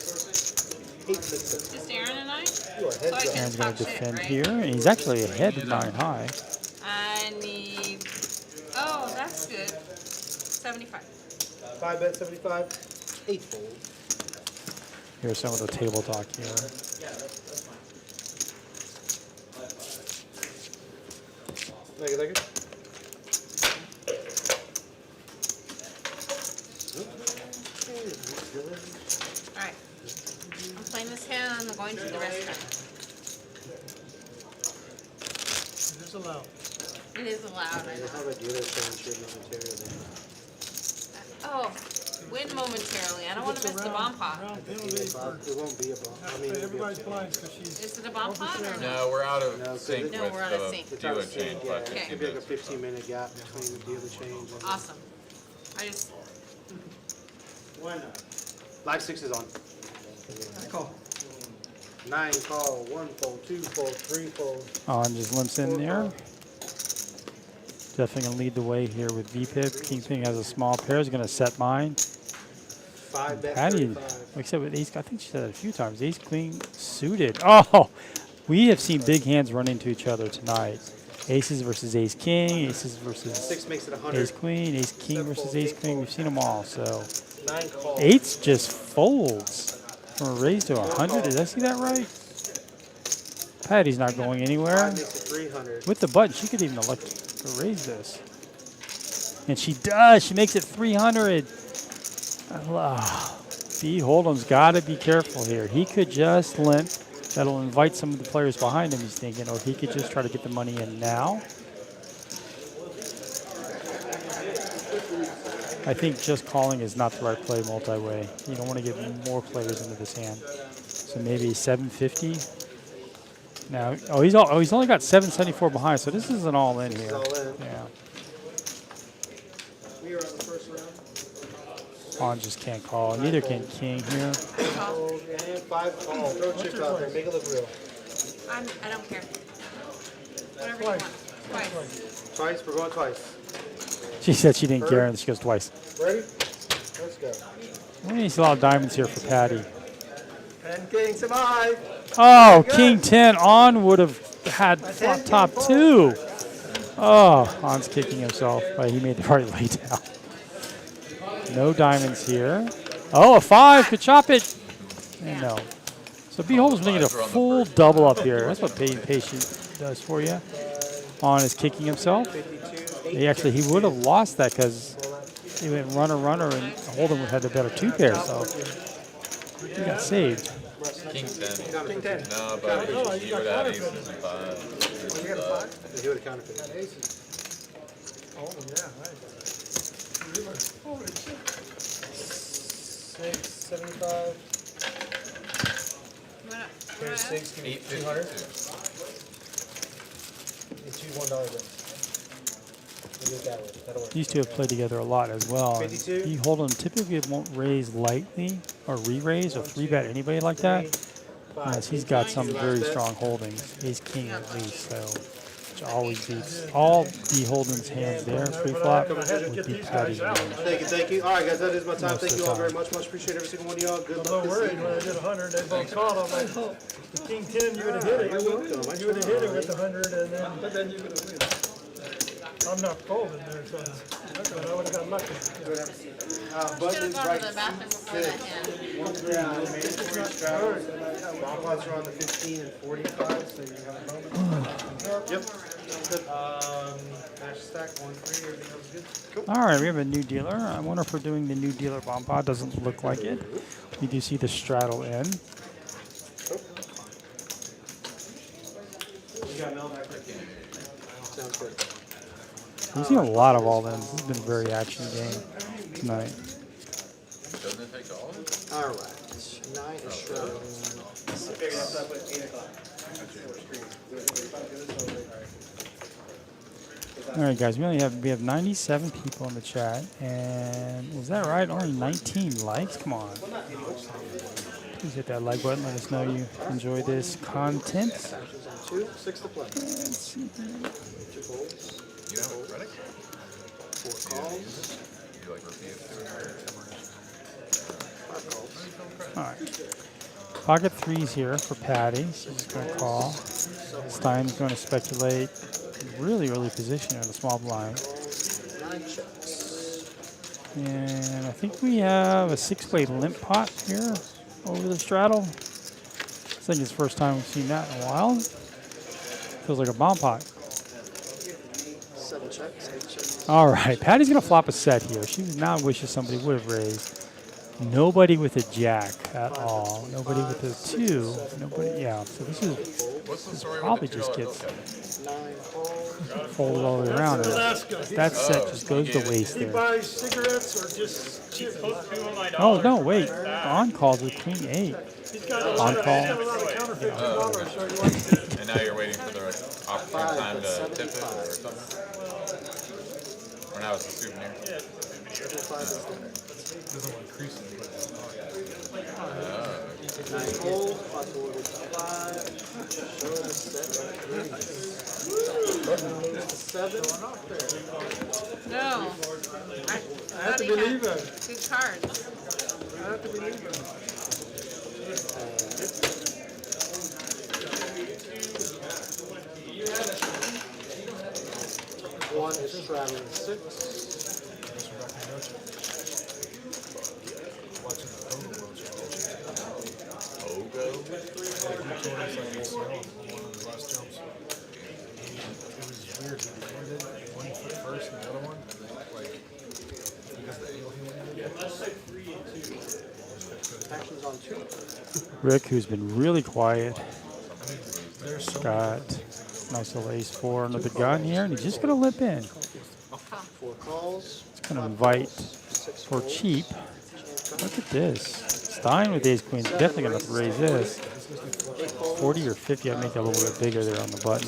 8 6. Just Aaron and I? You are heads up. Aaron's going to defend here, and he's actually ahead of 9 high. I need, oh, that's good. 75. 5 bet, 75, 8 fold. Here's some of the table talk here. Like it. Alright. I'm playing this hand and I'm going to the restaurant. It is allowed. It is allowed, I How know. about you guys change your momentarily? Oh, win momentarily. I don't want to miss the bomb pot. Round penalty for, It won't be a bomb. I mean, everybody's blind because she's. Is it a bomb pot or no? No, we're out of sync No, with we're out of the sync. it's out dealer of sync, change yeah. by It 15 could be like a minutes. 15-minute gap between the dealer change and Awesome. I just, Why not? live 6 is on. 9 call, 1 fold, 2 fold, 3 fold. On just limps in there. Definitely going to lead the way here with VPIP. Kingpin has a small pair. He's going to set mine. 5 bet, Patty, 35. like I said, with ace, I think she said it a few times. Ace queen suited. Oh, We have seen big hands run into each other tonight. Aces versus ace king, aces versus 6 makes it 100. ace queen, ace king versus ace queen. We've seen them all. So 9 call. eights just folds from a raise to 100. Did I see that right? Patty's not going anywhere. 5 makes it 300. With the button, she could even elect to raise this. And she does. She makes it 300. B. Hold'em's got to be careful here. He could just limp. That'll invite some of the players behind him, he's thinking, or he could just try to get the money in now. I think just calling is not the right play multi-way. You don't want to get more players into this hand. So maybe 750. Now, he's only got 774 behind, so this isn't all in here. All in. Yeah. We are on the first round. Pawn just can't call. Neither can king here. Fold and 5 call. Throw chips out there. Make it look real. I don't care. Whatever you want. Twice. Twice. We're going twice. She said she didn't care, and she goes twice. Ready? Let's go. We see a lot of diamonds here for Patty. 10 king survive. Oh, king 10 on would have had flop top 2. Oh, Han's kicking himself, but he made the right lay down. No diamonds here. Oh, a 5 could chop it. And no. So B Hold'em's making a full double up here. That's what being patient does for you. Han is kicking himself. He would have lost that because he went runner, and Hold'em would have had the better 2 pair. So he got saved. King 10. King 10. No, but he would have had aces and 5. You got a 5? He would have counterfeited. Oh, yeah, right. 675. Here's 6. Give me 200. It's $1 bill. We'll do it that way. That'll work. These two have played together a lot as well. 52. B Hold'em typically won't raise lightly or re-raise or 3-bet anybody like that. Yes, he's got some very strong holdings. Ace king at least, so which always beats all B Hold'em's hands there. Pre-flop would beat Patty's range. Thank you. All right, guys, that is my time. Most Thank of you the all very time. much. Much appreciate every single one of y'all. Good I'm luck not this worried evening. when I did 100, they both called. I'm like, the king 10, you would have hit it. You would have hit it with the 100, and then, but then you would have hit it. I'm not folding there, so but I would have got lucky. Should have gone to the bathroom before that hand. Bonpots are on the 15 and 45, so you have a moment. Yep. Good. Match stack 1-3. Everything else good. Cool. All right, we have a new dealer. I wonder if we're doing the new dealer bomb pot. Doesn't look like it. We do see the straddle in. You got Mel back there. Sounds good. We've seen a lot of all ins. This has been a very action game tonight. Doesn't it take all of it? All right. 9 is straddle. All right, guys. We have 97 people in the chat, and is that right? Only 19 likes. Come on. Please hit that like button. Let us know you enjoy this content. 2, 6 to play. Let's see here. 2 folds. You have it ready? 4 calls. You like repeat it? 5 calls. All right. Pocket 3's here for Patty. She's going to call. Stein's going to speculate. Really early position on the small blind. 9 checks. And I think we have a 6-way limp pot here over the straddle. I think it's the first time we've seen that in a while. Feels like a bomb pot. 7 checks. 8 checks. All right, Patty's going to flop a set here. She now wishes somebody would have raised. Nobody with a jack at all. Nobody with a 2. Nobody, yeah. So this is What's the story probably with the just $2 gets bill? 9 calls. folded all the way around. Alaska. That set just goes to waste He there. buys cigarettes or just chips. Oh, no, wait. On calls with Queen 8. He's got a On lot of call. counterfeit $2, so he wants to. And now you're waiting for the opportune time to tip it or something? Or now it's a souvenir? Doesn't want to crease it. 9 calls. Possibility 5. Show the 7. 7. No. I have to believe it. Good cards. I have to believe it. Straddling 6. Watching the photo roach. Ogo? He tore his ACL on one of his last jumps. It was weird. He landed 1 foot first and the other one, like, because the angle he landed. Actions on 2. Rick, who's been really quiet, There's so got nice little ace-4 under the gun here, and he's just going to limp in. 4 calls. He's going to invite 6 for folds. cheap. Look at this. Stein with ace-queen, definitely going to raise this. 40 or 50, I'd make it a little bit bigger there on the button.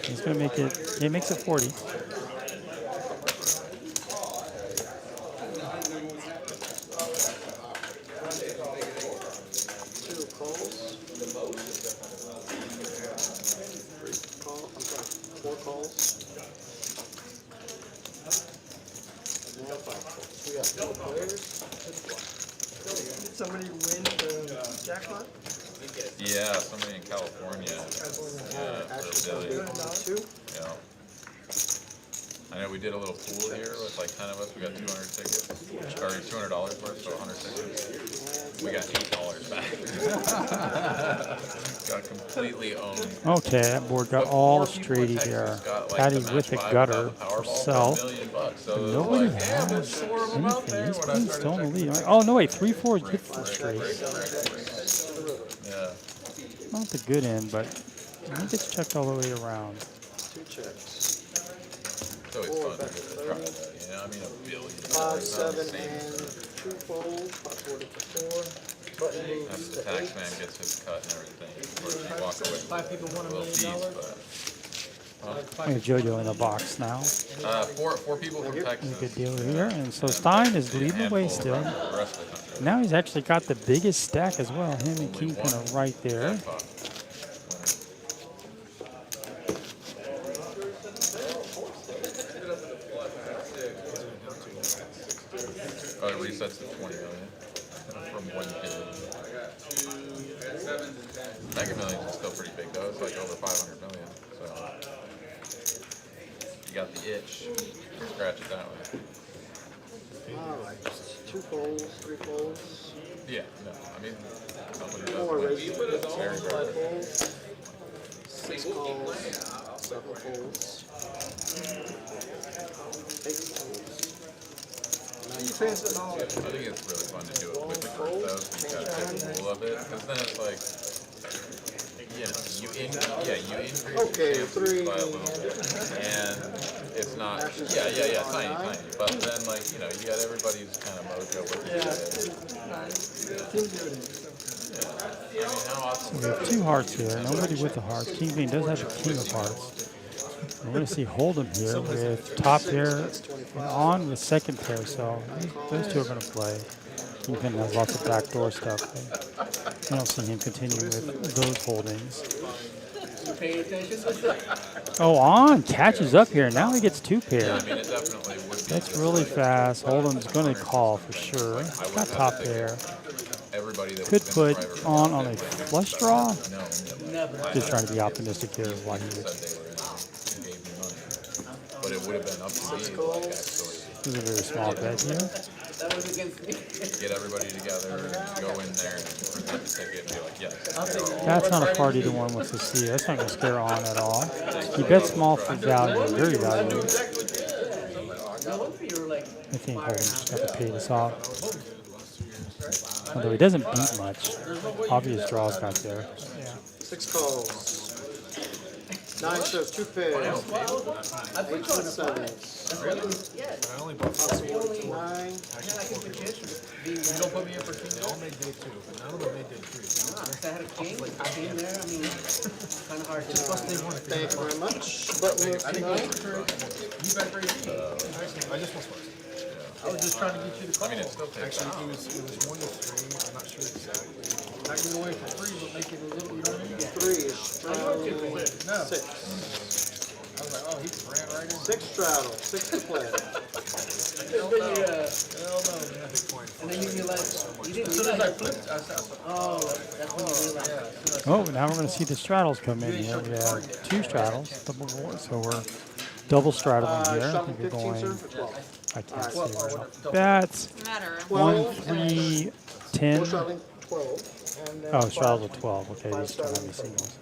He's going to make it, he makes it 40. 2 calls. I'm sorry, 4 calls. Now 5 calls. We got 4 players. Did somebody win the jackpot? Yeah, somebody in California. Yeah, for Actions a on billion. 2. Yeah. I know we did a little pool here with like 10 of us. We got 200 tickets, or $200 worth, so 100 tickets. We got $8 back. Got completely owned. Okay, that board got all Four people in straighty Texas here. got, like, Patty the with a match 5 gutter without the Powerball for herself. $1 million. So And it was nobody like, damn, there's has 4 of them out there. anything. These When I queens started still in the checking lead. Oh, no, wait, 3-4 is good for straight. Yeah. Not the good end, but I think it's checked all the way around. 2 checks. It's always fun to get to try that, you know? I mean, $1 billion. 5, 7, and 2 folds. Pot 44. Button moves After to the tax 8. man gets his cut and everything, of course, you walk away with 5 people won a $1 little million. piece, but. We have JoJo in the box now. Four people from Texas. Good deal here. And so Stein is leading the way Handful still. around the rest of the country. Now he's actually got the biggest stack as well. Him and King kind of right there. Jackpot. Oh, it resets to 20 million from 1 billion. Mega Millions is still pretty big though. It's like over 500 million. So you got the itch. Scratch it that way. Alright. 2 folds, 3 folds. Yeah, no, I mean, somebody does 4 win. raises. It's 5 very rare. folds. 6 calls. 7 folds. 8 folds. I think it's really fun to do it with the group though. You gotta take the rule of it, because then it's like, you know, you increase Okay, your chances 3. by a little bit, and it's not, tiny, but then like, you know, you got everybody's kind of mojo with it. I mean, how awesome We have 2 hearts here. Nobody with the hearts. King Queen does have a king of hearts. We're going to see Hold'em here with top pair and on with second pair. So those 2 are going to play. King Queen has lots of backdoor stuff. I don't see him continuing with those holdings. Oh, on catches up here. Now he gets 2 pair. I mean, it definitely would be. That's really fast. Hold'em's going to call for sure. Got top pair. Everybody that Could was in put private on room a said flush draw. no. Just trying to be optimistic here of why he would. Said they were in and gave me money. But it would have been up to me, like, actually, This is a very small bet here. get everybody together, go in there and present the ticket and be like, yes. That's not a card either one wants to see. That's not going to scare on at all. He bets small for value, very valuable. I think Hold'em's just got to pay this off. Although he doesn't beat much. Obvious draws got there. 6 calls. 9 shows, 2 pairs. 8 and 7s. I only bought 4 people. 9. You don't put me in for 2. They all made day 2, but none of them made day 3. Thank you very much. Button moves to 9. You bet crazy. I just lost one. I was just trying to get you to call. I mean, it still takes Actually, it was 1 to 3. I'm not sure exactly. Not giving away for 3, but make it a little, you know what I mean? 3 is straddle. No. 6. I was like, oh, he ran right in. 6 straddle. 6 to play. Hell no, man. And then you realize, as soon as I flipped, I said, oh, that's when you realize. Oh, now we're going to see the straddles come in here. We have 2 straddles, double board. So we're double straddling here. I Shot think we're 15, going. sir, or 12? I can't see right off the bats. Matter. 1, 3, 10. 4 straddling, 12. And then Oh, 5 straddles with 12. Okay, 5 these don't have any straddling, signals.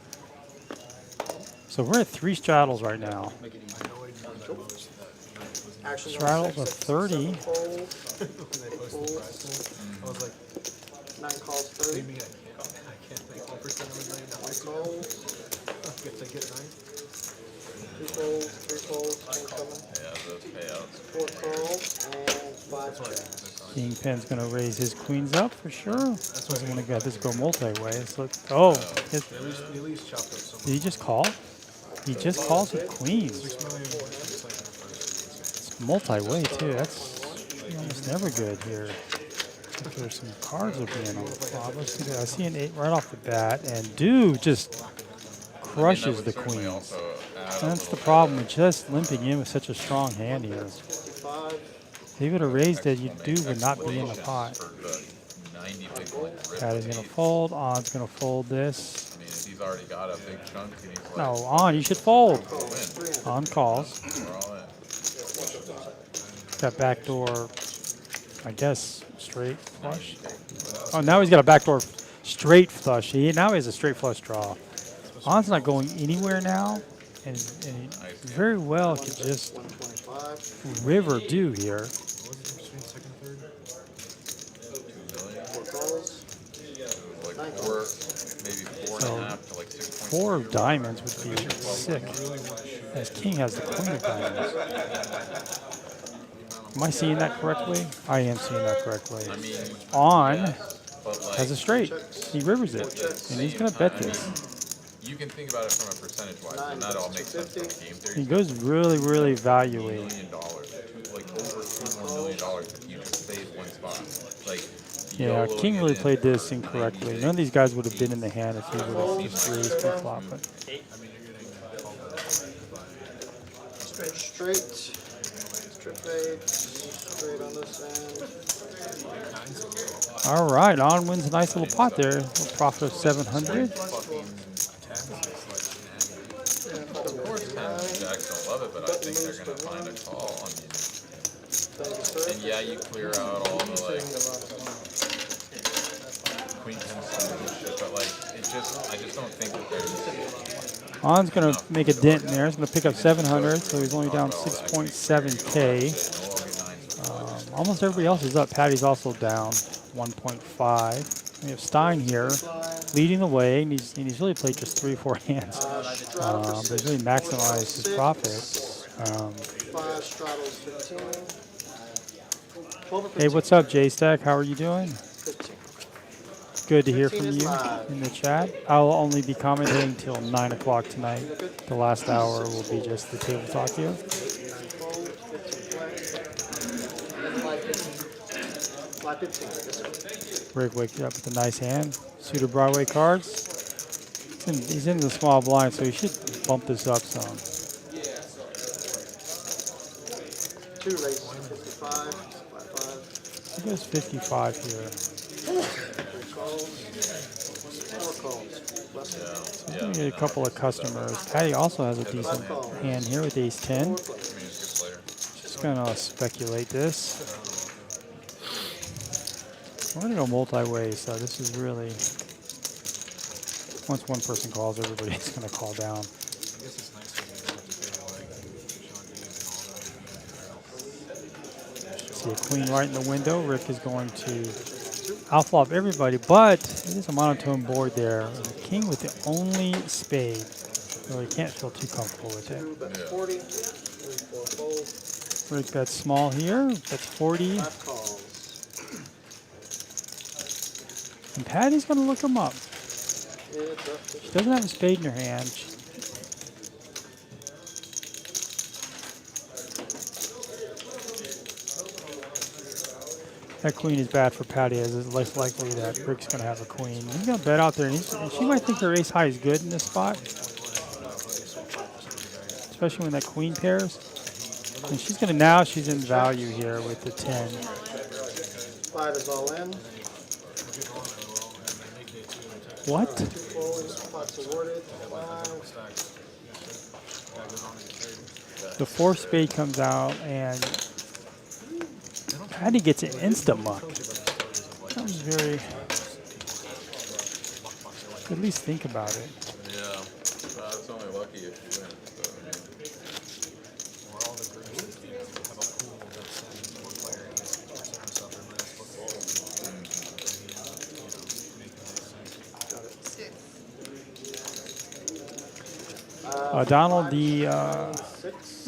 So we're at 3 straddles right now. Action Straddles of 30. Fold. Fold. I was like, 9 calls, 30. I can't make 1% of $1 million. 1 fold. If they get 9. 2 folds, 3 folds, 10 coming. Yeah, those payouts. 4 calls, and 5 checks. Kingpin's going to raise his queens up for sure. Doesn't want to get this go multi-way. Let's look. Oh, At least chopped up some. did he just call? He just calls with queens. $6 million. It's multi-way too. That's almost never good here. If there's some cards are being on the flop. Let's see that. I see an 8 right off the bat, and dude just crushes the queens. That's the problem with just limping in with such a strong hand here. 55. If he would have raised it, you would not be in the pot. That is going to fold. On's going to fold this. I mean, if he's already got a big chunk, and he's like, No, On, you should fold. win. On calls. We're all in. Got backdoor, I guess, straight flush. Oh, now he's got a backdoor straight flush. Now he has a straight flush draw. On's not going anywhere now, and he very well could just 125. river do here. 4 calls. Like 4, maybe 4.5 to like 6. 4 of diamonds would be sick, as King has the queen of diamonds. Am I seeing that correctly? I am seeing that correctly. I mean, On but like, has a straight. He rivers it, and he's going to bet this. you can think about it from a percentage wise, and that all makes sense from game theory. He goes really, really value-y. $1 million, like over $2 more million if you just save one spot. Like, Yeah, King really played this incorrectly. None of these guys would have been in the hand if he would have just raised pre-flop. Straight. Strip 8. Straight on this end. All right, On wins a nice little pot there. A profit of 700. Of course, Jacks don't love it, but I think they're going to find a call on you. And yeah, you clear out all the like queen 10 and shit, but like it just, I just don't think that there's. On's going to make a dent in there. He's going to pick up 700, so he's only down 6.7K. Almost everybody else is up. Patty's also down 1.5. We have Stein here leading the way, and he's really played just 3 or 4 hands. But he's really maximized his profits. 5 straddles 15. 12 or 15. Hey, what's up, J-Stack? How are you doing? 15. Good to hear from you in the chat. I'll only be commenting till 9 o'clock tonight. The last hour will be just the table talk here. Fold. 15 play. Rick wakes up with a nice hand. Suited Broadway cards. He's in the small blind, so he should bump this up some. 2 races. 55. 55. He goes 55 here. 3 calls. 4 calls. Less than We're going to get a couple of customers. Patty also has a decent hand here with ace 10. Just going to speculate this. We're going to go multi-way, so this is really... Once one person calls, everybody's going to call down. See a queen right in the window. Rick is going to outflop everybody, but it is a monotone board there. And the king with the only spade. So he can't feel too comfortable with it. 2 bets 40. 3 4 fold. Rick bets small here. That's 40. 5 calls. And Patty's going to look him up. It's up to She doesn't have a spade in her hand. That queen is bad for Patty, as it's less likely that Rick's going to have a queen. He's going to bet out there, and she might think her ace high is good in this spot. Especially when that queen pairs. And she's going to, now she's in value here with the 10. 5 is all in. What? 2 folds. Pots awarded. 5. The 4 spade comes out, and Patty gets an insta muck. That was very. At least think about it. Yeah. It's only lucky if you win. So, I mean. Or all the greens, you know, have a pool that sends one player against 6% of stuff and last football. Donald, the 6.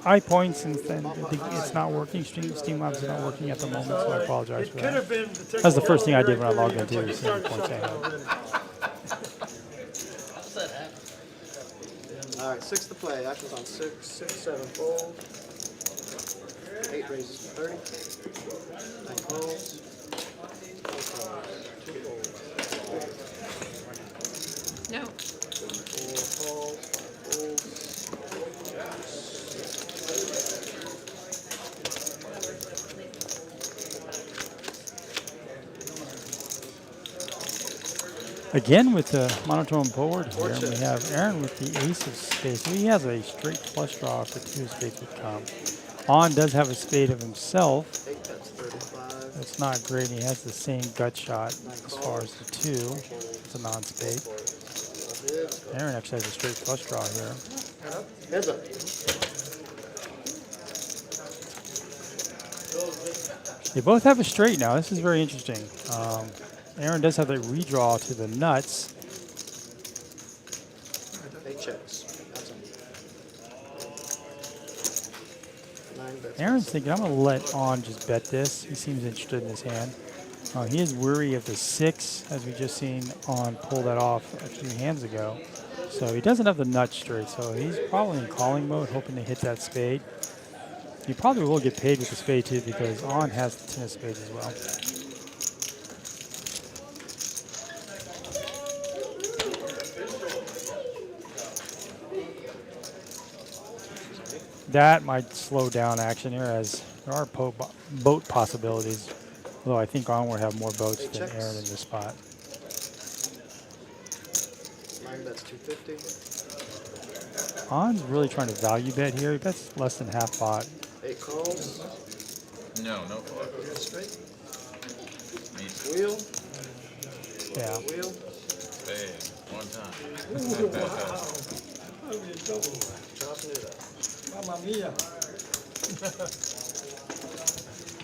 eye points and it's not working. Steam Labs is not working at the moment, so I apologize It for could have that. been the That's the first thing I did when I logged technicality into of it, seeing the but you points I started had. something already. Alright, 6 to play. Actions on 6, 6, 7 fold. 8 raises to 30. 9 calls. 4 calls. 2 folds. No. 4 calls. 5 folds. Again with the monotone board here, we have Aaron with the ace of spades. So he has a straight flush draw if the 2 of spades would come. On does have a spade of himself. 8, that's 35. That's not great. He has the same gut shot as far as the 2. It's a non-spade. Aaron actually has a straight flush draw here. Heads up. They both have a straight now. This is very interesting. Aaron does have the redraw to the nuts. 8 checks. That's him. 9 bets. Aaron's thinking, I'm going to let On just bet this. He seems interested in his hand. He is weary of the 6, as we just seen On pull that off a few hands ago. So he doesn't have the nut straight, so he's probably in calling mode, hoping to hit that spade. He probably will get paid with the spade too, because On has the 10 of spades as well. That might slow down action here, as there are boat possibilities. Although I think On will have more boats than Aaron in this spot. 9 bets 250. On's really trying to value bet here. He bets less than half pot. 8 calls. No fault. Wheel. Yeah. Wheel. Spade. One time. Chopping it up. Mamma mia.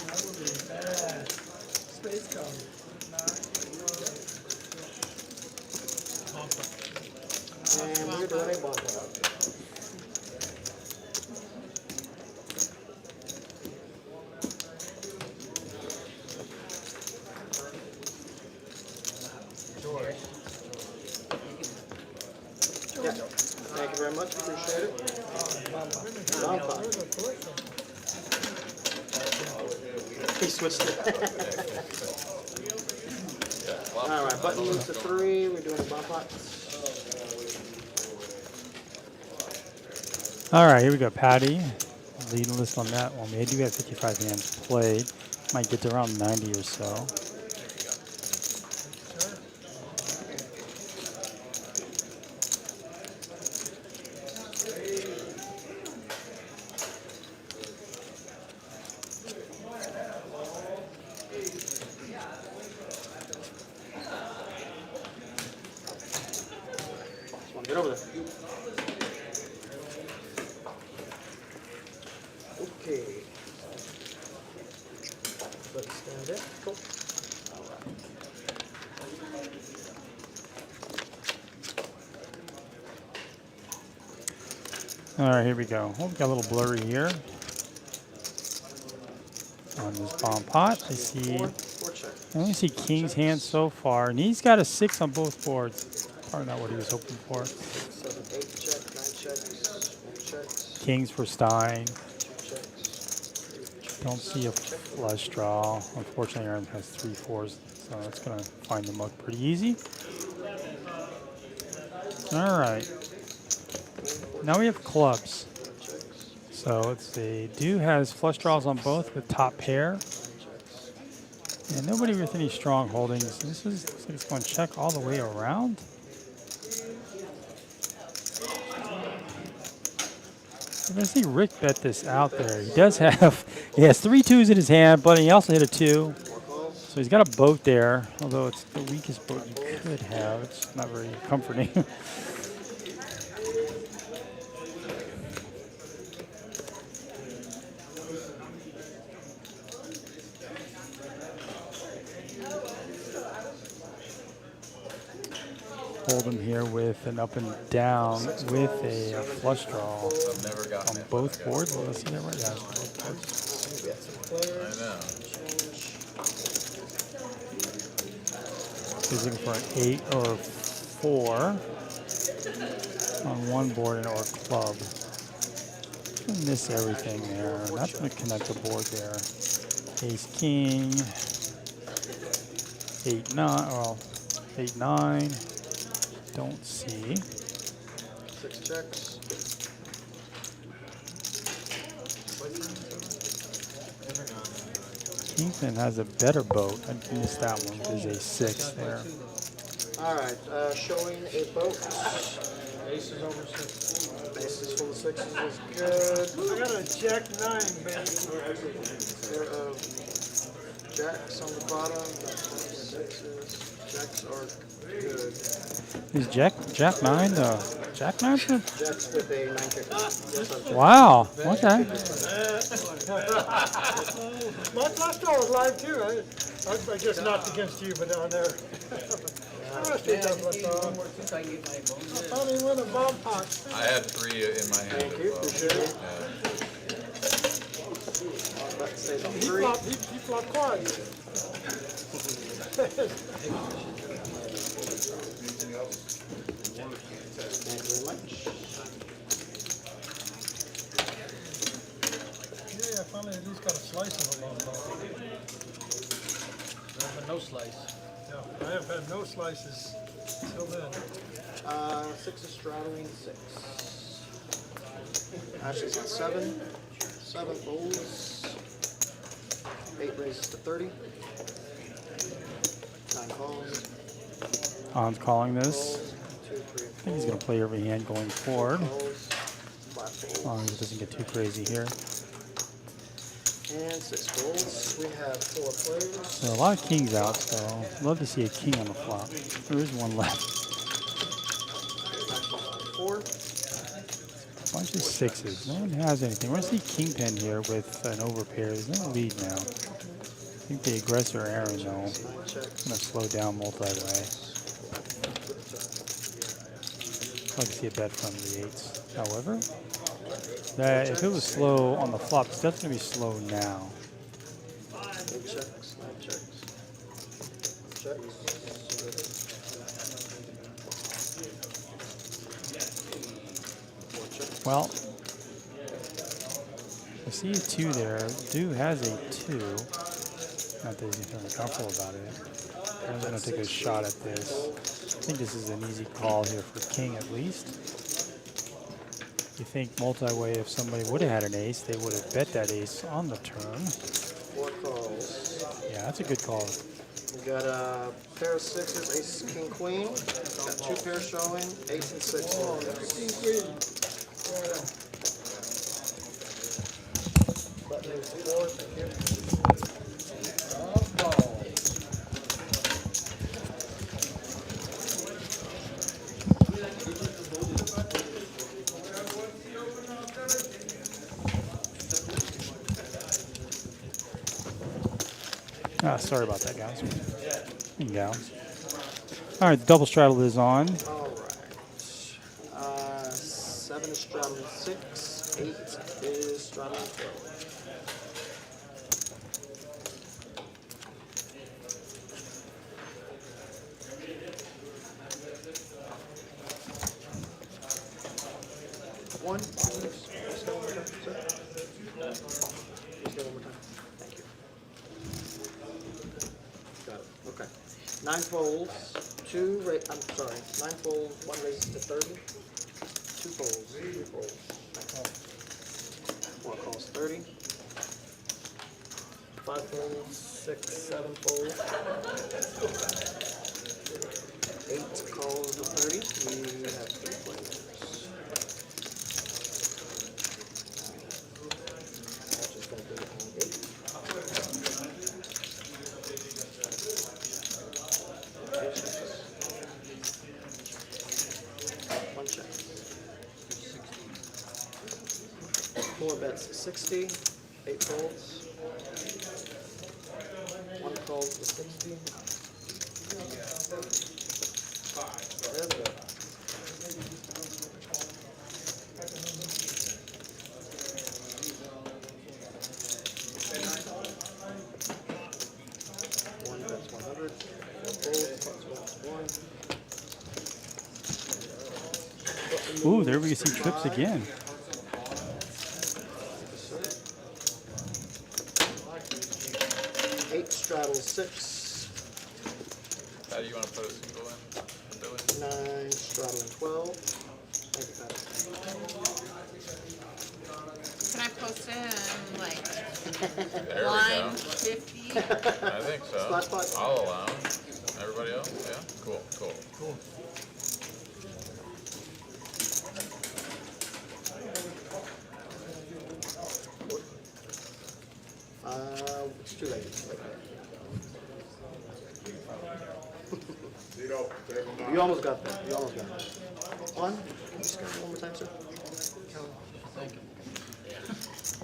That would be bad. Space come. And we're doing a bump out. Yeah. Thank you very much. Appreciate it. Bump out. He switched it. All right, button moves to 3. We're doing a bump out. All right, here we go. Patty, leading list on that one. We do have 55 hands played. Might get to around 90 or so. Get over there. Okay. Let's stand it. Cool. All right, here we go. Oh, we got a little blurry here on this bomb pot. I see. I only see King's hand so far, and he's got a 6 on both boards. Probably not what he was hoping for. 7, 8 check, 9 checks, 1 checks, Kings for Stein. 2 checks. Don't see a flush draw. Unfortunately, Aaron has 3 4s, so that's going to find the muck pretty easy. All right. Now we have clubs. So they do has flush draws on both with top pair. And nobody with any strong holdings. This is looks like it's going to check all the way around. I see Rick bet this out there. He does have, he has 3 2s in his hand, but he also hit a 2. So he's got a boat there, although it's the weakest boat you could have. It's not very comforting. Hold him here with an up and down with a flush draw I've never gotten on it. both boards. Well, let's see that right now. Both boards. I know. He's looking for an 8 or 4 on one board and or club. Miss everything there. Not going to connect the board there. Ace king. 8 9. Well, 8 9. Don't see. 6 checks. Kingpin has a better boat. I missed that one. There's a 6 there. Alright, showing a boat. Aces over 6. Aces full of 6s is good. I got a jack 9, baby. Pair of jacks on the bottom. 6s. Jacks are good. Is Jack 9 the Jack 9? Jacks with a 9 kicker. Yes, I'm Wow. Okay. My flush draw was live too. I guess not against you, but down there. I finally won a bomb pot. I had 3 in my hand. Thank you, appreciate it. That stays on 3. He flopped quads. Thank you very much. Yeah, I finally at least got a slice of a bomb pot. No slice. No, I have had no slices till then. 6 is straddling 6. Ashley's got 7. 7 folds. 8 raises to 30. 9 calls. I'm calling this. 2, 3, I think he's going to play every hand going forward, calls. Black as folds. long as it doesn't get too crazy here. And 6 folds. We have 4 players. So a lot of kings out, so I'd love to see a king on the flop. There is one left. 4. Bunch of 6s. No one has anything. We're going to see kingpin here with an overpair. There's no lead now. I think the aggressor Aaron, though, is 9 checks. going to slow down multi-way. I'd like to see a bet from the 8s. However, that if it was slow on the flop, it's definitely going to be slow now. 8 checks. 9 checks. Checks. Well, I see a 2 there. Dude has a 2. Not that he's feeling comfortable about it. I'm going to take a shot at this. I think this is an easy call here for king at least. You think multi-way, if somebody would have had an ace, they would have bet that ace on the turn. 4 calls. Yeah, that's a good call. We got a pair of 6s, ace, king, queen. Got 2 pairs showing, ace and 6. King, queen. Button is 4, thank you. Sorry about that, guys and gals. All right, the double straddle is on. All right. 7 is straddling 6, 8 is straddling 12. One, please. Just go one more time, sir. Just go one more time. Thank you. Got it. Okay. 9 folds. 9 folds. 1 raises to 30. 2 folds. 3 folds. 4 calls 30. 5 folds. 6, 7 folds. 8 calls to 30. We have 8 players. 4 bets 60, 8 folds. 1 calls to 60. There we go. One bets 100. Folds, plus 1. Ooh, there we can see trips again. 8 straddles 6. How do you want to put a single in? Ability? 9 straddling 12. Thank you, Pat. Can I post him like There we line go. 50? I think so. Spot, spot. I'll allow him. Everybody else? Yeah? Cool, cool. Cool. It's too late. You almost got that. You almost got that. One. Can you just go one more time, sir?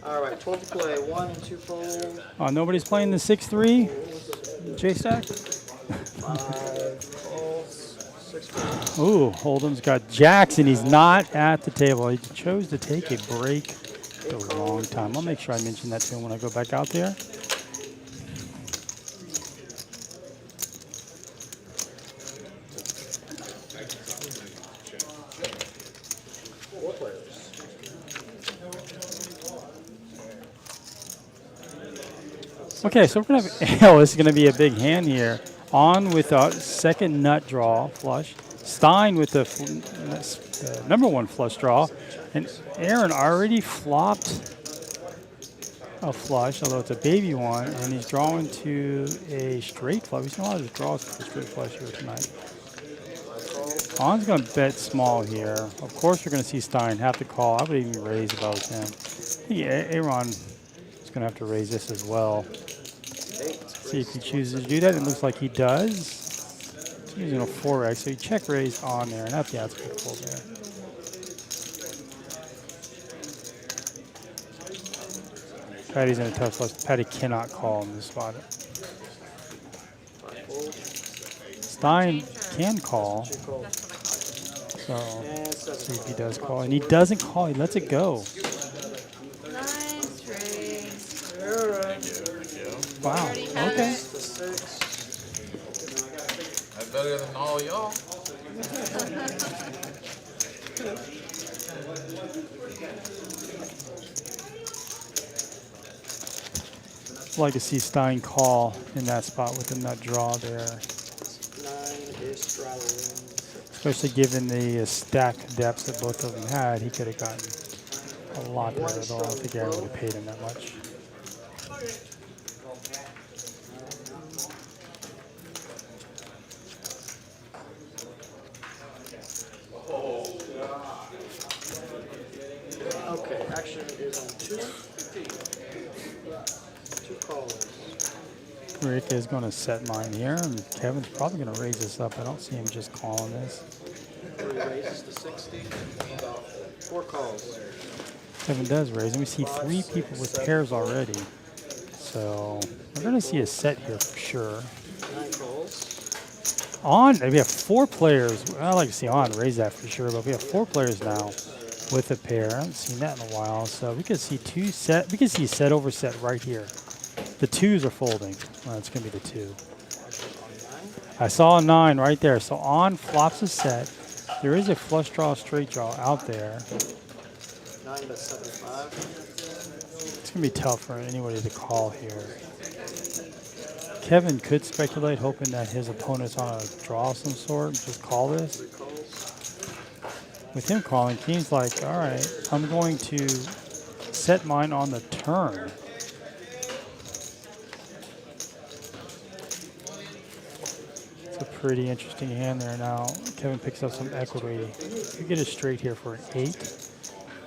All right, 12 to play. 1 and 2 fold. Nobody's playing the 6-3 J-stack? 5 folds. 6 folds. Ooh, Hold'em's got jacks, and he's not at the table. He chose to take a break the wrong time. I'll make sure I mention that to him when I go back out there. Okay, so we're gonna have, oh, this is gonna be a big hand here. On with a second nut draw flush. Stein with the number 1 flush draw. And Aaron already flopped a flush, although it's a baby one, and he's drawing to a straight flush. We've seen a lot of draws for the straight flush here tonight. On's gonna bet small here. Of course we're gonna see Stein have to call. I would even raise if I was him. I think Aaron is gonna have to raise this as well. See if he chooses to do that. It looks like he does. He's using a 4x, so you check raise on there, and that's, yeah, it's good fold there. Patty's in a tough spot. Patty cannot call in this spot. Stein can call. So, see if he does call. And he doesn't call, he lets it go. Nice raise. Wow, okay. That's better than all y'all. I'd like to see Stein call in that spot with the nut draw there. 9 is straddling. Especially given the stack depths that both of them had, he could have gotten a lot there, though I don't think Aaron would have paid him that much. Okay, action is on 2. 2 calls. Rick is going to set mine here, and Kevin's probably going to raise this up. I don't see him just calling this. 3 raises to 60. 4 calls. Kevin does raise, and we see 3 people with pairs already. So we're going to see a set here for sure. 9 calls. On, we have 4 players. I'd like to see On raise that for sure, but we have 4 players now with a pair. I haven't seen that in a while, so we could see 2 set. We could see set over set right here. The 2s are folding. Well, it's going to be the 2. I saw a 9 right there. So On flops a set. There is a flush draw, straight draw out there. 9 bet 75. It's going to be tough for anybody to call here. Kevin could speculate, hoping that his opponent's on a draw of some sort and just call this. 3 calls. With him calling, Keen's like, all right, I'm going to set mine on the turn. It's a pretty interesting hand there now. Kevin picks up some equity. You get it straight here for an 8.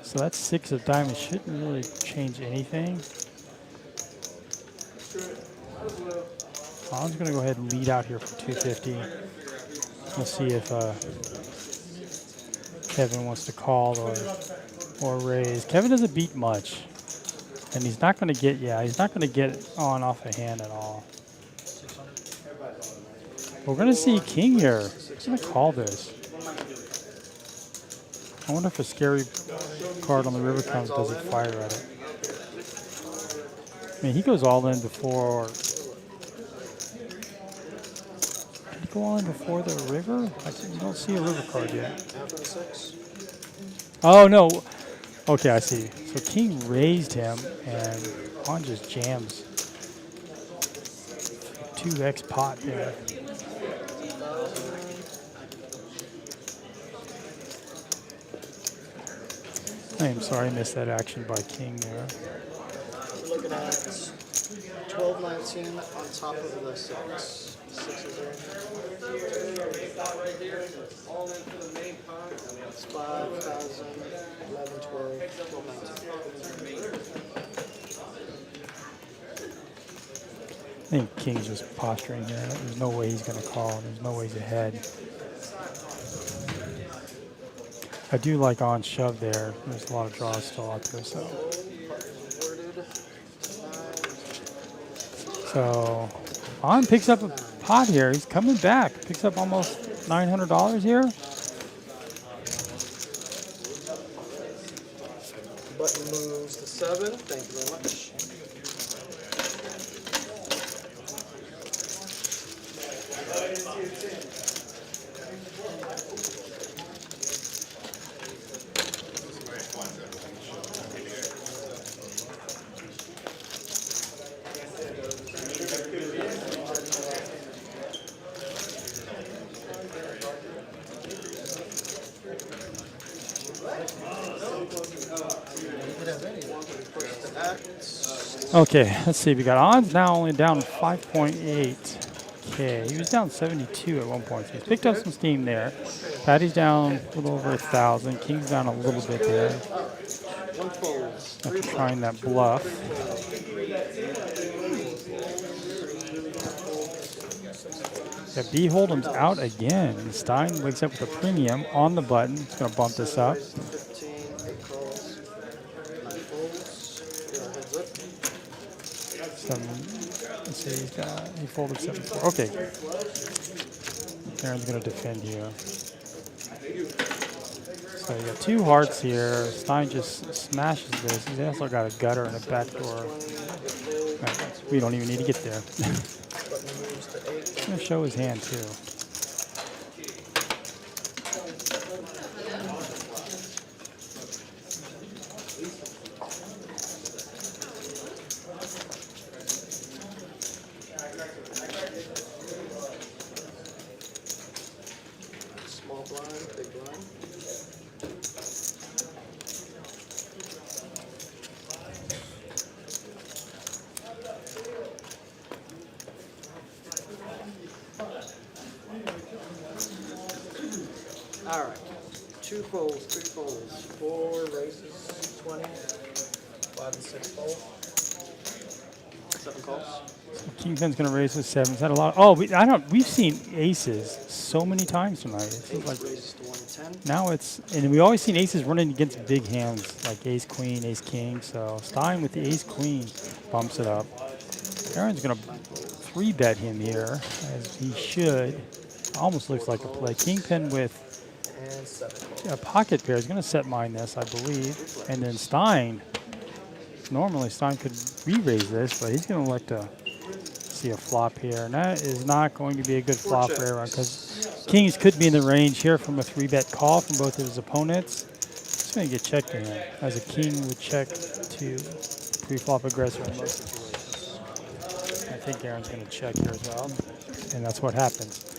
So that's 6 of diamonds. Shouldn't really change anything. I'm just going to go ahead and lead out here for 250. We'll see if Kevin wants to call or or raise. Kevin doesn't beat much. And he's not going to get, he's not going to get on off a hand at all. We're going to see king here. I'm going to call this. I wonder if a scary card on the river comes, does he fire at it? I mean, he goes all in before. Did he go all in before the river? You don't see a river card yet. Oh, no. Okay, I see. So king raised him, and pawn just jams. 2x pot there. I'm sorry I missed that action by king there. We're looking at 12-19 on top of the 6. 6 is there. It's 5,000, 11, 12, 12, 19. I think king's just posturing here. There's no way he's going to call. There's no way he's ahead. I do like on shove there. There's a lot of draws still out there. So on picks up a pot here. He's coming back. Picks up almost $900 here. Button moves to 7. Thank you very much. Okay, let's see. We got odds now only down 5.8K. He was down 72 at one point. So he's picked up some steam there. Patty's down a little over 1,000. King's down a little bit there. After trying that bluff. Yeah, B Hold'em's out again. Stein wakes up with a premium on the button. It's going to bump this up. 7. Let's see, he folded 7-4. Okay. Aaron's going to defend here. So you got 2 hearts here. Stein just smashes this. He's also got a gutter and a back door. Right. We don't even need to get there. He's going to show his hand too. All right. 2 folds, 3 folds, 4 raises, 20, 5 and 6 fold, 7 calls. So King 10's going to raise with 7s. Had a lot. Oh, we've seen aces so many times tonight. It seems like raises to 110. now it's, and we always seen aces running against big hands like ace queen, ace king. So Stein with the ace queen bumps it up. Aaron's going to 3-bet him here, as he should. Almost looks like a play. Kingpin with a pocket pair is going to set mine this, I believe. And then Stein, normally Stein could re-raise this, but he's going to elect to see a flop here. And that is not going to be a good flop for everyone, because kings could be in the range here from a 3-bet call from both of his opponents. He's going to get checked to him, as a king would check to pre-flop aggressor in most situations. I think Aaron's going to check here as well, and that's what happens.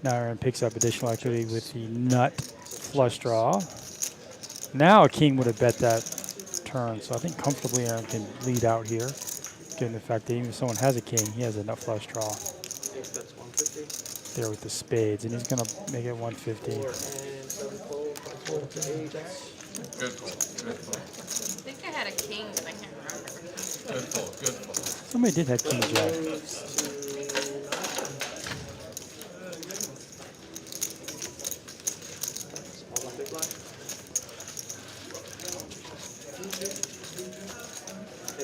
Now Aaron picks up additional equity with the nut flush draw. Now a king would have bet that turn, so I think comfortably Aaron can lead out here, given the fact that even if someone has a king, he has a nut flush draw. There with the spades, and he's going to make it 150. Good pull. Good pull. I think I had a king, but I can't remember. Good pull. Good pull. Somebody did have king jack.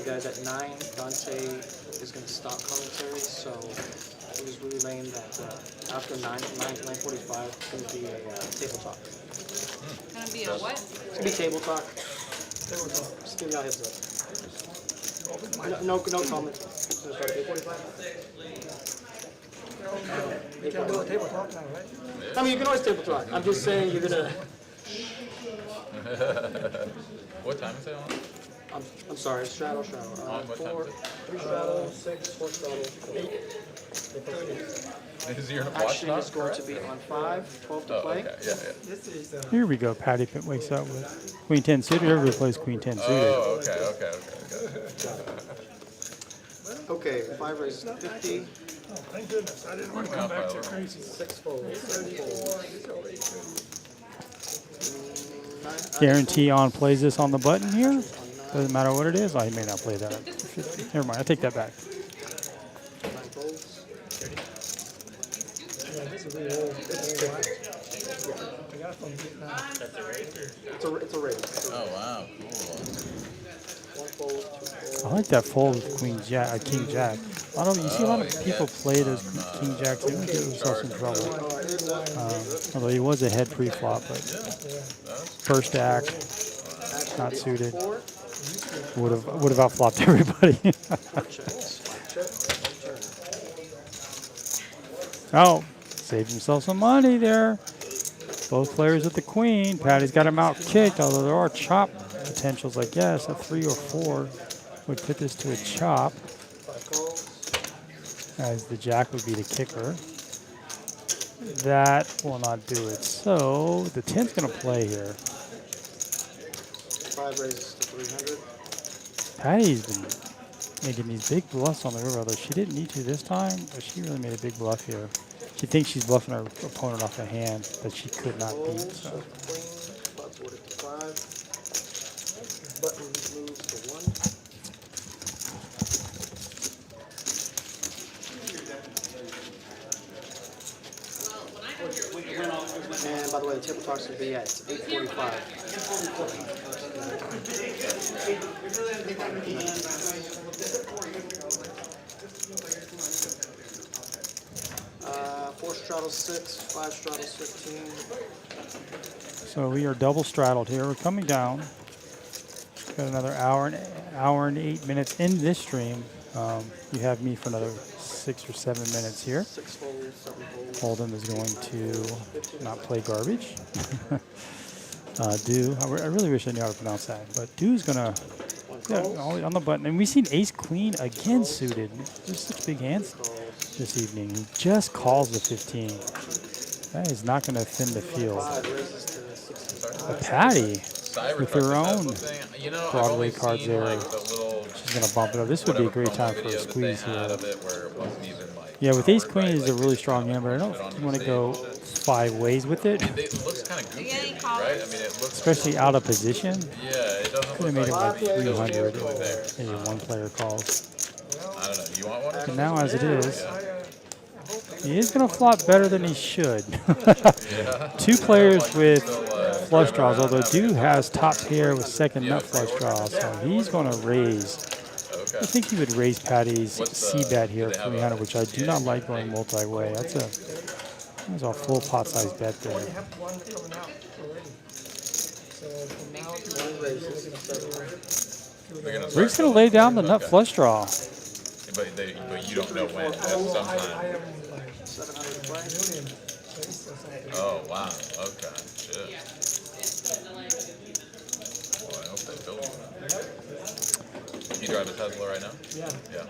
guys at 9. Dante is going to stop commentary, so we're just relaying that after 9:45, it's going to be a table talk. Gonna be a what? It's going to be table talk. Just give y'all a heads up. No comments. So start at 8:45. You can do a table talk now, right? I mean, you can always table talk. I'm just saying you're gonna. What time is it on? I'm sorry, straddle. On what time 4, is it? 3 straddle, 6, 4 straddle, 8. Is your watch Action not is going to correct? be on 5, 12 to Oh, play. okay. Yeah, yeah. This is, Here we go. Patty wakes up with Queen 10 suited. Everybody plays Queen 10 suited. Oh, okay. Okay, 5 raises to 50. oh, thank goodness, I didn't want to come back to crazy. 6 folds. 9, Guarantee on plays this on the button here. Doesn't matter what it is. I may not play that. Never mind. I take that back. 9 folds. Yeah, this is really old. It's old. I got it from Vietnam. It's a raise. Oh, wow. Cool. 1 fold, 2 folds. I like that fold with Queen Jack, King Jack. You see a lot of people play those King Jacks. They don't get themselves in trouble. Although he was ahead pre-flop, but first act, not suited. Would have outflopped everybody. Oh, saved himself some money there. Both players at the queen. Patty's got him out kicked, although there are chop potentials. Like, yes, a 3 or 4 would put this to a chop, as the jack would be the kicker. That will not do it. So the 10's going to play here. 5 raises to 300. Patty's been making these big bluffs on the river, although she didn't need to this time, but she really made a big bluff here. She thinks she's bluffing her opponent off a hand that she could not beat. So. Queen, flop's ordered to 5. Button moves to 1. And by the way, the table talk's going to be at 8:45. 4 straddles 6, 5 straddles 15. So we are double straddled here. We're coming down. Got another hour and 8 minutes in this stream. You have me for another 6 or 7 minutes here. 6 folds, 7 folds. Holden is going to not play garbage. Do. I really wish I knew how to pronounce that. But Do's going to on the button. And we've seen ace queen again suited. There's such big hands this evening. He just calls the 15. That is not going to thin the field. But Patty, with her own Broadway cards there, she's going to bump it up. This would be a great time for a squeeze here. Yeah, with ace queen is a really strong hand, but I don't think you want to go 5 ways with it. It looks kind of goofy, right? I mean, it looks especially out of position. Yeah, it doesn't Could have made it like 300 if there. one player calls. I don't know. You want one? And now, as it is, he is going to flop better than he should. 2 players with flush draws, although Dew has top pair with second nut flush draw, so he's going to raise. I think he would raise Patty's C-bet here, 300, which I do not like going multi-way. That's a full pot-size bet there. Rick's going to lay down the nut flush draw. But you don't know when. That's sometime. Oh, wow. Okay. Shit. Boy, I hope they build one. You drive a Tesla right now? Yeah. Yeah.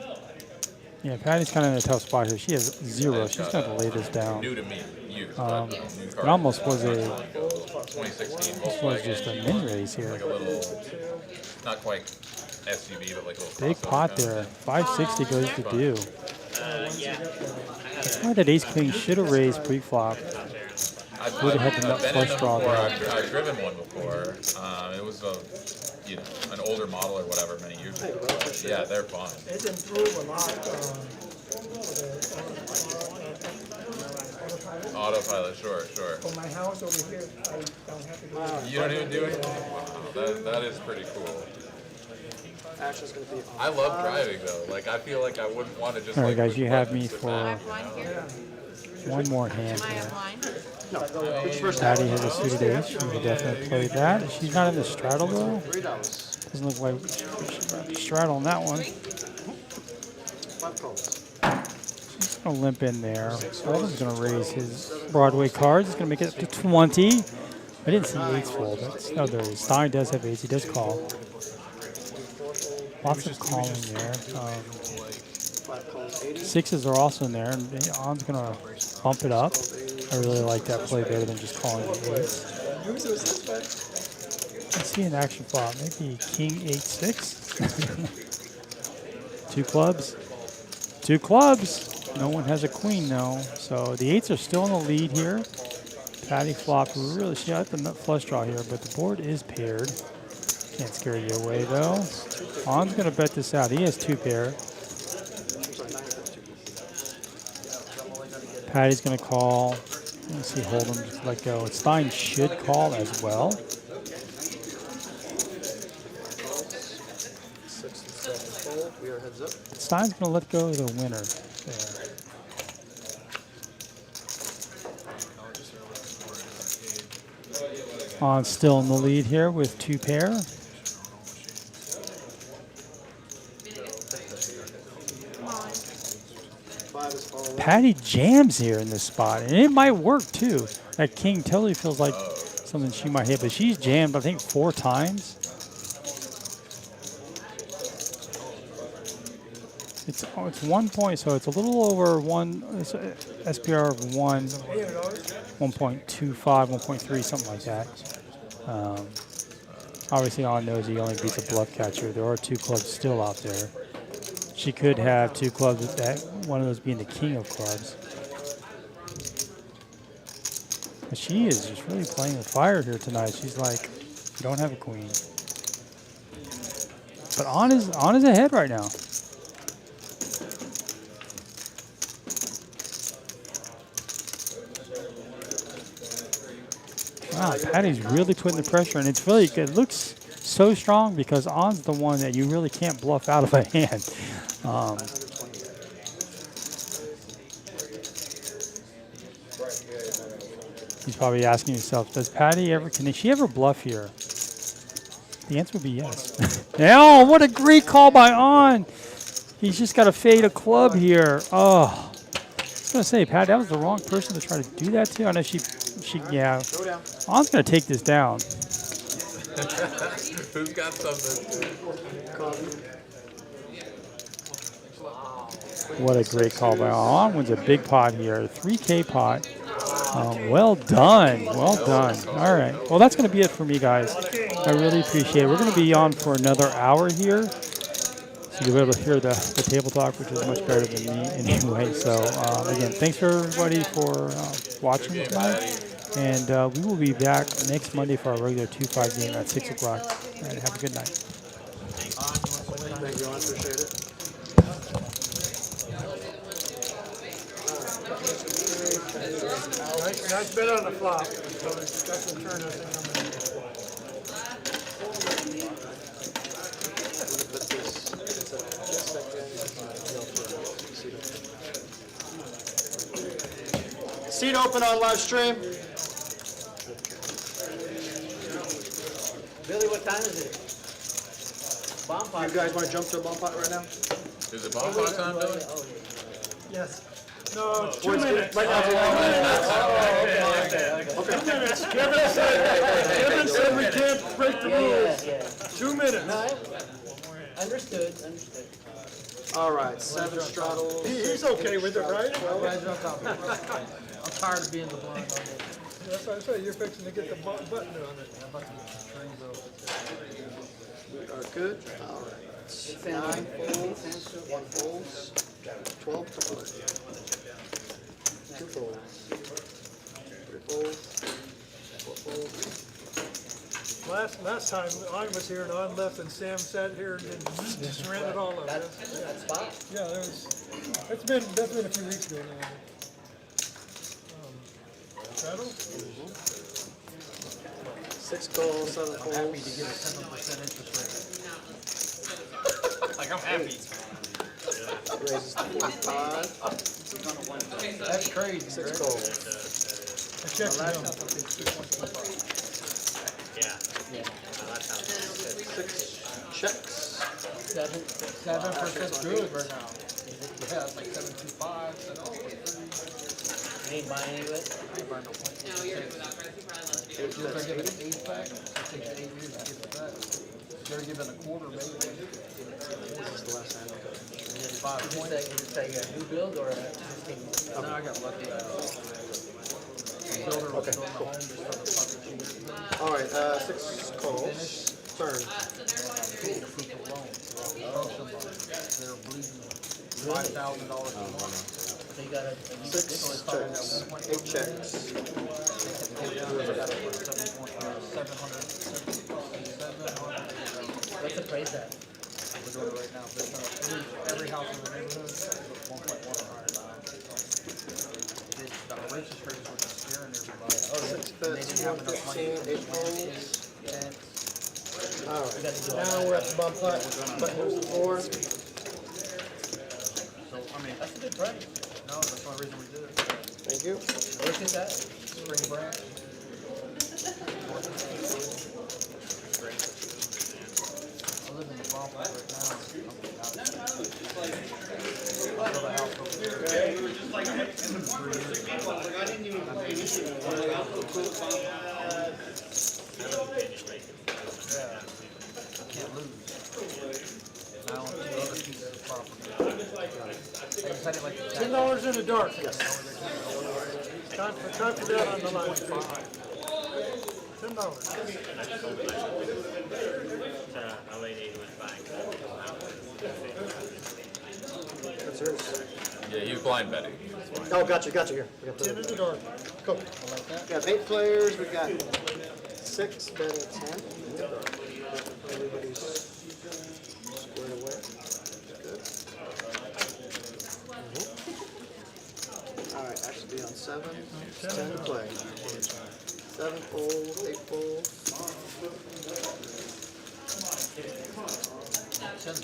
Yeah, Patty's kind of in a tough spot here. She has 0. She's going to lay this down. New to me. New. It almost was a 2016 this was just a min raise here. Like a little, not quite SUV, but like a little Big pot there. 560 goes to Dew. Yeah. That's why that ace queen should have raised pre-flop. Would have had the nut flush draw there. I've driven one before. It was an older model or whatever many years ago. Yeah, they're fun. It's improved a lot. Autopilot, sure. For my house over here, I don't have to go. You don't even do it? Wow, that is pretty cool. Action's gonna be on. I love driving though. Like I feel like I wouldn't want to just. All right, like, guys, push you have buttons me sit for Am I back, blind you know? here? one more hand Am I here. a blind? Patty has a suited ace. She can definitely play that. She's not in the straddle though. $3. Doesn't look like she should straddle on that one. 5 calls. He's going to limp in there. Holden's going to raise his Broadway cards. He's going to make it up to 20. I didn't see eights fold. No, there is. Stein does have eights. He does call. Lots of calling there. 5 calls, 80. Sixes are also in there. And On's going to bump it up. I really like that play better than just calling the eights. Let's see an action flop. Maybe king 8-6. 2 clubs. 2 clubs. No one has a queen though. So the eights are still in the lead here. Patty flop really, she got the nut flush draw here, but the board is paired. Can't scare you away though. On's gonna bet this out. He has 2 pair. Patty's gonna call. Let's see, Hold'em just let go. Stein should call as well. 6 and 7 fold. We are heads up. Stein's gonna let go of the winner there. On still in the lead here with 2 pair. Patty jams here in this spot, and it might work too. That king totally feels like something she might hit, but she's jammed, I think, 4 times. It's 1 point, so it's a little over one. It's a SPR of 1.25, 1.3, something like that. Obviously, on knows he only beats a bluff catcher. There are 2 clubs still out there. She could have 2 clubs, with that one of those being the king of clubs. But she is just really playing with fire here tonight. She's like, you don't have a queen. But on is ahead right now. Wow, Patty's really putting the pressure, and it's really, it looks so strong because On's the one that you really can't bluff out of a hand. He's probably asking himself, does Patty ever, can she ever bluff here? The answer would be yes. Oh, what a great call by On. He's just got to fade a club here. Oh, I was going to say, Patty, that was the wrong person to try to do that to. I know yeah. On's going to take this down. Who's got something? What a great call by On. Wins a big pot here, a 3K pot. Well done. Well done. All right. Well, that's going to be it for me, guys. I really appreciate it. We're going to be on for another hour here. So you'll be able to hear the table talk, which is much better than me anyway. So, again, thanks for everybody for watching tonight. And we will be back next Monday for our regular 2-5 game at 6 o'clock. All right, have a good night. Thank you, I appreciate it. Nice bet on the flop. So that's the turn, I think Seat open on live stream. Billy, what time is it? Bomb pot. You guys want to jump to a bomb pot right now? Is it bomb pot time, Billy? Yes. No, it's 2 Or it's minutes. right now. Okay. 2 minutes. Kevin said we can't break the rules. 2 minutes. Understood. All right, 7 straddles. He's okay with it, right? I'm tired of being the blind on it. That's what I say, you're fixing to get the button on it. We are good. All right. 9 folds, 1 folds, 12 to play. 2 folds, 3 folds, 4 folds. Last time I was here and On left and Sam sat here and just ran it all over. That spot? Yeah, that's been a few weeks ago now. Shadow? 6 calls, 7 folds. Happy to get a 7% interest rate. like, I'm happy. Raises to 45. That's crazy, 6 right? calls. I checked My last him. house, I paid 2.25. Yeah. That's how 6 checks. 7% good right now. Yeah, it's like 7.25, 7.3. You ain't buying any of it? I ain't buying no point. No, you're good without Chris. You probably left it. If you're gonna give it an 8 back, it takes 8 years to give it back. They're giving a quarter, maybe. This is the last hand. 5 points. Is that a new build or a existing? No, I got lucky. Builder was building a home just for the fucking cheap. Alright, 6 calls. Turn. So they're going to Paid the people loan. They're bleeding $5,000 a month. So you got a. 6 checks. 8 checks. What's the price at? We're doing it right now. Every house in the neighborhood is 1.1 or higher. The richest rates were just scaring everybody. 6 bets, 115, 8 calls. Alright, now we're at the bump putt. Putt moves to 4. So, I mean, That's a good price. no, that's the only reason we did it. Thank you. Where's this at? Spring branch. I live in the bump right now. Can't lose. Now on 2 other pieces of property. I just had it like the $10 in the dark. Yes. Time for that on the line. $10. A lady who was buying. That's yours. Yeah, he was blind betting. Oh, gotcha, here. We got 10 in the dark. Cool. We got 8 players. We got 6 betting 10. Everybody's squared away. Good. Alright, actually be on 7. 10 to play. 7 folds, 8 folds. 10.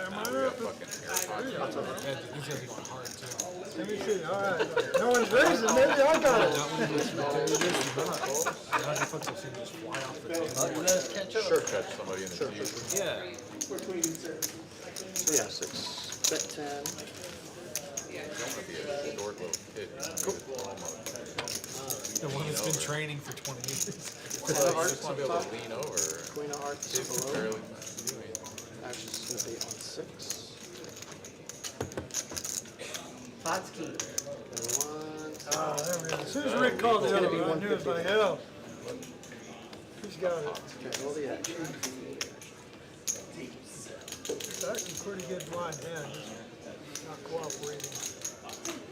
Am I up? Let me see. All right. No one's raising. Maybe I got it. Sure. Catch somebody in the teeth. So yeah, 6. Bet 10. Don't be a short little kid. The one that's been training for 20 years. Queen of hearts Just want to be up able top. to lean over. Queen of hearts It's below. barely. Actually, it's going to be on 6. Hotsky. 1. Ah, there we go. As soon as Rick called the other one, I knew it was like hell. He's got it. Okay, roll the action. It's actually pretty good blind hand. Just not cooperating.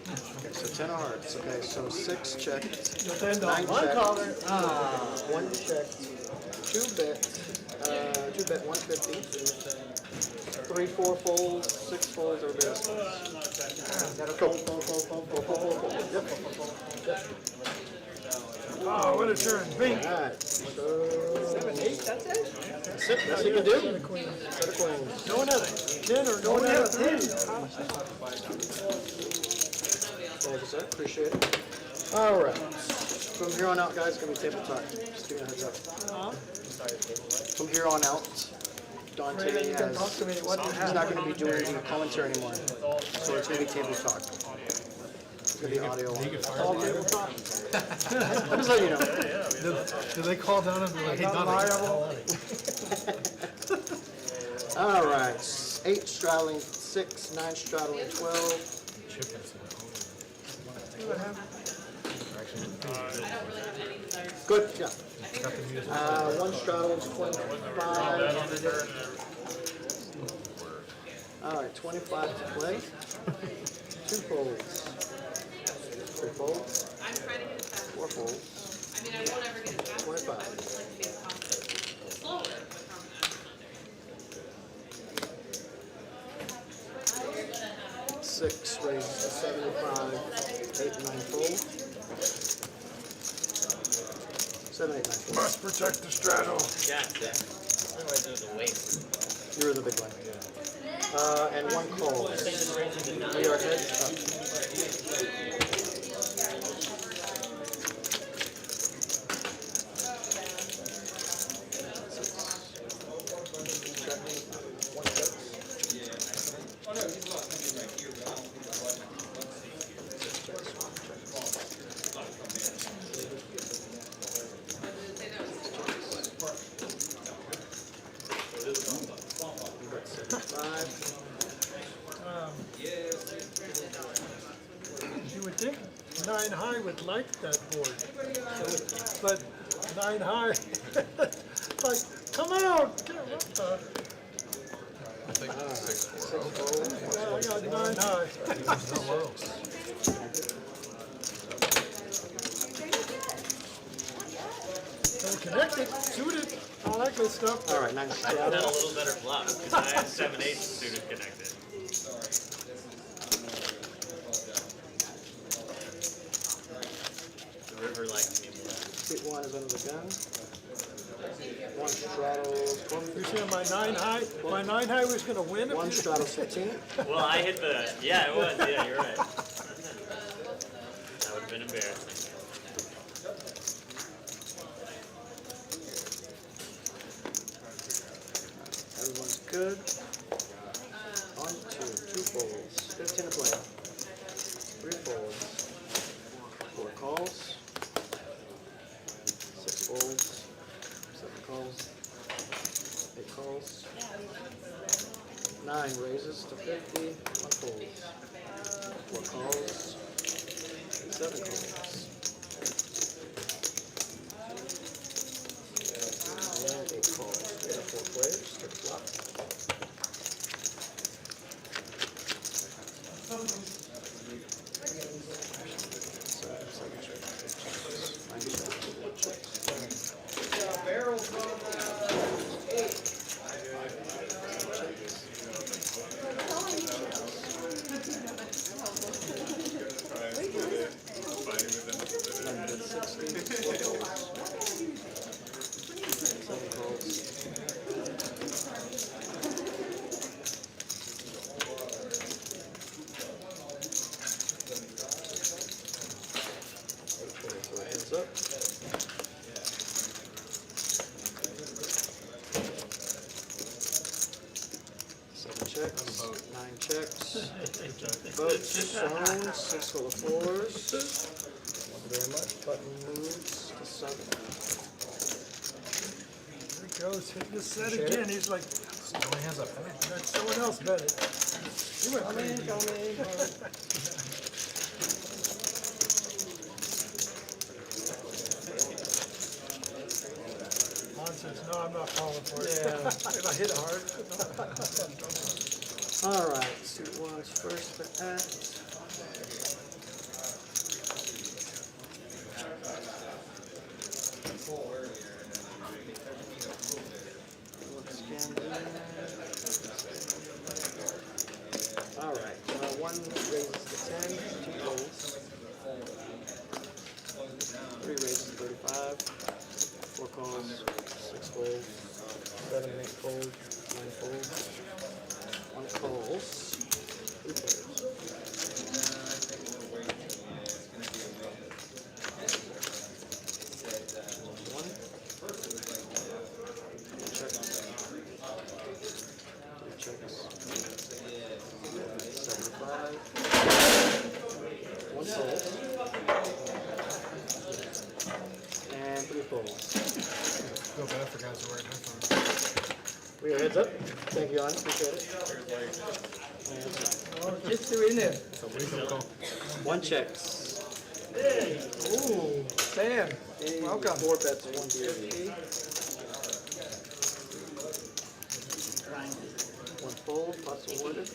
Okay, so 10 of hearts. Okay, so 6 checked. $10. 9 One checked. caller. 1 checked. 2 bet. 2 bet 150. 3, 4 folds. 6 folds. Everybody else folds. Cool. Yep. Oh, what a turn. Bing. Alright. So 7, 8, that's it? that's it. That's what you can do. Set of queens. No another. 10 or no another 3. Thank you, sir. Appreciate it. Alright. From here on out, guys, it's going to be table talk. Just giving a heads up. From here on out, Dante You can talk has, to me. What you he's have? not going to be doing the commentary anymore. So it's going to be table talk. It's going to be audio only. All table talk. I'm just letting you know. Do they call down and be like, hey, Don, Alright. 8 straddling 6, 9 straddling 12. Good, yeah. 1 straddling 25. Alright, 25 to play. 2 folds. 3 folds. I'm trying to get it fast. 4 folds. I mean, I won't ever get it fast. 25. I would just like to be as confident. Slower, but confident. 6 raises to 75. 8 and 9 folds. 7, 8, 9 folds. Must protect the straddle. Yeah, yeah. do I do the weight? You're the big one. And one call. We are heads up. You would think 9 high would like that board, but 9 high, like, come out! What the? I think 6-4. Yeah, I got 9 high. So connected, suited, all that good stuff. All right, 9 I had a little better bluff because I had 7/8 suited connected. The river likes me more. Seat 1 is under the gun. 1 straddles. You saying my 9 high? My 9 high was gonna win? 1 straddles 15. Well, I hit the, yeah, it was, yeah, you're right. That would have been embarrassing. Everyone's good. 1, 2, 2 folds. 15 to play. 3 folds. 4 calls. 6 folds. 7 calls. 8 calls. 9 raises to 50. 1 folds. 4 calls. 7 calls. And 8 calls. We have 4 players. Take a flop. Heads up. 7 checks, 9 checks, boats, zones, 6 full of 4s. Thank you very much. Button moves to 7. There he goes, hitting the set again. He's like, Only has a pen. let someone else bet it. He went crazy. Juan says, no, I'm not falling for it. Yeah. If I hit it hard. All right, suit 1's first to act. Let's scan there. All right, 1 raises to 10, 2 folds. 3 raises to 35, 4 calls, 6 folds, 7 and 8 folds, 9 folds, 1 calls, 3 players. 1, check, 3 checks, 75, 1 fold, and 3 folds. Feel bad for guys who wear headphones. We are heads up. Thank you, Ron. Appreciate it. Just threw in there. It's a legal call. 1 checks. Ooh, Sam, welcome. 4 bets, 150. 1 fold, pots awarded.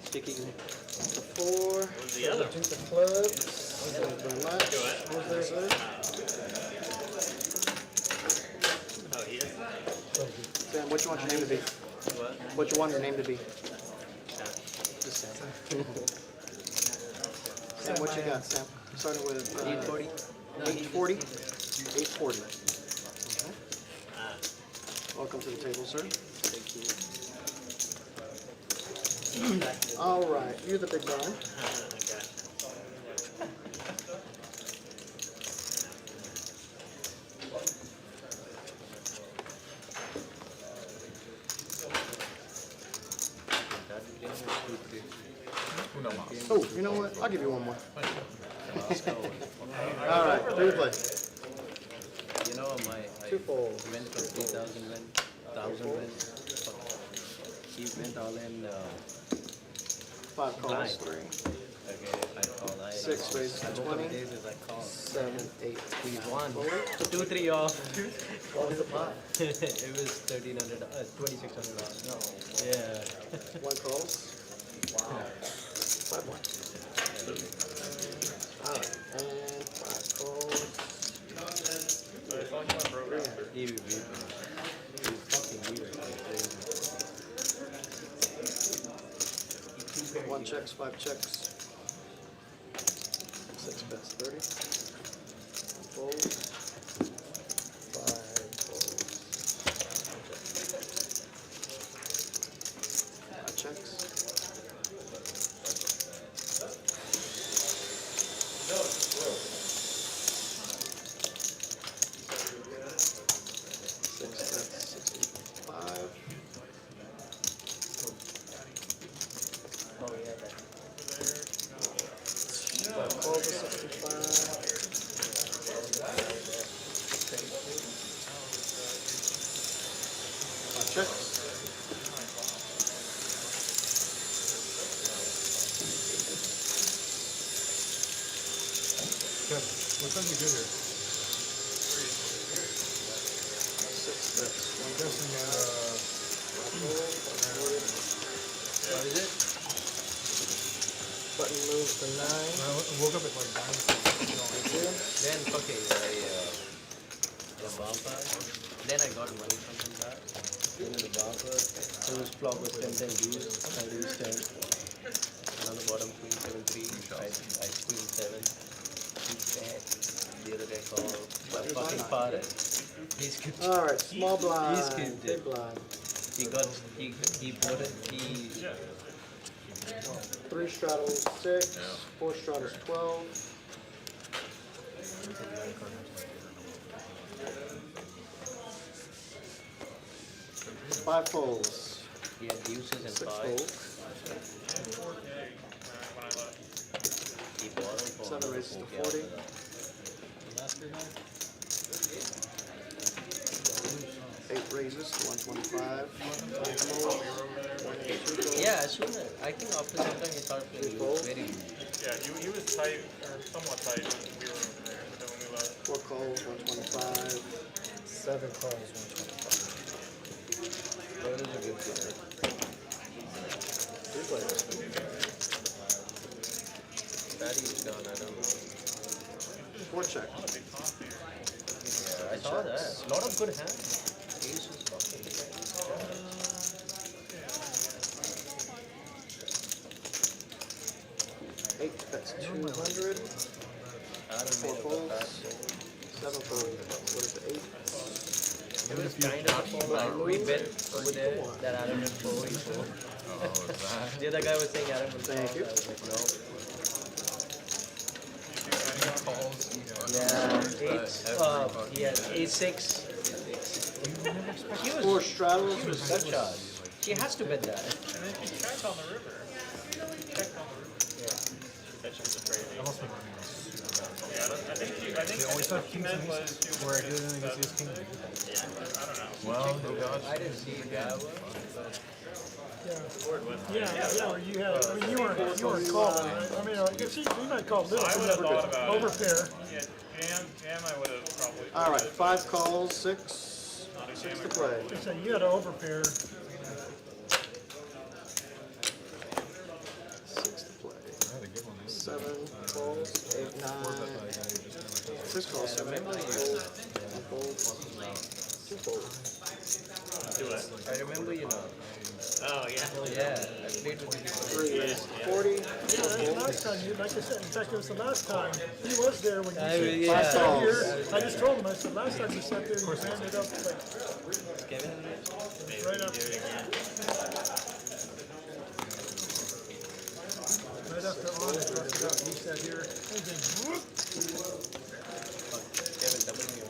Sticking to 4. What was the other one? Deuce of clubs. Thank you very much. Go ahead. What was there, sir? Oh, he is? Sam, what you want your name to be? What? What you want your name to be? Yeah. Just Sam. Sam, what you got, Sam? Starting with 840. 840. 840. Welcome to the table, sir. All right, you're the big blind. Oh, you know what? I'll give you one more. All right, 3 to play. You know, I Two-fold. went for 3,000 win, 1,000 win. He went all in 5 calls, blind. 3. Okay, I called. 6 raises to both of the 20. days is I called. 7, 8. He won. 2, 3 off. What was the pot? It was $1,300, $2,600. No. Yeah. 1 calls. Wow. 5 more. All right, and 5 calls. He's fucking weird. 1 checks, 5 checks. 6 bets, 30. Folds. 5 folds. 5 checks. What time we get here? 6 bets. I'm guessing, What is it? Button moves to 9. I woke up at like 9. Then, okay, the bumper. Then I got money from him back. Then the bumper, whose flop was 10, 10 views. I used 10. And on the bottom, queen 7, 3. I queen 7. He's dead. The other guy called. Fucking father. He's good. All right, small blind. He's good. Big blind. He bought it, 3 straddles 6. 4 straddles 12. 5 folds. he had deuces and 6 5. folds. He bought him for 7 raises to 40. 8 raises to 125. Yeah, as soon as, I think after some time he started playing loose, very loose. Yeah, he was tight, or somewhat tight when we were over there, but then when we left. 4 calls, 125. 7 calls, 125. That was a good game. 2 players. Daddy is done, I don't know. 4 check. Yeah, I saw that. A lot of good hands. Ace is fucking great. 8 bets 200. 4 folds. 7 folds. What is it? 8? It was kind of a like we bet over there that Adam will fold, he fold. The other guy was saying Adam will fold. Thank you. I was like, no. Yeah, 8-6. She was 4 straddles. gut shot. She has to bet that. And then he checked on the river. He checked on the river. That shit was crazy. That must be running us. Yeah, I think They always have he kings meant and was aces. she Where I was did anything against his king. I don't know. Well, no gosh. I didn't see Gava. Yeah, you had, I mean, you weren't calling, right? I mean, you might call little. I would have thought about it. Overpair. Yeah, jam I would have probably. All right, 5 calls, 6 to play. So you had an overpair. 6 to play. 7 calls, 8, 9. 6 calls, 7. Remember you. 2 folds. 2 folds. I remember, you know, Oh, yeah. Yeah, I played with him. 3 raises to 40. Yeah, that's the last time, you, like I said, in fact, it was the last time, he was there when you I said, yeah. sat here, I just told him, I said, last time you sat there, you handed up, like, Kevin? right up, right after on, I talked it out, he sat here, and then, whoop, Kevin, double me.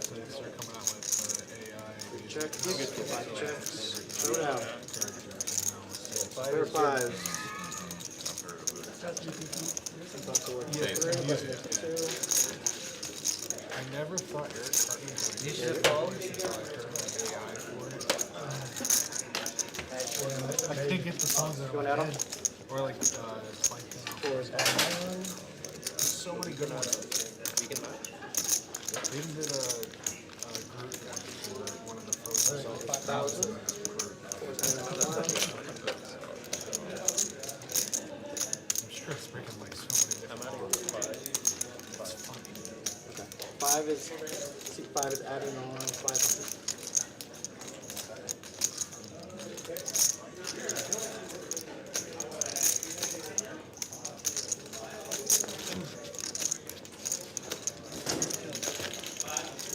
So they start coming out with AI. Checks. 5 checks. Showdown. Character, Pair 5. I've heard of it. About to work. Yeah, 3. I'm using it. 2. I never thought Eric Cartman was You should have called. AI for it. I can't get the songs out of Going my at 'em? head. Or like, Plankton. 4 is There's so many good ones. We can match. They even did a group one for one of the Frozen songs. 5,000. 4 is I'm sure it's breaking like so many different songs. It's funny. 5 is, see, 5 is adding on 500.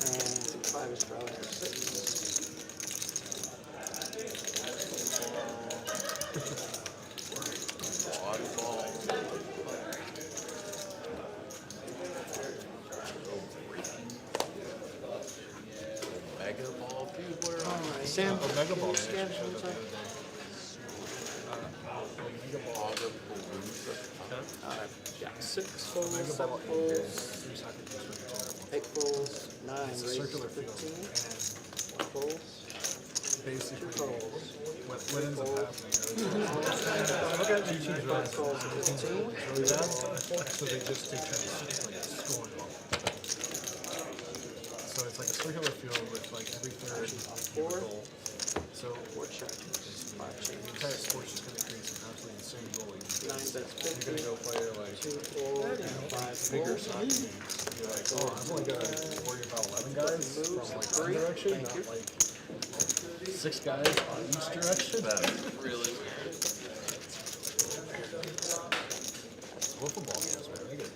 And 5 is drawing for 6. Oddball. Mega ball bugler. Alright, Sam, Oh, Mega Ball scan actually showed one up the time? other day. Mega Ball. Yeah, 6 folds, Mega 7 Ball folds, is soccer piece with each other. 8 folds, 9 It's a raises circular to field, 15, and folds, 2 basically, folds, what ends up happening is teaching 5 drugs folds to 15, really bad, so they just take turns like scoring ball. So it's like a circular field with like every third you have a goal. So 4 checks, 5 the checks, entire sport's just gonna create some absolutely insane goalies. 9 bets You're gonna 50, go play like 2 folds, 5 bigger folds, soccer games. You're like, oh, I'm only gonna worry about 11 guys from like one direction, not like 6 guys on each direction. That's really weird. Wiffle ball games, man. They get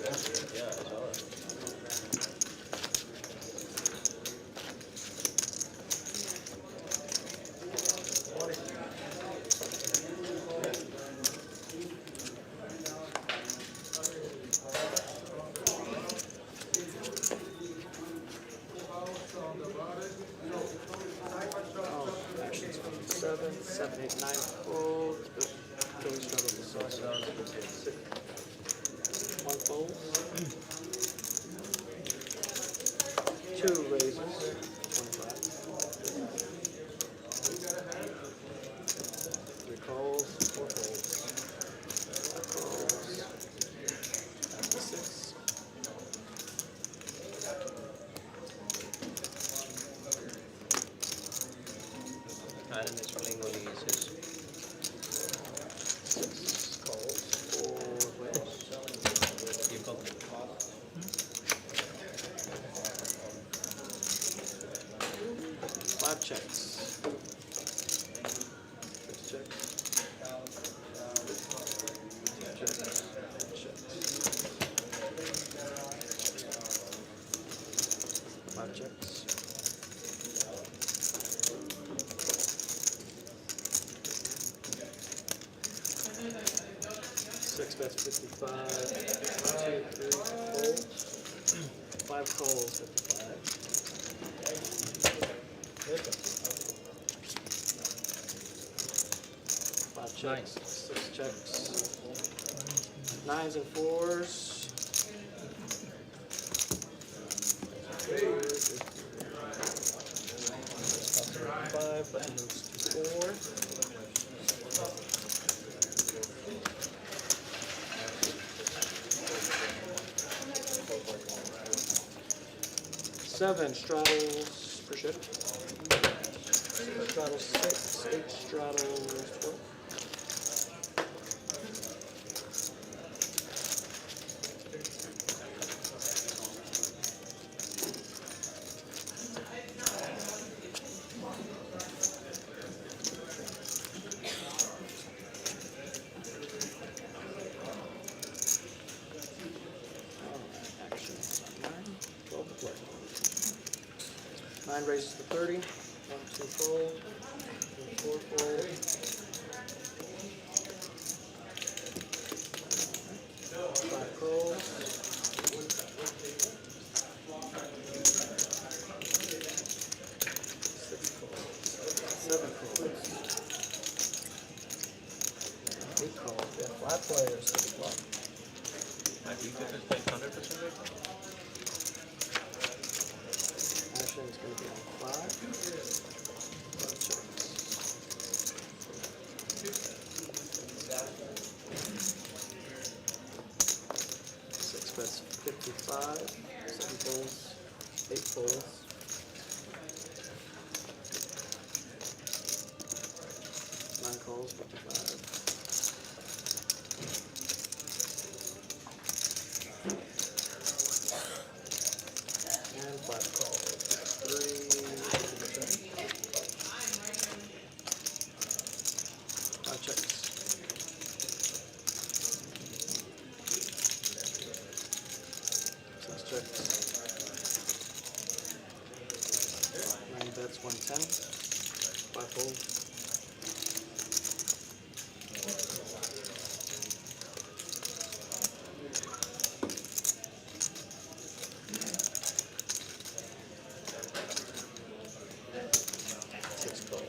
after it. Yeah, I saw it. oh, actions from 7, 7, 8, 9 folds, but Joey struggled to sort it out. 1 fold, 2 raises, 25. 3 calls, 4 folds. 5 calls. 6. Aaron is playing only aces. 6 calls, 4 wins. You call. 5 checks. 6 checks. Checks. Checks. 5 checks. 6 bets 55. 1, 2, 3 folds. 5 calls 55. 5 checks, 6 checks, 9s and 4s, 5, button moves to 4. 7 straddles per shift. Straddles 6, 8 straddles 12. Action 9, 12 to play. 9 raises to 30. 1, 2 fold. 4 fold. 5 calls. 6 calls. 7 calls. 8 calls. Yeah, flat players. 6 flop. My defense is like 100%. Action is going to be on 5. Checks. 6 bets 55. 7 folds. 8 folds. 9 calls. 55. And 5 calls. 3. 5 checks. 6 checks. 9 bets 110. 5 fold. 6 calls.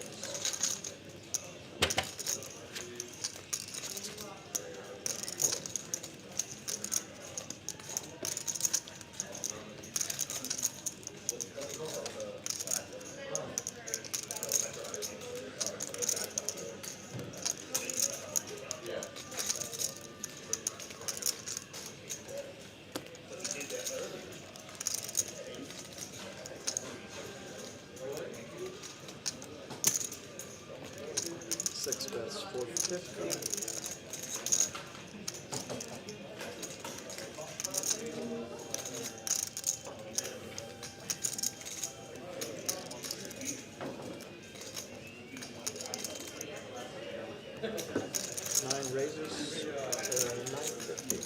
6 bets 450. 9 raises to 950.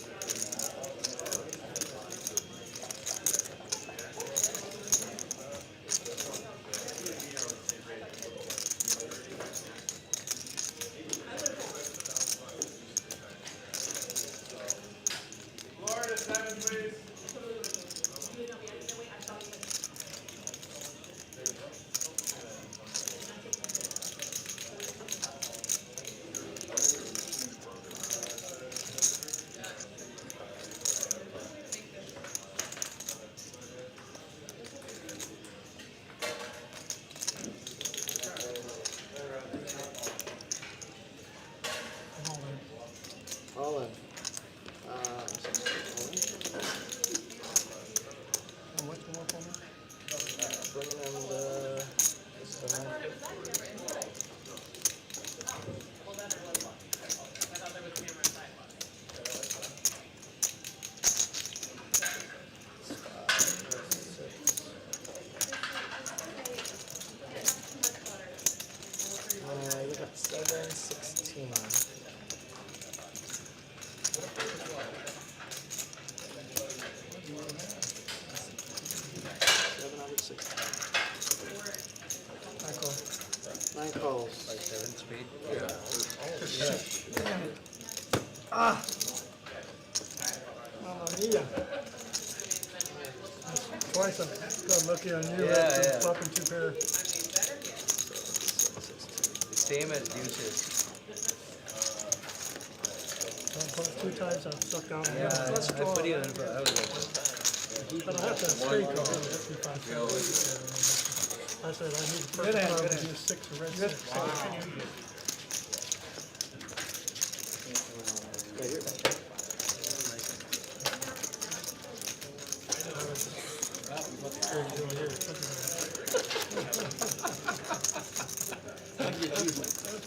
All in. All in. All in. How much more for me? Bringing in the. This is the 9. You got 7, 16. 9 calls. Like 7 speed. Ah! Mamma mia. Twice I've got lucky on you. Yeah, Some yeah. Flopping 2 pair. Same as deuces. Both 2 times I've sucked out. Yeah, Let's I draw. put you in, but I was like, But I have to have straight calls. That's the 5. I said, I need the first time to do 6 of red 6.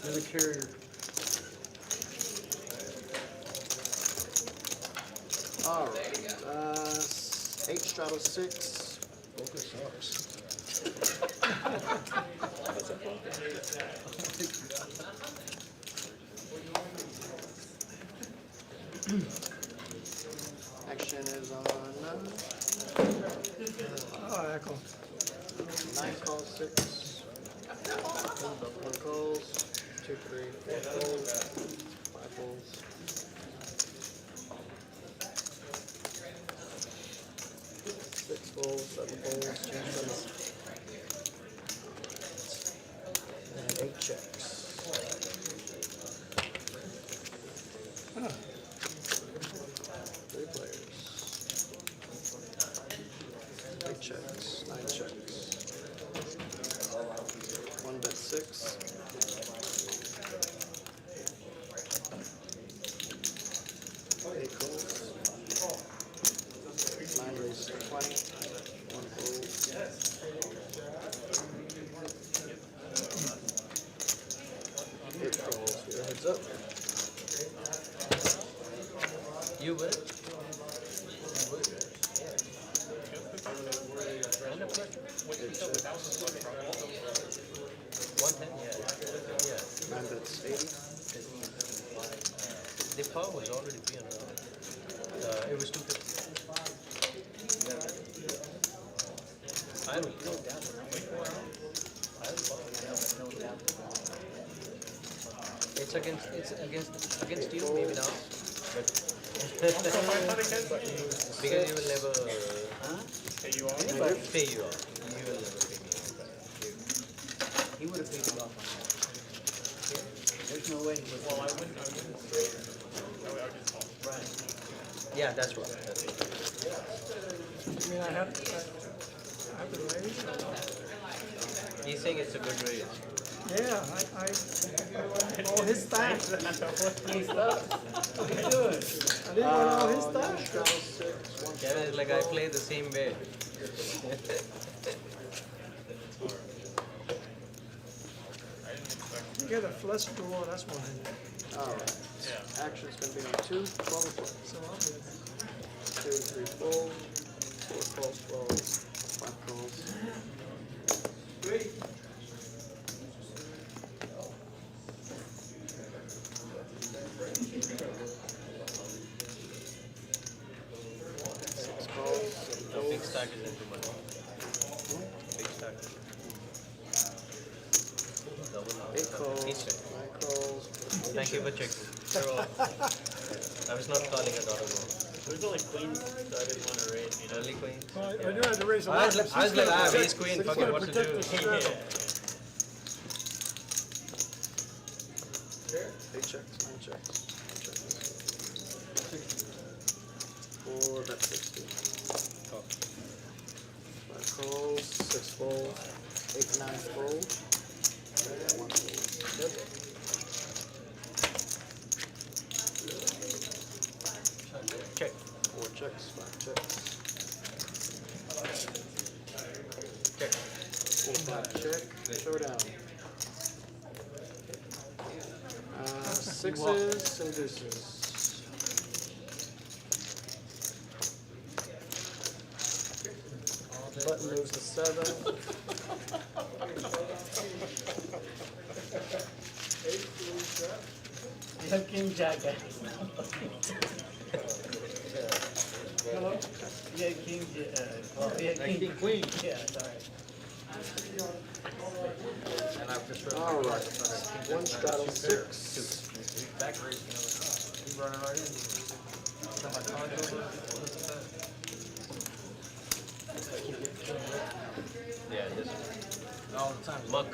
You're the carrier. Alright, 8 straddle 6. Poker sucks. Action is on Oh, echo. 9 calls 6. 1 calls. 2, 3, 4 calls. 5 calls. 6 calls, 7 calls, 2 checks. And 8 checks. 3 players. 8 checks, 9 checks. 1 bet 6. 8 calls. 9 raises to 20. 1 calls. 8 calls. Your heads up. You will? Eight checks. 110? Yeah. 9 bets 80. The power was already 300. It was 250. I don't know. It's against you, maybe not. But because you will never pay you off. You will never pay me off. He would have paid you off on that. There's no way he would. Well, I wouldn't say that. Right. Yeah, that's right. I mean, I have to raise. He's saying it's a good raise. Yeah, all his stats. He's up. What are you doing? I didn't want all his stats. Straddle 6. 1 Yeah, it's like I play the same way. You get a flush draw, that's one I need. Alright. Action's going to be on 2. 12 play. So I'll do it. 2, 3, 4. 4 calls, 12. 5 calls. 6 calls. 7 A big calls. stack is into money. Big stack. Double now. 8 calls. He's checking. 9 calls. Thank you for checking. I was not calling a dollar more. There's only queens, so I didn't want to raise, you know. Only queen. Well, I knew I had to raise a I lot. was like, ace queen, He's fuck it, gonna what to protect do? the straddle. 8 checks, 9 checks. 4, that's 60. 5 calls, 6 fold, 8, 9 fold, and 1 fold. Check. 4 checks, 5 checks. Check. 4, 5 check, showdown. Sixes and deuces. Button moves to 7. You have king jack. Hello? Yeah, king, king queen. Yeah, sorry. And I've just read. All right. 1 straddle 6. Back raise, you know. He's running right in. Turn my cards over. Yeah, this one. All the time. Muck.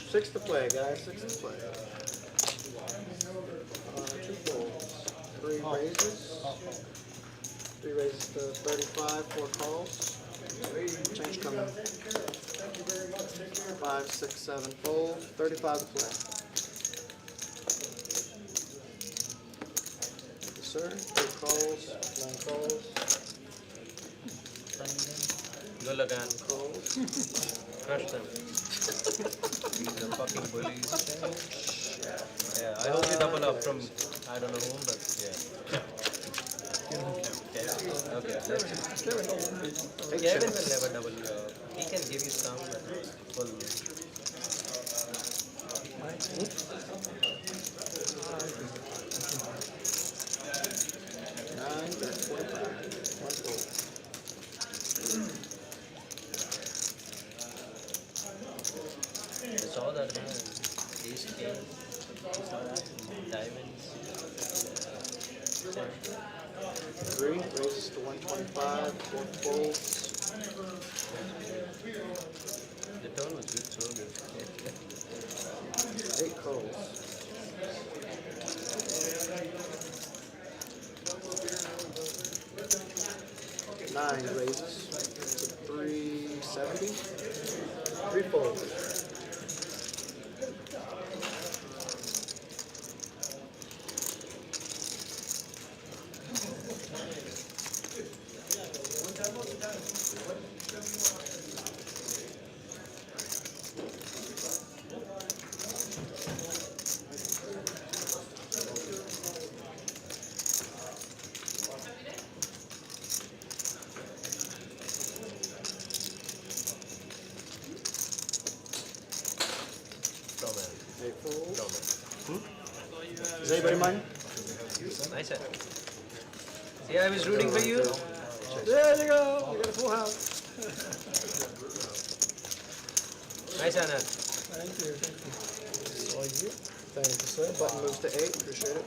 6 to play, guys. 6 to play. 2 folds. 3 raises. 3 raises to 35, 4 calls. Change coming. 5, 6, 7 fold. 35 to play. Yes, sir. 8 calls. 9 calls. Go Lagan. Calls. Crush them. The fucking bullies. Yeah, I hope you double up from I don't know whom, but yeah. Okay, let's Kevin will never double you up. He can give you some, but full. 9, 45. 1 fold. I saw that man. Ace king. Saw that. Diamonds. 3 raises to 125, 4 folds. The turn was good, so good. 8 calls. 9 raises to 370. 3 folds. Is anybody mine? Nice set. See, I was rooting for you. There you go. You got a full house. Nice, Anna. Thank you. Thank you. All you. Thank you, sir. Button moves to 8. Appreciate it.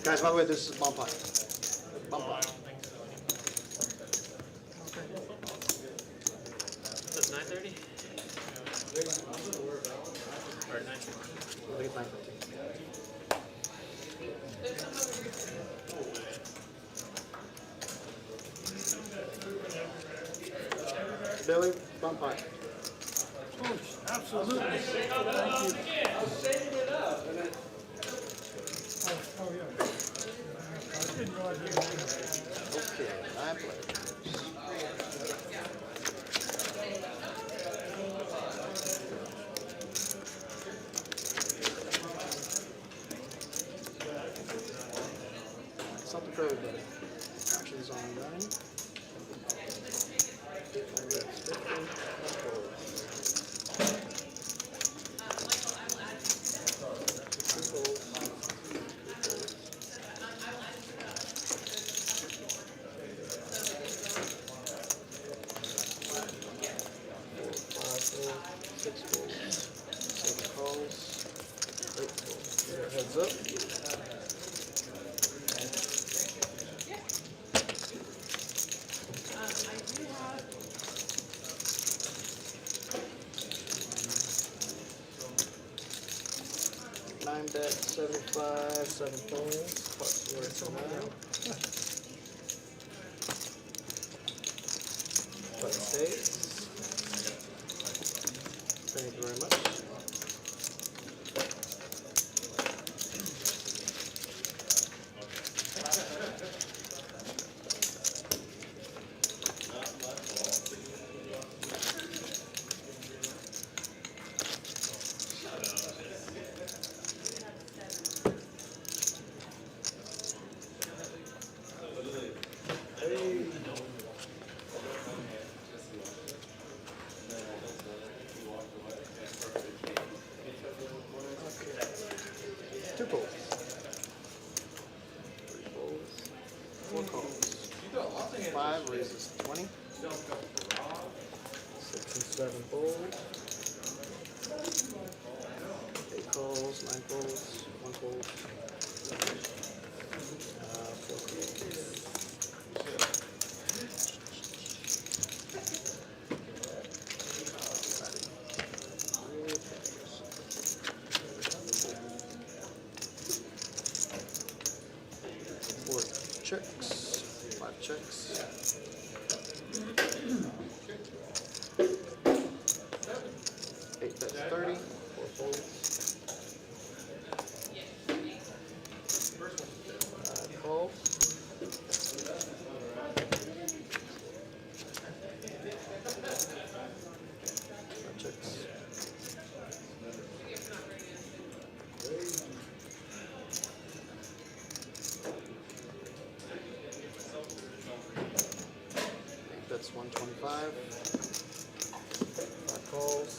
Guys, by the way, this is bump pot. Bump pot. That's 9:30? Or 9:15? Look at 9:15. Billy, bump pot. Absolutely. Thank you. Oh, yeah. I didn't realize you were doing that. Okay, 9 players. Something for everybody. Actions on 9. Heads up. Nine bet 75, 7 folds, plus worth to 9. Button stays. Thank you very much. Two folds. 3 folds. 4 calls. 5 raises 20. 6 and 7 folds. 8 calls, 9 calls, 1 fold. 4 calls. Four checks, 5 checks. 8 bets 30, 4 folds. 5 calls. 5 checks. 8 bets 125. 5 calls.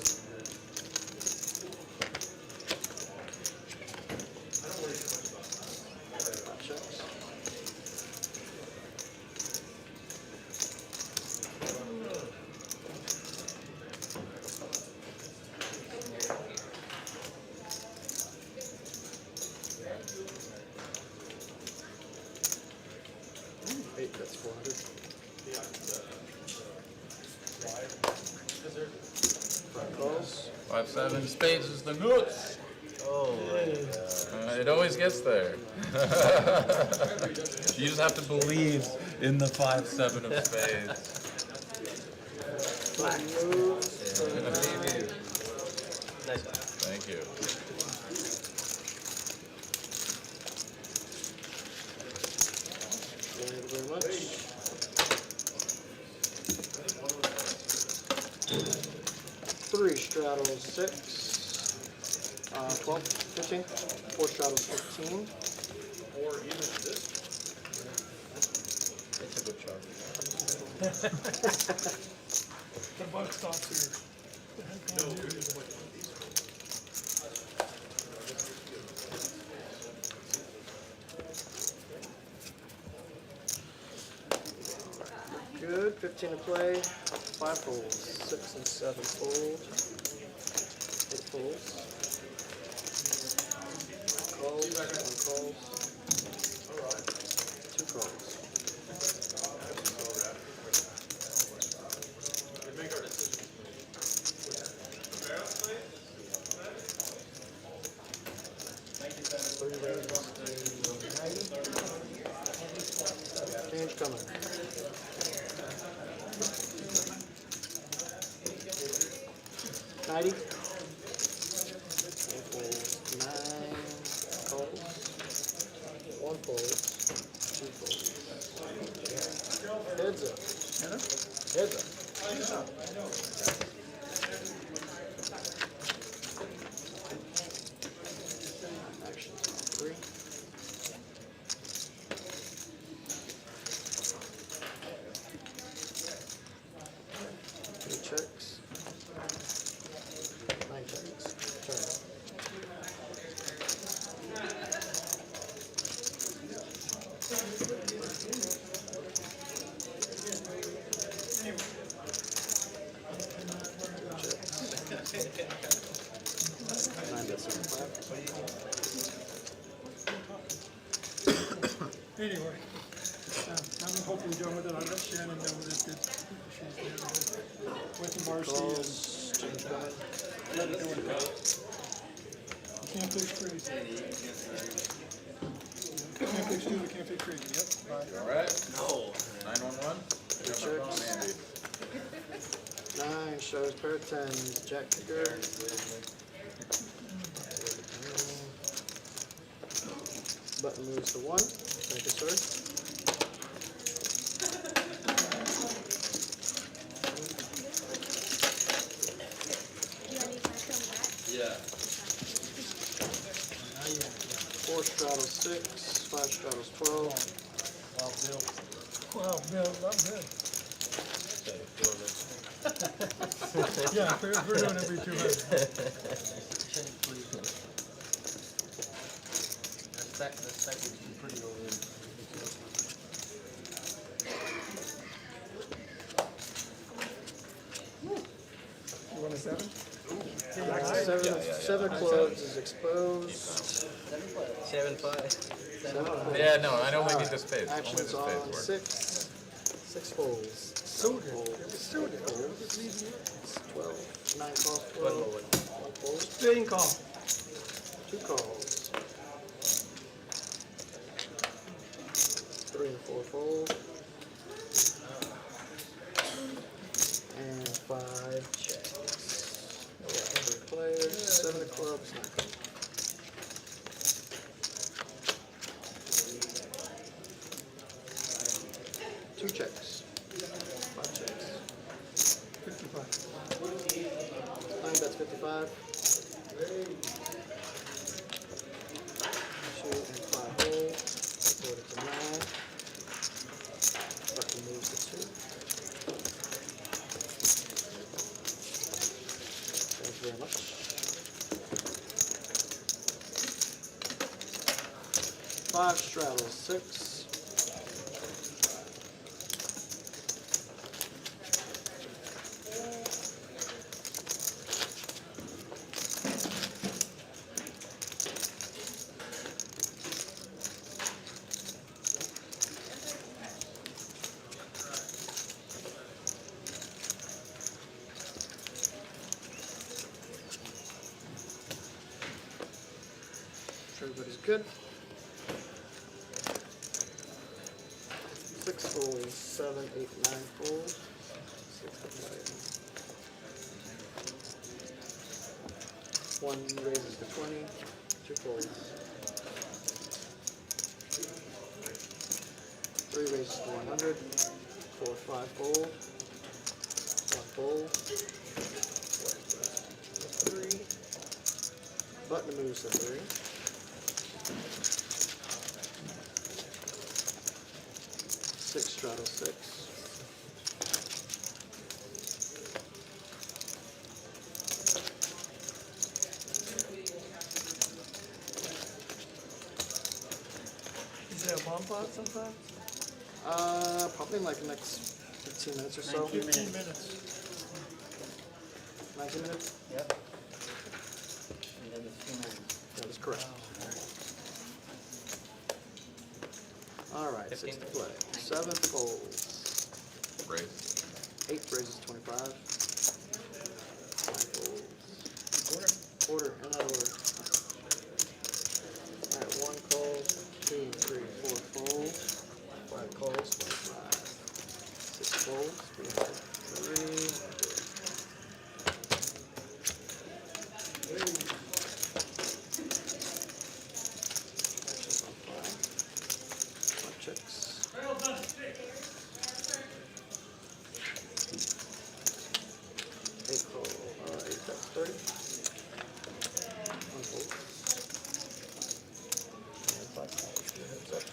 5 checks. 8 bets 400. 5 calls. 5-7 spades is the nuts. Oh my god. It always gets there. You just have to believe in the 5-7 of spades. Black moves. Nice. Thank you. Thank you very much. 3 straddles 6, 12, 15, 4 straddles 15. It's a good shot. The buck stops here. The heck on you? Good, 15 to play, 5 folds, 6 and 7 fold, 8 folds, calls, 1 calls, 2 calls. Change coming. 90. 9 calls. 1 fold. 2 folds. Heads up. Heads up. Actions on 3. 3 checks. 9 checks. Turn. Anyway, I'm hopefully done with it. I'll let Shannon know that she's with Marcy and Change coming. let her do it. Can't fix crazy. Can't fix stupid, can't fix crazy. Yep. You alright? No. 911? Checks. 9 shows pair of 10s. Jack kicker. Button moves to 1. Thank you, sir. Yeah. 4 straddles 6. 5 straddles 12. Wow, Bill, I'm good. Yeah, we're doing every 200. That stack is pretty over there. You want a 7? Seven clubs is exposed. 7-5. Yeah, no, I only need the spades. Only the Actions spades on work. six folds. Suited. Folds. Suited. 12. 9 calls. 12. One more. One fold. Spin call. 2 calls. 3 and 4 fold. And 5 checks. 3 players. 7 of clubs. 9 clubs. 2 checks. 5 checks. 55. 9 bets 55. 2 and 5 hold. Go to 9. Button moves to 2. Thank you very much. 5 straddles 6. Everybody's good. 6 folds, 7, 8, 9 folds. 6 to play. 1 raises to 20. 2 folds. 3 raises to 100. 4, 5 fold. 1 fold. 3. Button moves to 3. 6 straddle 6. Is there a bump out sometime? Probably in like the next 15 minutes or so. 15 minutes. 19 minutes? Yep. And then the 2 minutes. That is correct. Alright, 6 to play. 7 folds. Raise. 8 raises 25. 9 folds. Order, in that order. Alright, 1 call, 2, 3, 4 folds. 5 calls, 25. 6 folds, 3. Actions on 5. 5 checks. 8 call, 8 bets 30. 1 fold. And 5 calls. Heads up.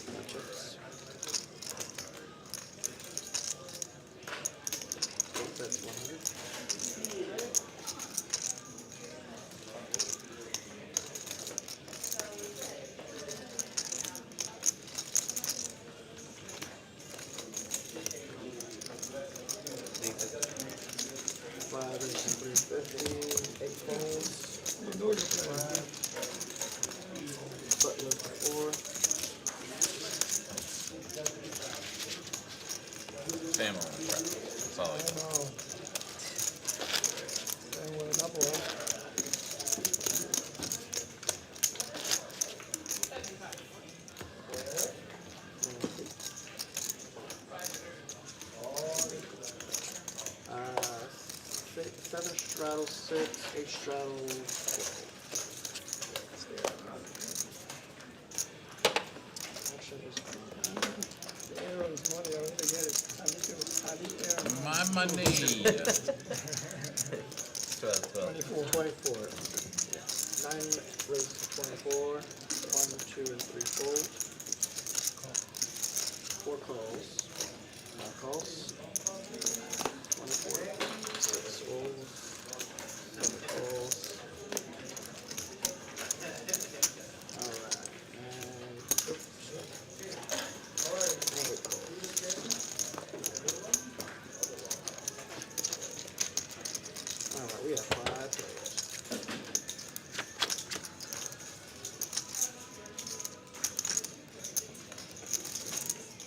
5 checks. 8 bets 100. 5 is 350, 8 folds, 5, button moves to 4, Family. That's all I do. And with a double up. uh, 7 straddle 6, 8 straddle 12. Action is There was money, I don't forget it. I think it was, I think there. My money. 12. 24. 9 raises to 24, 1, 2, and 3 fold. 4 calls, 5 calls, 24, 6 folds, 7 calls. Alright, and 8 calls. Alright, we have 5 players.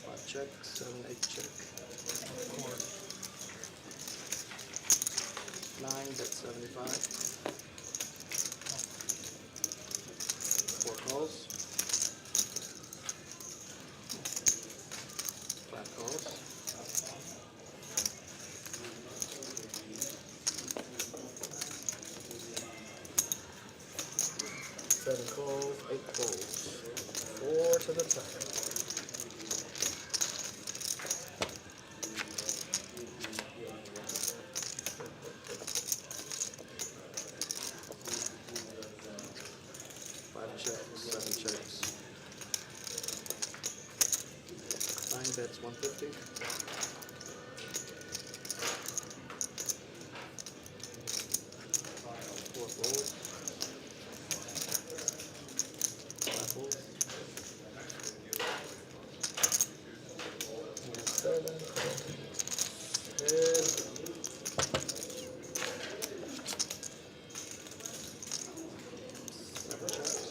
5 check, 7, 8 check. 9, bet 75. 4 calls. 5 calls. 7 calls, 8 folds. 4 to the top. Checks, 7 checks. 9 bets, 150. 4 folds. 5 folds. And 7. Head. 7 checks.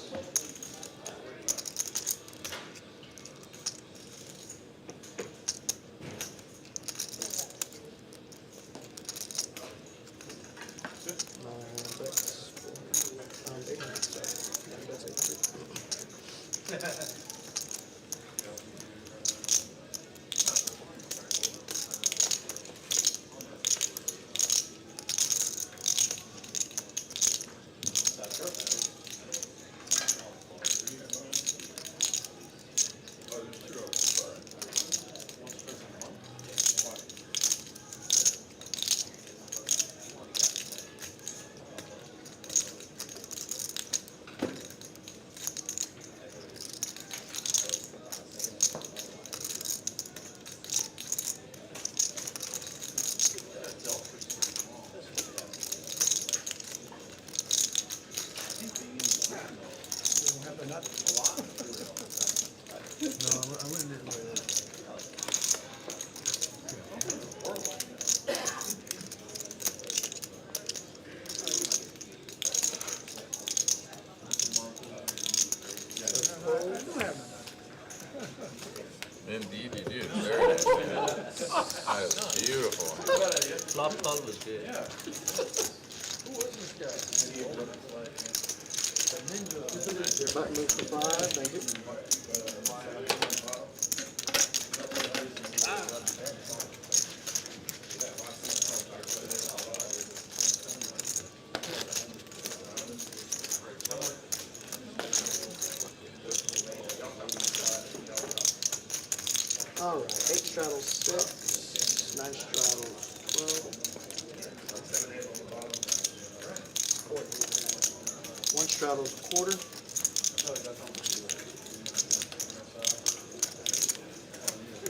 Indeed you do. Very nice. That is beautiful. Flop call was good. Button move for 5, thank you. Alright, 8 straddles 6, 9 straddles 12. 1 straddles quarter.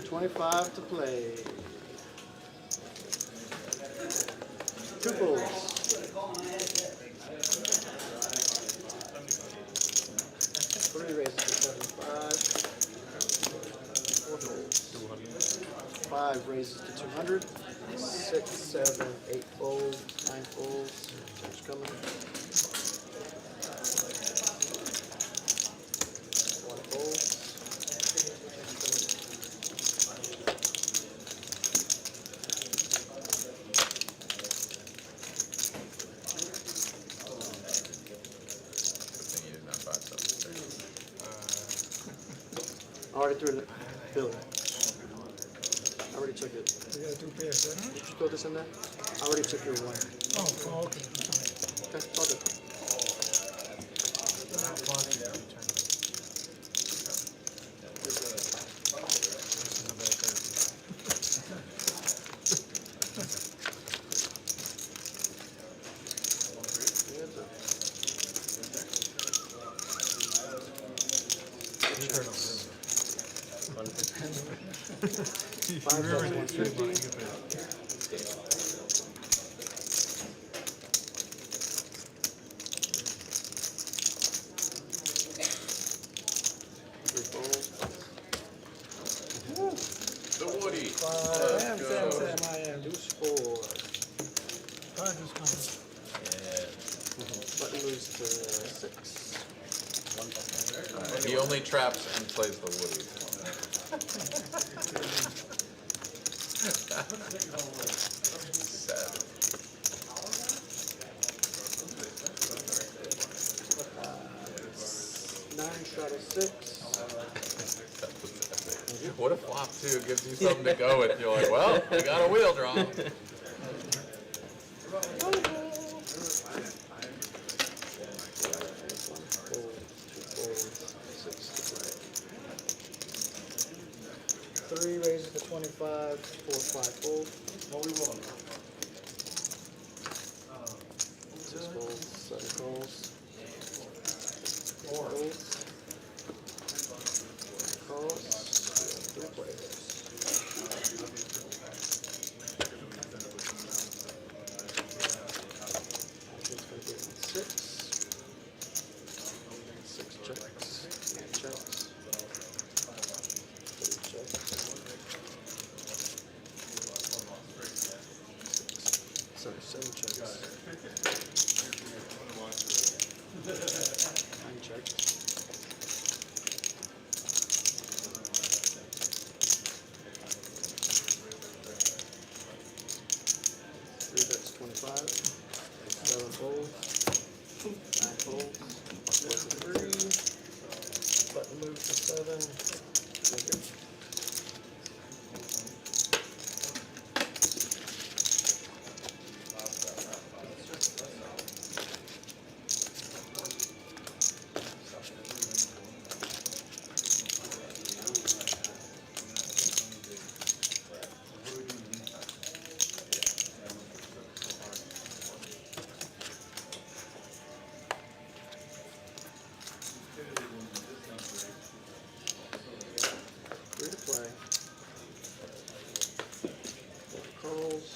25 to play. 2 bulls. 3 raises to 75. 4 folds. 5 raises to 200. 6, 7, 8 folds. 9 folds. Change coming. 1 fold. Good thing you did not buy something. I already threw it. Billy. I already took it. You got 2 pairs, huh? Did you throw this in there? I already took your 1. Oh, okay. Okay, it's all good. Five bets, 150. The Woody. I am, Let's go. Sam, I am. Deuce 4. Cards is coming. raise to 6. He only traps and plays the woodies. Sad. 9 shot of 6. What a flop too, gives you something to go with. You're like, well, we got a wheel draw. Three raises to 25, 4, 5 fold. What we want? 6 folds, 7 calls. 4. Folds. Calls. 3 players. It's going to be 6. 6 checks. 9 checks. 3 checks. Sorry, 7 checks. 9 checks. 3 bets 25. 7 folds. 9 folds. Plus a 3. Button move to 7. Okay. Free to play. 4 calls,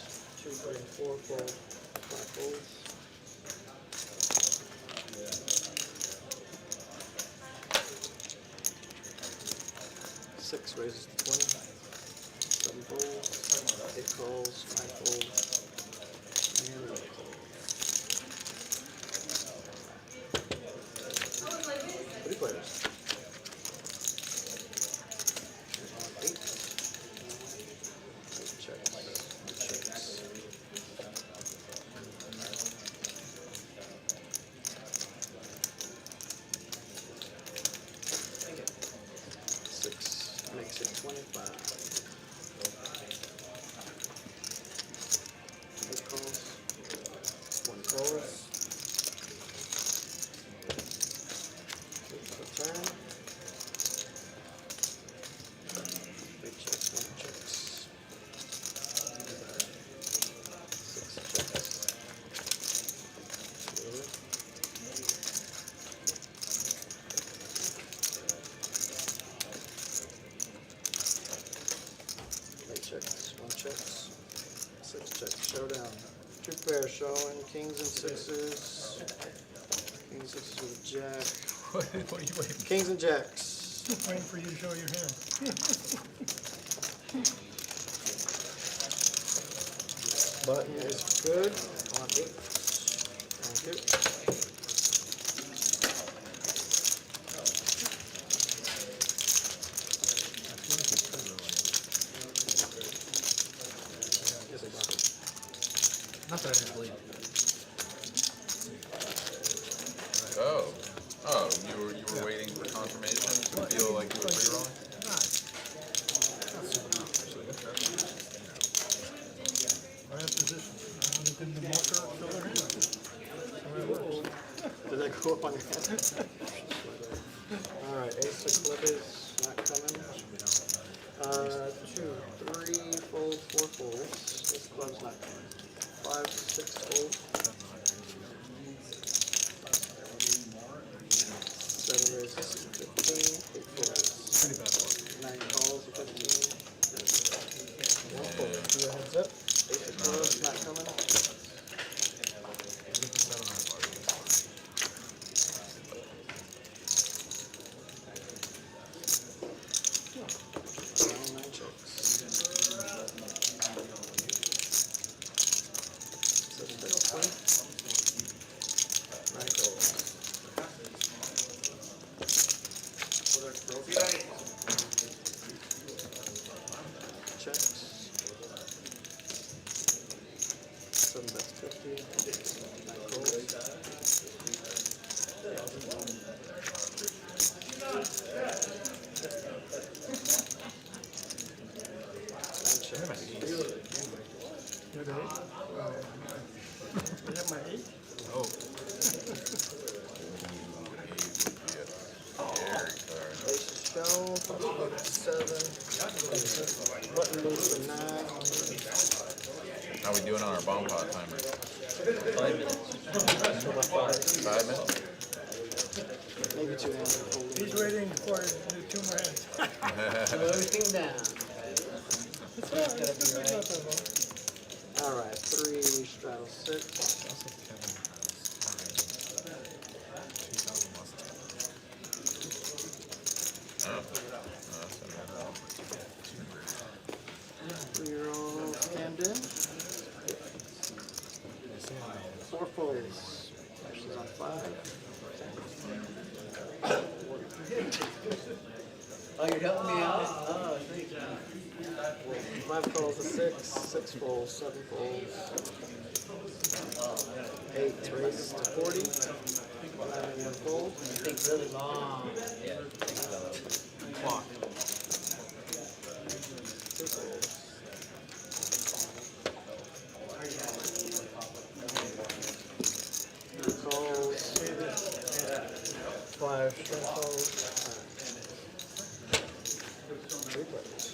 2, 3, 4 fold, 5 folds. 6 raises to 20. 7 folds, 8 calls, 5 folds, and 1 fold. 3 players. On 8. 8 checks. 6 makes it 25. 8 calls. 1 calls. 6 a turn. 3 checks, 1 checks. 6 checks. Really? Eight checks, 1 checks. 6 checks, showdown. 2 pairs showing, kings and sixes. Kings and sixes with a jack. What are you waiting? Kings and jacks. Waiting for you to show your hand. Button is good on 8. Thank you. Yes, I got it. Not that I just believe. Oh. Oh, you were waiting for confirmation to feel like you were free rolling? Last position. Did the marker show their hand? Did that go up on your head? Alright, ace of clubs, not coming. 2, 3 folds, 4 folds. Ace of clubs not coming. 5, 6 folds. 7 raises to 15, 8 folds. 9 calls to 15. 1 fold. Do a heads up. Ace of clubs not coming. Down 9 checks. 7 bets 5. on our bomb pot timer? 5 minutes. 5 minutes? Maybe 2 hands. He's waiting for it to do 2 more hands. Slow everything down. It's not that long. Alright, 3 straddle 6. Reroll Camden. 4 folds. Questions on 5. Oh, you're helping me out? Oh, thank you. 5 calls to 6. 6 folds. 7 folds. 8 races to 40. 11 1 fold. It takes really long. Yeah, it takes a lot. Clock. 2 folds. 2 calls. 5 string calls. 3 players.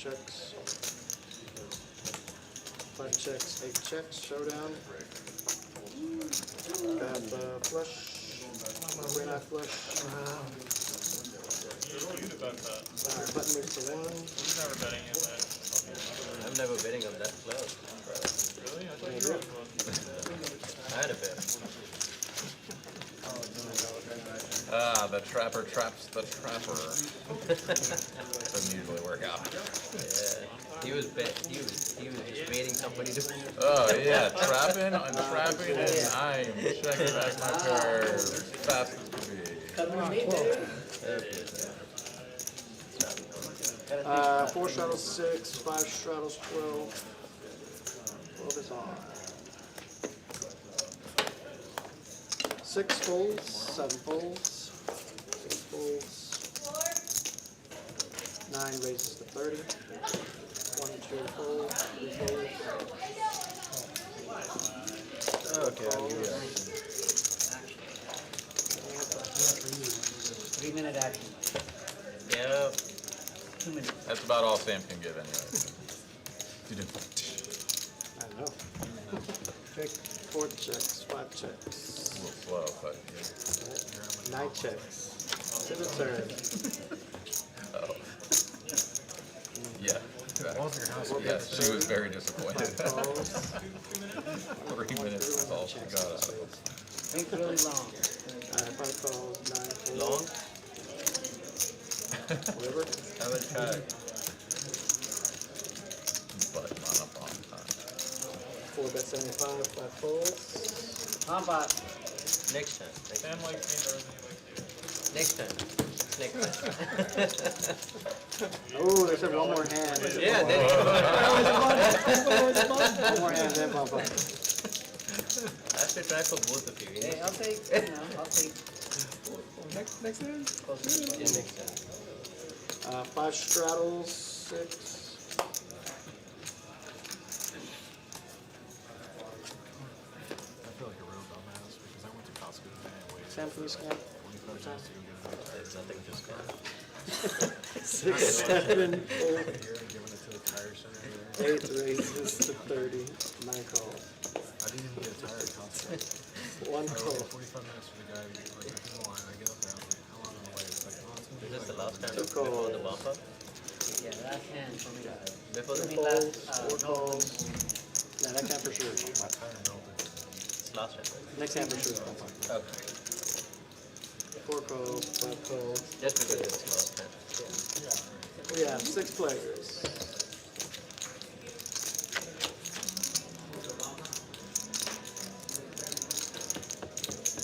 Checks. 5 checks, 8 checks, showdown. Got flush. We're not flush. Alright, button moves to 1. He's never betting at that. I'm never betting on that close. Really? I thought you were. I had a bet. Ah, the trapper traps the trapper. Doesn't usually work out. Yeah. He was just waiting somebody to. Oh yeah, trapping, I'm trapping, and I'm checking back my cards fast as can be. 4 straddles 6, 5 straddles 12. 12 is on. 6 folds, 7 folds, 6 folds. 9 raises to 30. 1 and 2 fold, 3 folds. Okay, I'll give you that. 3-minute action. Yep. 2 minutes. That's about all Sam can give anyway. I don't know. 4 checks, 5 checks. A little slow, but 9 checks. To the turn. oh. Yeah. Exactly. Yes, she was very disappointed. 3 minutes is all she got out of it. Think really long. 5 calls, 9 folds. Long? Whatever. I will try. But not up on time. 4 bet 75, 5 folds. How about next time? Sam likes me better than you like you. Next time. Next time. Oh, they said 1 more hand. Yeah, then. One more hand, then bump up. I have to try for both of you. Hey, I'll take. I'll take. Next hand? Yeah, next time. 5 straddles, 6. Sam, can you scan? There's nothing to scan. 6, 7, 8 raises to 30. 9 calls. I didn't even get a tire concept. 1 call. 45 minutes for the guy to get like in the line. I get up there, I was like, how long on the way? It's like, oh, it's gonna be Is this the last time 2 before the calls. bump up? Yeah, last hand for me. Before 2 the calls, 4 calls. Yeah, that can for sure. my tire melted. It's last hand, right? Next hand for sure. Okay. 4 calls, 5 calls. Just because it's last hand. We have 6 players.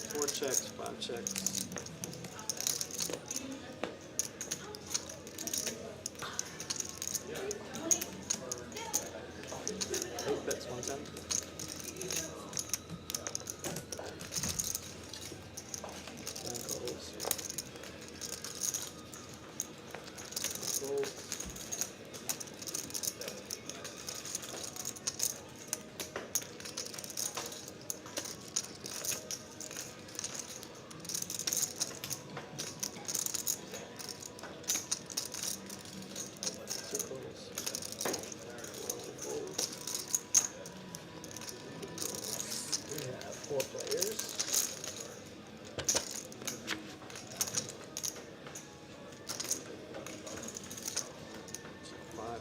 Four checks, 5 checks. 8 bets, 110.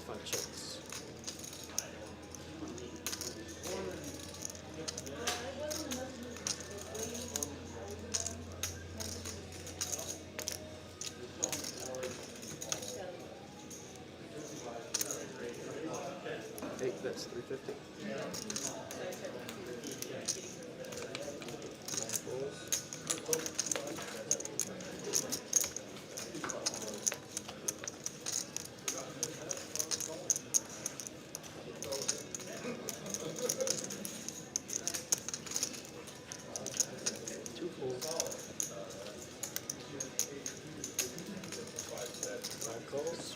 Five checks. Eight bets, 350. Two folds. 5 calls.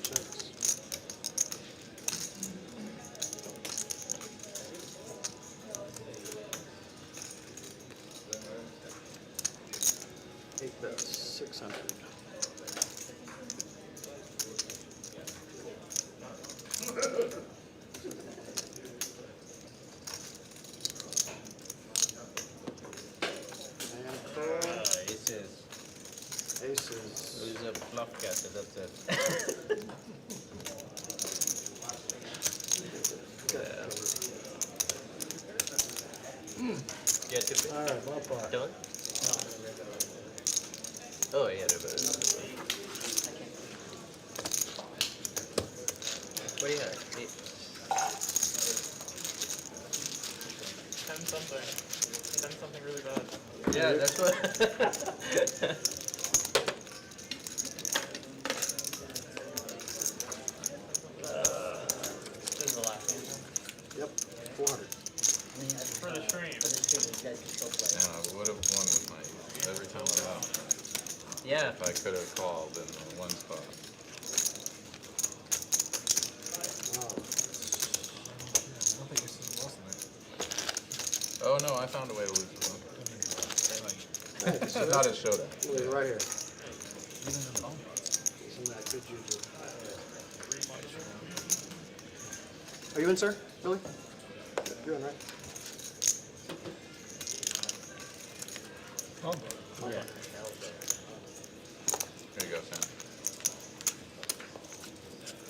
Checks. Eight bets, 600. And call. Aces. Aces. Use a bluff catcher, that's it. Yeah, to pick. Alright, my part. Turn? Oh, yeah, reverse. What do you have? 10 something. 10 something really bad. Yeah, that's what. This is the last game. Yep, 400. For the stream. Yeah, I would have won with my every time I out. Yeah. If I could have called in the one spot. Oh no, I found a way to lose this one. Not a showdown. Look, right here. Isn't that good juju? Are you in, sir? Billy? You're in, right? Yeah. Here you go, Sam.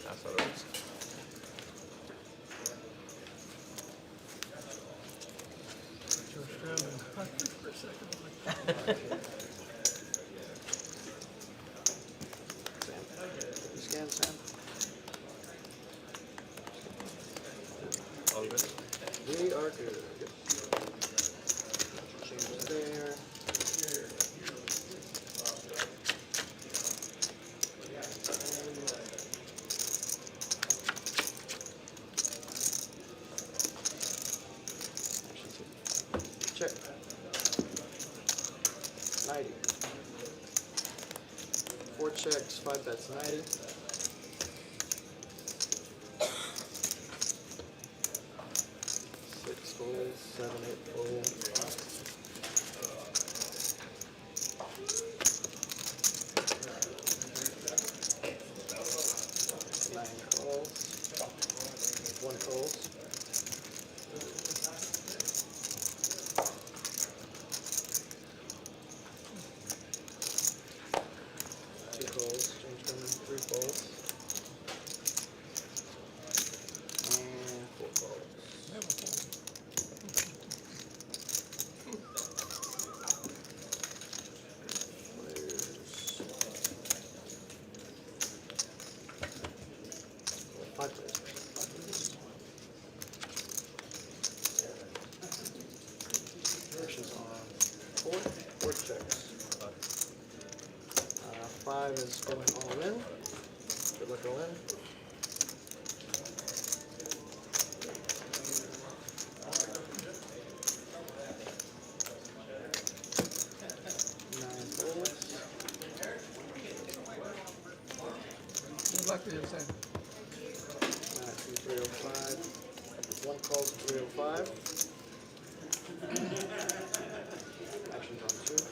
That's what it was. Sam. You scan, Sam? All good. We are good. Yep. Change it there. Check. 90. 4 checks, 5 bets, 90. Six folds, 7, 8 folds. Nine calls. 1 calls. Two calls, change them, 3 calls. 5 players. 5 players. Actions on 4 checks. 5 is going all in. Good luck all in. 9 folds. Good luck to you, Sam. 305. 1 calls 305. Actions on 2.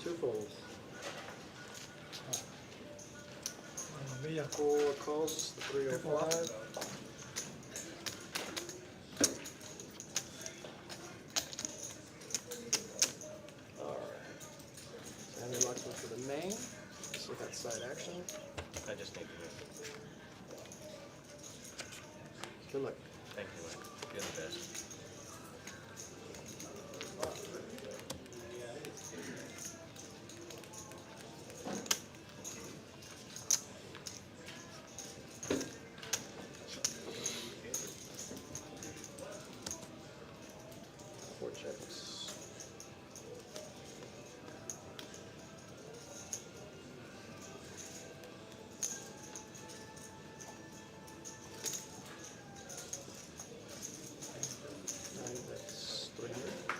Two folds. Mia. 4 calls, 305. Alright. Sammy locks one for the main. Let's look at side action. I just need to win. Good luck. Thank you, man. You're the best. Four checks. And that's 300.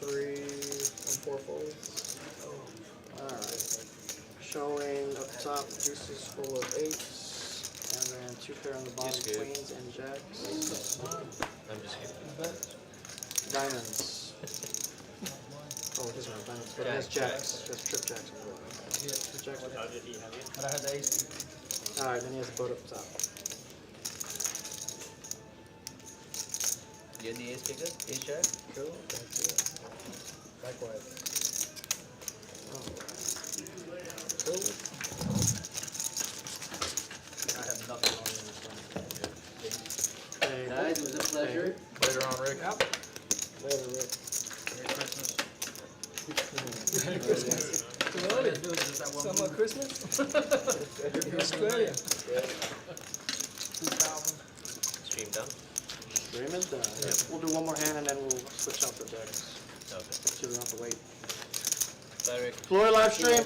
Three and 4 folds. Alright. Showing up top deuces full of 8s, and then 2 pair on the bottom, Yes, good. queens and jacks. I'm just kidding. Diamonds. Oh, it doesn't have diamonds, but it has jacks. It has trip jacks. Trip jacks. How did he have it? But I had the ace. Alright, then he has a boat up top. You had the ace kicker? Ace jack? Cool, that's it. Likewise. Alright. Cool. I have nothing on this one. Hey, Guys, it was a pleasure. Later on, Rick. later, Rick. Merry Christmas. Merry Christmas. Too early. Summer Christmas? Australia. Stream done? Stream is done. We'll do one more hand and then we'll switch out the decks. Okay. So we don't have to wait. Bye, Rick. Floor live stream.